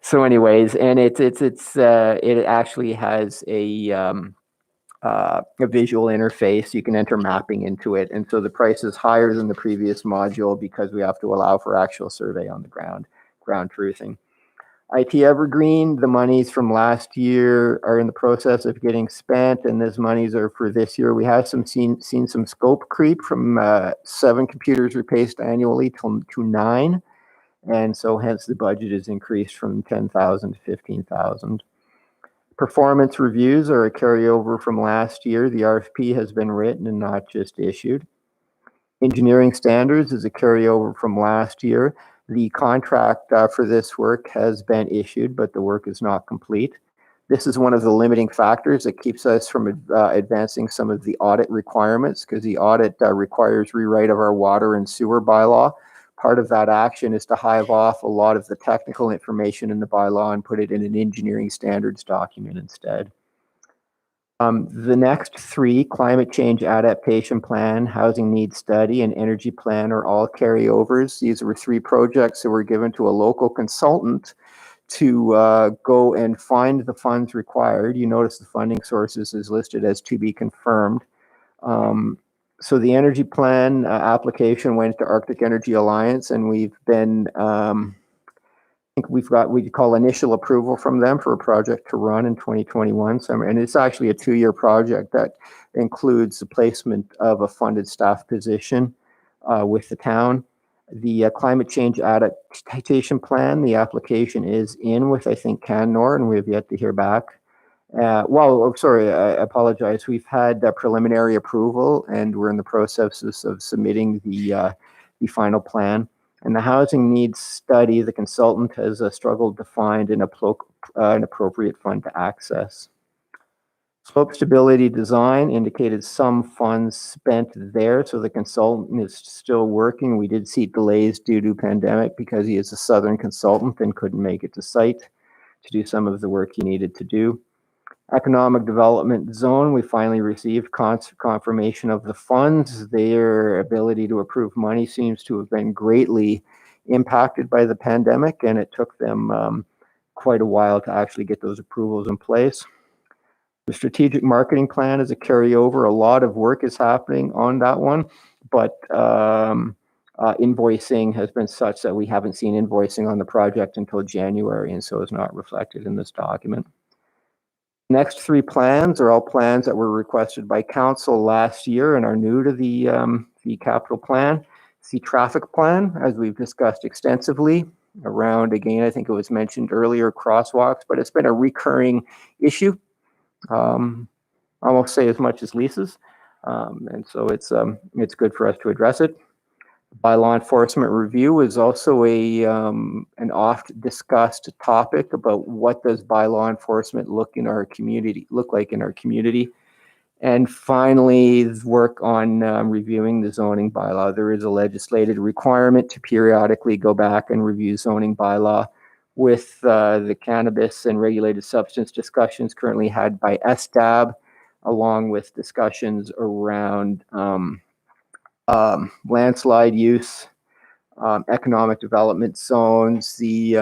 So anyways, and it actually has a visual interface. You can enter mapping into it, and so the price is higher than the previous module because we have to allow for actual survey on the ground truthing. IT Evergreen, the monies from last year are in the process of getting spent, and these monies are for this year. We have seen some scope creep from 7 computers replaced annually to 9. And so hence the budget is increased from 10,000 to 15,000. Performance reviews are a carryover from last year. The RFP has been written and not just issued. Engineering standards is a carryover from last year. The contract for this work has been issued, but the work is not complete. This is one of the limiting factors that keeps us from advancing some of the audit requirements, because the audit requires rewrite of our water and sewer bylaw. Part of that action is to hive off a lot of the technical information in the bylaw and put it in an engineering standards document instead. The next 3, climate change adaptation plan, housing needs study, and energy plan, are all carryovers. These were 3 projects that were given to a local consultant to go and find the funds required. You notice the funding sources is listed as to be confirmed. So the energy plan application went to Arctic Energy Alliance, and we've been think we call initial approval from them for a project to run in 2021 summer. And it's actually a 2-year project that includes the placement of a funded staff position with the town. The climate change adaptation plan, the application is in with, I think, CanNor, and we have yet to hear back. Sorry, I apologize. We've had preliminary approval, and we're in the processes of submitting the final plan. And the housing needs study, the consultant has struggled to find an appropriate fund to access. Slope stability design indicated some funds spent there, so the consultant is still working. We did see delays due to pandemic because he is a southern consultant and couldn't make it to site to do some of the work he needed to do. Economic development zone, we finally received confirmation of the funds. Their ability to approve money seems to have been greatly impacted by the pandemic, and it took them quite a while to actually get those approvals in place. The strategic marketing plan is a carryover. A lot of work is happening on that one, but invoicing has been such that we haven't seen invoicing on the project until January, and so is not reflected in this document. Next 3 plans are all plans that were requested by council last year and are new to the capital plan. The traffic plan, as we've discussed extensively around, again, I think it was mentioned earlier, crosswalks, but it's been a recurring issue. I won't say as much as leases, and so it's good for us to address it. Bylaw enforcement review is also an oft discussed topic about what does bylaw enforcement look like in our community. And finally, work on reviewing the zoning bylaw. There is a legislated requirement to periodically go back and review zoning bylaw with the cannabis and regulated substance discussions currently had by SDAB, along with discussions around landslide use, economic development zones, the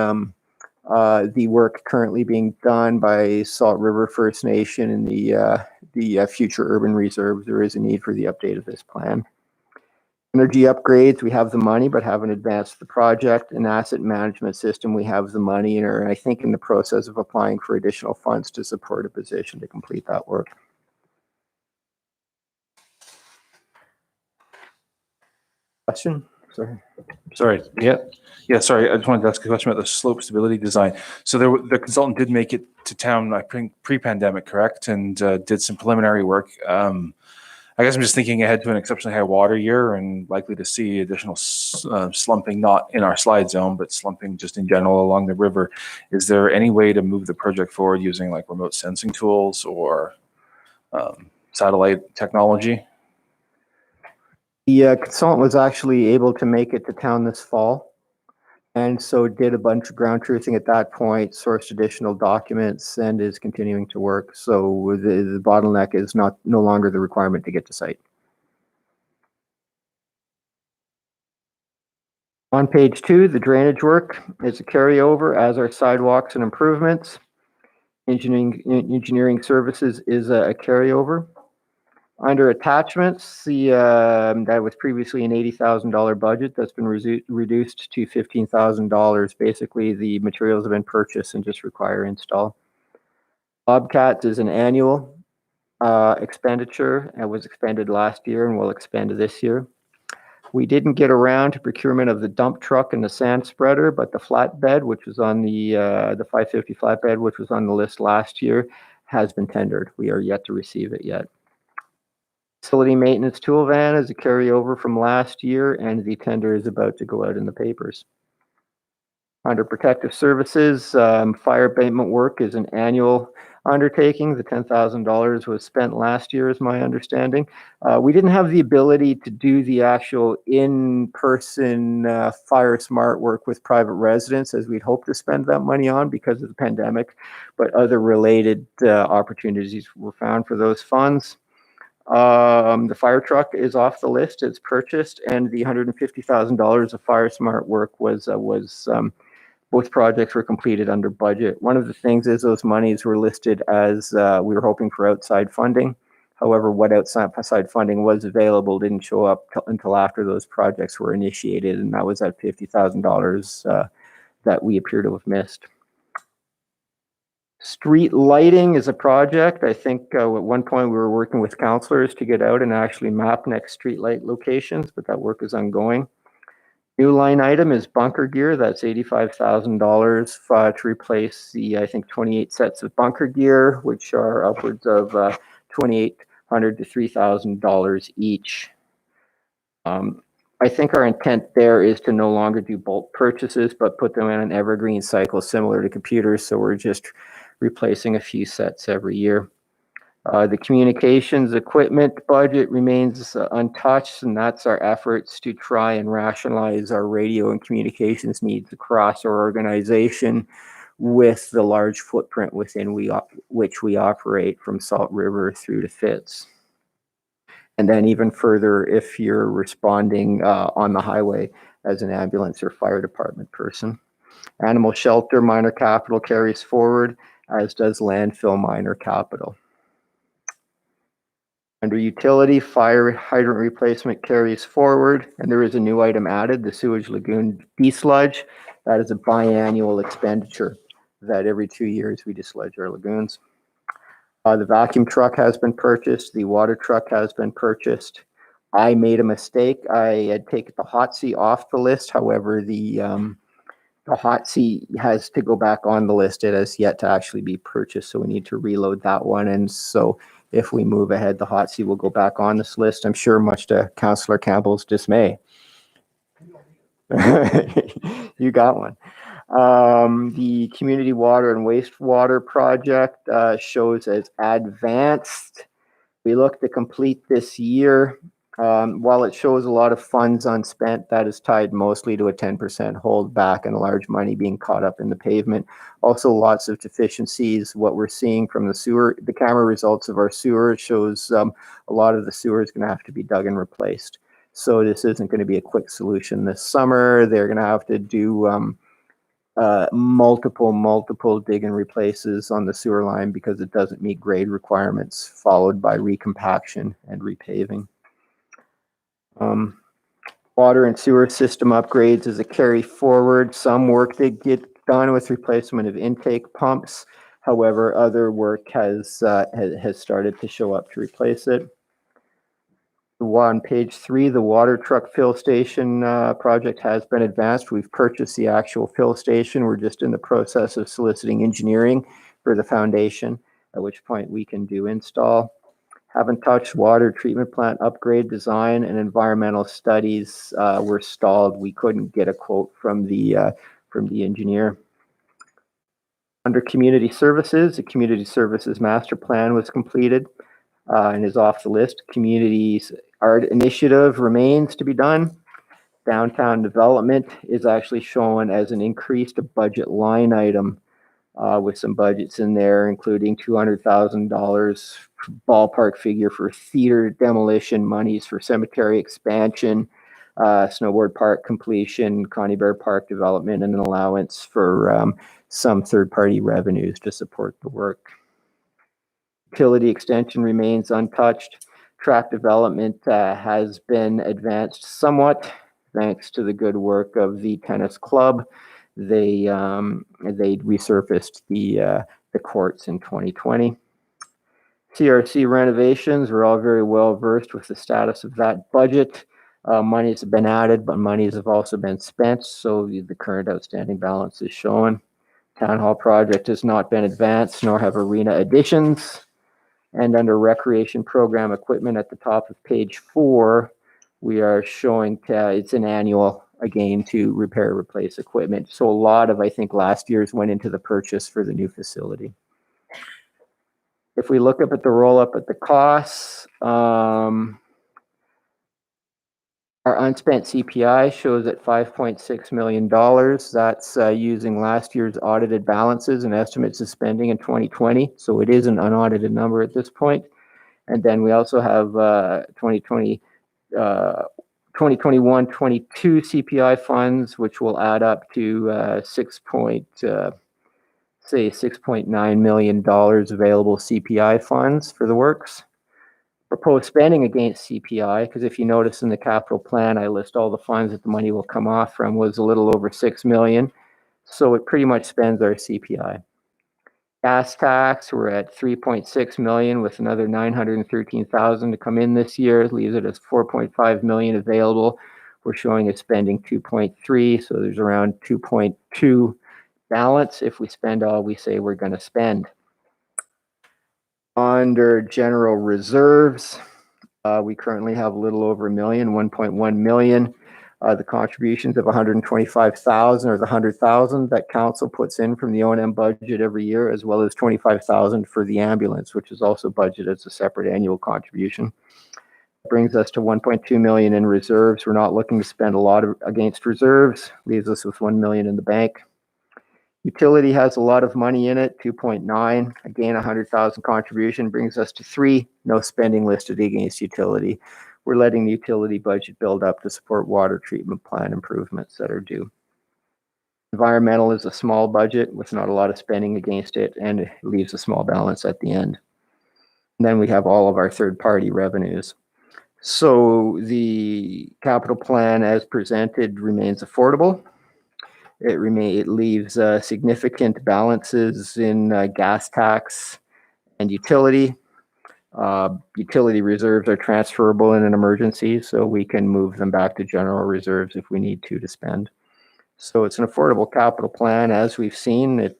work currently being done by Salt River First Nation and the future urban reserves. There is a need for the update of this plan. Energy upgrades, we have the money, but haven't advanced the project. An asset management system, we have the money and are, I think, in the process of applying for additional funds to support a position to complete that work. Question? Sorry. Yeah. Sorry. I just wanted to ask a question about the slope stability design. So the consultant did make it to town, I think, pre-pandemic, correct? And did some preliminary work. I guess I'm just thinking ahead to an exceptionally high water year and likely to see additional slumping, not in our slide zone, but slumping just in general along the river. Is there any way to move the project forward using like remote sensing tools or satellite technology? The consultant was actually able to make it to town this fall, and so did a bunch of ground truthing at that point, sourced additional documents, and is continuing to work. So the bottleneck is no longer the requirement to get to site. On page 2, the drainage work is a carryover, as are sidewalks and improvements. Engineering services is a carryover. Under attachments, that was previously an $80,000 budget that's been reduced to $15,000. Basically, the materials have been purchased and just require install. Bobcats is an annual expenditure and was expended last year and will expend this year. We didn't get around to procurement of the dump truck and the sand spreader, but the flatbed, which was on the 550 flatbed, which was on the list last year, has been tendered. We are yet to receive it yet. Facility maintenance tool van is a carryover from last year, and the tender is about to go out in the papers. Under protective services, fire abatement work is an annual undertaking. The $10,000 was spent last year, is my understanding. We didn't have the ability to do the actual in-person fire smart work with private residents as we'd hoped to spend that money on because of the pandemic, but other related opportunities were found for those funds. The fire truck is off the list. It's purchased, and the $150,000 of fire smart work was both projects were completed under budget. One of the things is those monies were listed as we were hoping for outside funding. However, what outside funding was available didn't show up until after those projects were initiated, and that was at $50,000 that we appear to have missed. Street lighting is a project. I think at one point we were working with councillors to get out and actually map next street light locations, but that work is ongoing. New line item is bunker gear. That's $85,000 to replace the, I think, 28 sets of bunker gear, which are upwards of $2,800 to $3,000 each. I think our intent there is to no longer do bulk purchases, but put them in an evergreen cycle similar to computers. So we're just replacing a few sets every year. The communications equipment budget remains untouched, and that's our efforts to try and rationalize our radio and communications needs across our organization with the large footprint within which we operate, from Salt River through to Fitz. And then even further if you're responding on the highway as an ambulance or fire department person. Animal shelter minor capital carries forward, as does landfill minor capital. Under utility, fire hydrant replacement carries forward, and there is a new item added, the sewage lagoon desludge. That is a biannual expenditure that every 2 years we desludge our lagoons. The vacuum truck has been purchased. The water truck has been purchased. I made a mistake. I had taken the hot seat off the list. However, the hot seat has to go back on the list. It has yet to actually be purchased, so we need to reload that one. And so if we move ahead, the hot seat will go back on this list, I'm sure, much to Councillor Campbell's dismay. You got one. The community water and wastewater project shows as advanced. We look to complete this year. While it shows a lot of funds unspent, that is tied mostly to a 10% hold back and large money being caught up in the pavement. Also lots of deficiencies. What we're seeing from the sewer, the camera results of our sewer shows a lot of the sewer is going to have to be dug and replaced. So this isn't going to be a quick solution this summer. They're going to have to do multiple dig and replaces on the sewer line because it doesn't meet grade requirements, followed by recompaction and repaving. Water and sewer system upgrades is a carry forward. Some work did get done with replacement of intake pumps. However, other work has started to show up to replace it. On page 3, the water truck fill station project has been advanced. We've purchased the actual fill station. We're just in the process of soliciting engineering for the foundation, at which point we can do install. Haven't touched water treatment plant upgrade design, and environmental studies were stalled. We couldn't get a quote from the engineer. Under community services, the community services master plan was completed and is off the list. Communities art initiative remains to be done. Downtown development is actually shown as an increased budget line item with some budgets in there, including $200,000 ballpark figure for theater demolition, monies for cemetery expansion, snowboard park completion, Connie Bear Park development, and an allowance for some third-party revenues to support the work. Utility extension remains untouched. Track development has been advanced somewhat thanks to the good work of the tennis club. They resurfaced the courts in 2020. CRC renovations, we're all very well versed with the status of that budget. Monies have been added, but monies have also been spent, so the current outstanding balance is shown. Town hall project has not been advanced, nor have arena additions. And under recreation program equipment at the top of page 4, we are showing it's an annual, again, to repair, replace equipment. So a lot of, I think, last year's went into the purchase for the new facility. If we look up at the roll up at the costs, our unspent CPI shows at $5.6 million. That's using last year's audited balances and estimates of spending in 2020. So it is an unaudited number at this point. And then we also have 2021-22 CPI funds, which will add up to $6.9 million available CPI funds for the works. Proposed spending against CPI, because if you notice in the capital plan, I list all the funds that the money will come off from, was a little over $6 million. So it pretty much spends our CPI. Gas tax, we're at 3.6 million with another 913,000 to come in this year, leaves it as 4.5 million available. We're showing a spending 2.3, so there's around 2.2 balance if we spend all we say we're going to spend. Under general reserves, we currently have a little over a million, 1.1 million. The contributions of 125,000 or the 100,000 that council puts in from the O&M budget every year, as well as 25,000 for the ambulance, which is also budgeted as a separate annual contribution. Brings us to 1.2 million in reserves. We're not looking to spend a lot against reserves, leaves us with 1 million in the bank. Utility has a lot of money in it, 2.9. Again, 100,000 contribution brings us to 3. No spending listed against utility. We're letting the utility budget build up to support water treatment plant improvements that are due. Environmental is a small budget with not a lot of spending against it, and it leaves a small balance at the end. And then we have all of our third-party revenues. So the capital plan as presented remains affordable. It leaves significant balances in gas tax and utility. Utility reserves are transferable in an emergency, so we can move them back to general reserves if we need to spend. So it's an affordable capital plan. As we've seen, it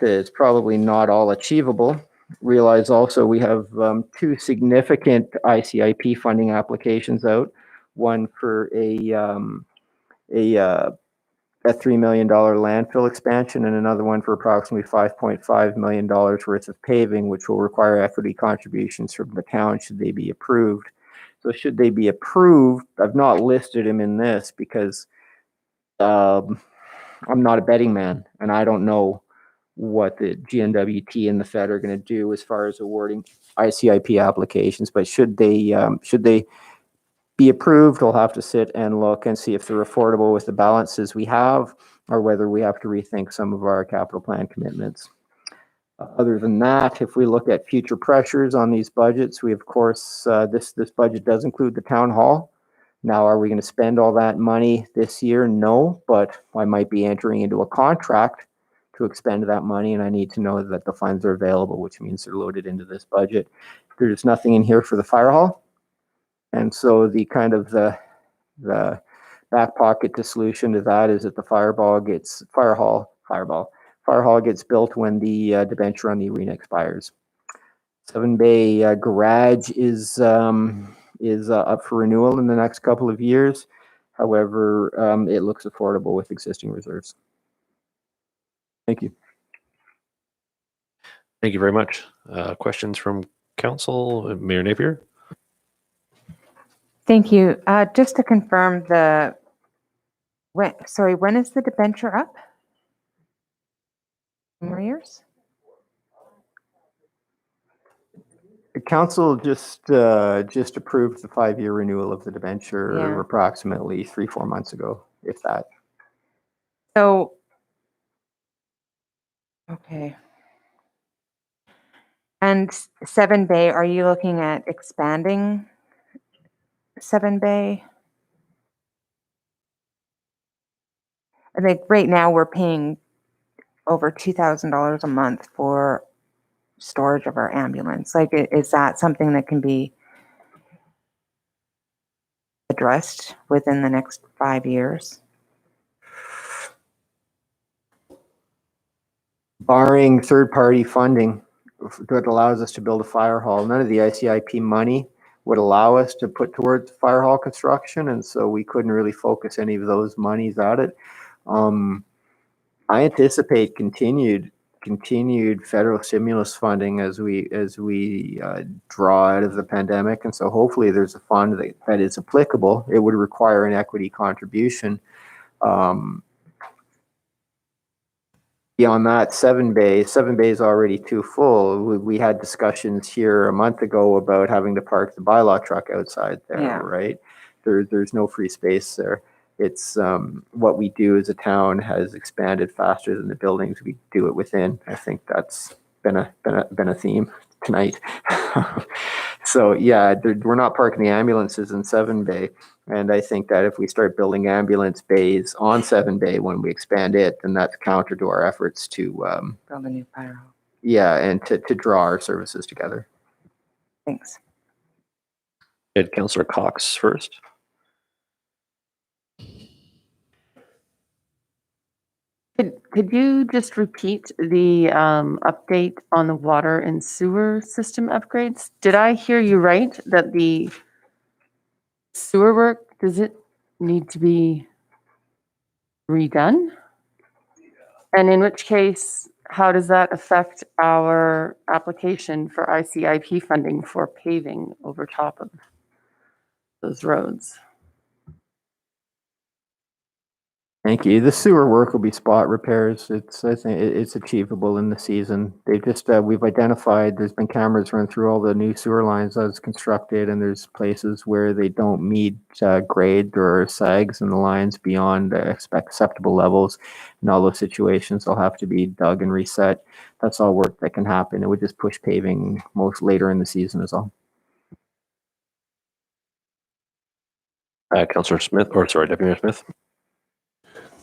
is probably not all achievable. Realize also we have 2 significant ICIP funding applications out. One for a $3 million landfill expansion and another one for approximately $5.5 million worth of paving, which will require equity contributions from the town should they be approved. So should they be approved, I've not listed them in this because I'm not a betting man and I don't know what the GNWT and the Fed are going to do as far as awarding ICIP applications, but should they be approved, we'll have to sit and look and see if they're affordable with the balances we have or whether we have to rethink some of our capital plan commitments. Other than that, if we look at future pressures on these budgets, we of course, this budget does include the town hall. Now, are we going to spend all that money this year? No, but I might be entering into a contract to expend that money and I need to know that the funds are available, which means they're loaded into this budget. There's nothing in here for the fire hall. And so the kind of the back pocket solution to that is that the fire hall gets built when the debenture on the arena expires. 7 Bay garage is up for renewal in the next couple of years. However, it looks affordable with existing reserves. Thank you. Thank you very much. Questions from council, Mayor Napier? Thank you. Just to confirm when is the debenture up? More years? The council just approved the 5-year renewal of the debenture approximately 3-4 months ago, if that. So, okay. And 7 Bay, are you looking at expanding 7 Bay? I think right now we're paying over $2,000 a month for storage of our ambulance. Like, is that something that can be addressed within the next 5 years? Barring third-party funding that allows us to build a fire hall, none of the ICIP money would allow us to put towards fire hall construction, and so we couldn't really focus any of those monies at it. I anticipate continued federal stimulus funding as we draw out of the pandemic, and so hopefully there's a fund that is applicable. It would require an equity contribution. Beyond that, 7 Bay is already too full. We had discussions here a month ago about having to park the bylaw truck outside there, right? There's no free space there. It's what we do as a town has expanded faster than the buildings we do it within. I think that's been a theme tonight. So yeah, we're not parking the ambulances in 7 Bay. And I think that if we start building ambulance bays on 7 Bay when we expand it, then that's counter to our efforts to, Build a new fire hall. yeah, and to draw our services together. Thanks. Had Councillor Cox first. Could you just repeat the update on the water and sewer system upgrades? Did I hear you right that the sewer work, does it need to be redone? And in which case, how does that affect our application for ICIP funding for paving over top of those roads? Thank you. The sewer work will be spot repairs. I think it's achievable in the season. They've just, we've identified, there's been cameras run through all the new sewer lines as constructed, and there's places where they don't meet grade or sags in the lines beyond acceptable levels. In all those situations, they'll have to be dug and reset. That's all work that can happen. It would just push paving most later in the season is all. Councillor Smith, or sorry, Deputy Mayor Smith.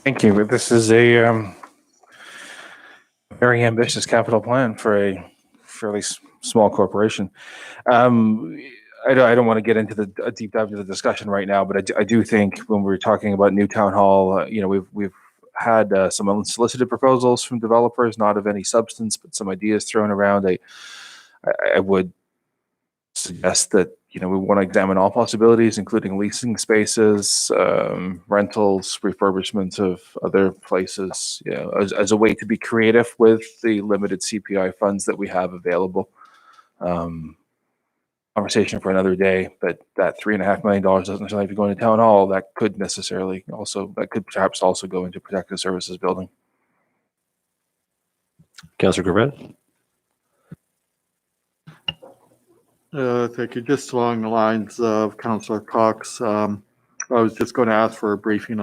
Thank you. This is a very ambitious capital plan for a fairly small corporation. I don't want to get into a deep dive into the discussion right now, but I do think when we're talking about new town hall, we've had some unsolicited proposals from developers, not of any substance, but some ideas thrown around. I would suggest that we want to examine all possibilities, including leasing spaces, rentals, refurbishments of other places, as a way to be creative with the limited CPI funds that we have available. Conversation for another day, but that $3.5 million doesn't necessarily have to go into town hall. That could perhaps also go into protective services building. Councillor Corbett. Thank you. Just along the lines of Councillor Cox, I was just going to ask for a briefing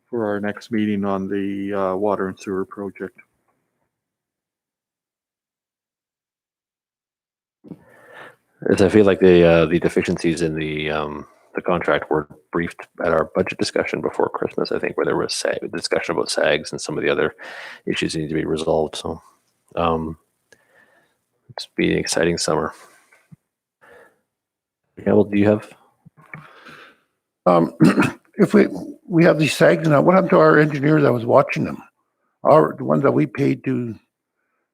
for our next meeting on the water and sewer project. As I feel like the deficiencies in the contract were briefed at our budget discussion before Christmas, I think, where there was discussion about SAGs and some of the other issues that need to be resolved. So it's been an exciting summer. Harold, do you have? If we have these SAGs now, what happened to our engineer that was watching them? The ones that we paid to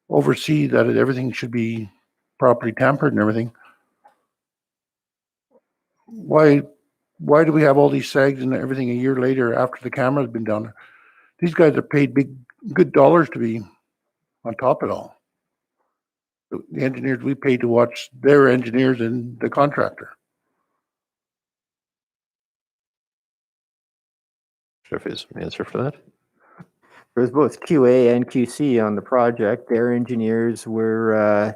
oversee that everything should be properly tampered and everything. Why do we have all these SAGs and everything a year later after the camera's been down there? These guys are paid good dollars to be on top of it all. The engineers we paid to watch their engineers and the contractor. Sure, if his answer for that. There was both QA and QC on the project. Their engineers were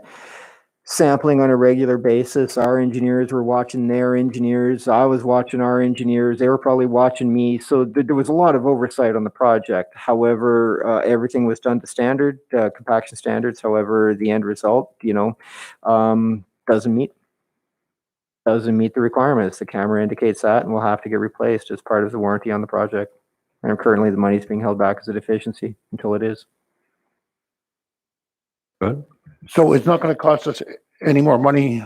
sampling on a regular basis. Our engineers were watching their engineers. I was watching our engineers. They were probably watching me. So there was a lot of oversight on the project. However, everything was done to standard, compaction standards. However, the end result, doesn't meet the requirements. The camera indicates that, and will have to get replaced as part of the warranty on the project. And currently the money is being held back as a deficiency until it is. Good. So it's not going to cost us any more money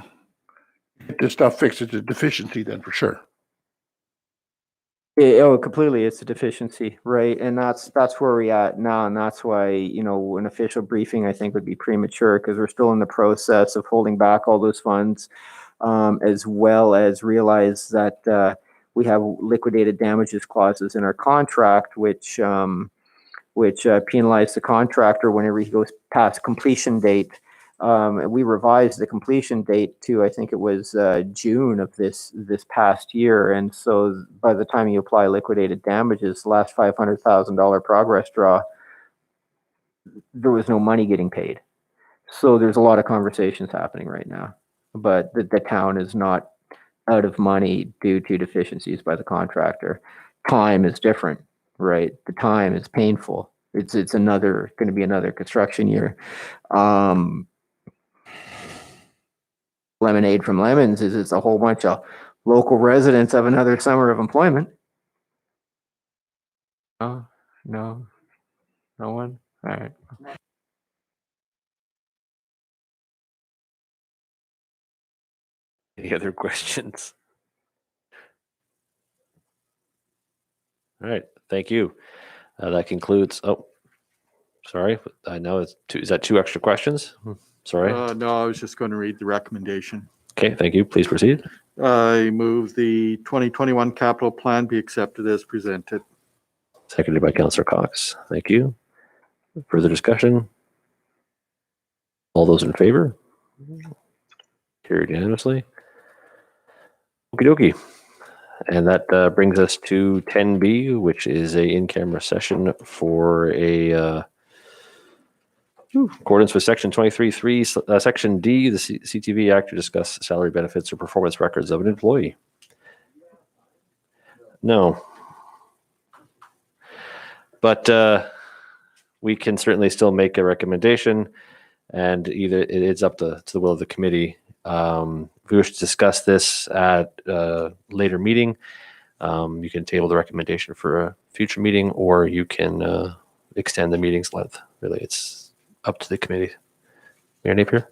to get this stuff fixed. It's a deficiency then for sure. Completely. It's a deficiency, right? And that's where we're at now. And that's why, an official briefing, I think, would be premature because we're still in the process of holding back all those funds, as well as realize that we have liquidated damages clauses in our contract, which penalize the contractor whenever he goes past completion date. We revised the completion date to, I think it was June of this past year. And so by the time you apply liquidated damages, the last $500,000 progress draw, there was no money getting paid. So there's a lot of conversations happening right now, but the town is not out of money due to deficiencies by the contractor. Time is different, right? The time is painful. It's going to be another construction year. lemonade from lemons is it's a whole bunch of local residents of another summer of employment. Oh, no, no one. All right. Any other questions? All right, thank you. That concludes, oh, sorry, I know it's two, is that two extra questions? Sorry. No, I was just going to read the recommendation. Okay, thank you. Please proceed. I move the 2021 capital plan be accepted as presented. Seconded by Councillor Cox. Thank you. Further discussion? All those in favor? Carried unanimously. Okie dokie. And that brings us to 10B, which is a in-camera session for a accordance with section 23(3), section D, the CTV Act, to discuss salary benefits or performance records of an employee. No. But we can certainly still make a recommendation, and either it's up to the will of the committee. If we wish to discuss this at a later meeting, you can table the recommendation for a future meeting, or you can extend the meeting's length. Really, it's up to the committee. Mayor Napier?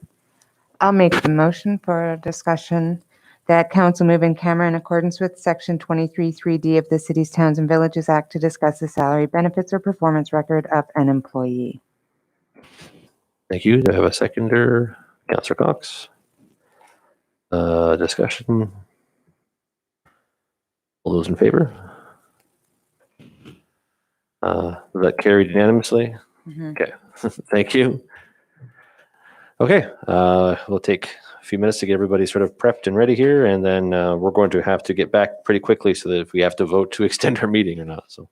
I'll make the motion for a discussion that council move in camera in accordance with section 23(3)D of the Cities, Towns and Villages Act to discuss the salary, benefits, or performance record of an employee. Thank you. Do I have a seconder? Councillor Cox. Discussion. All those in favor? That carried unanimously. Okay, thank you. Okay, we'll take a few minutes to get everybody sort of prepped and ready here, and then we're going to have to get back pretty quickly so that if we have to vote to extend our meeting or not. So.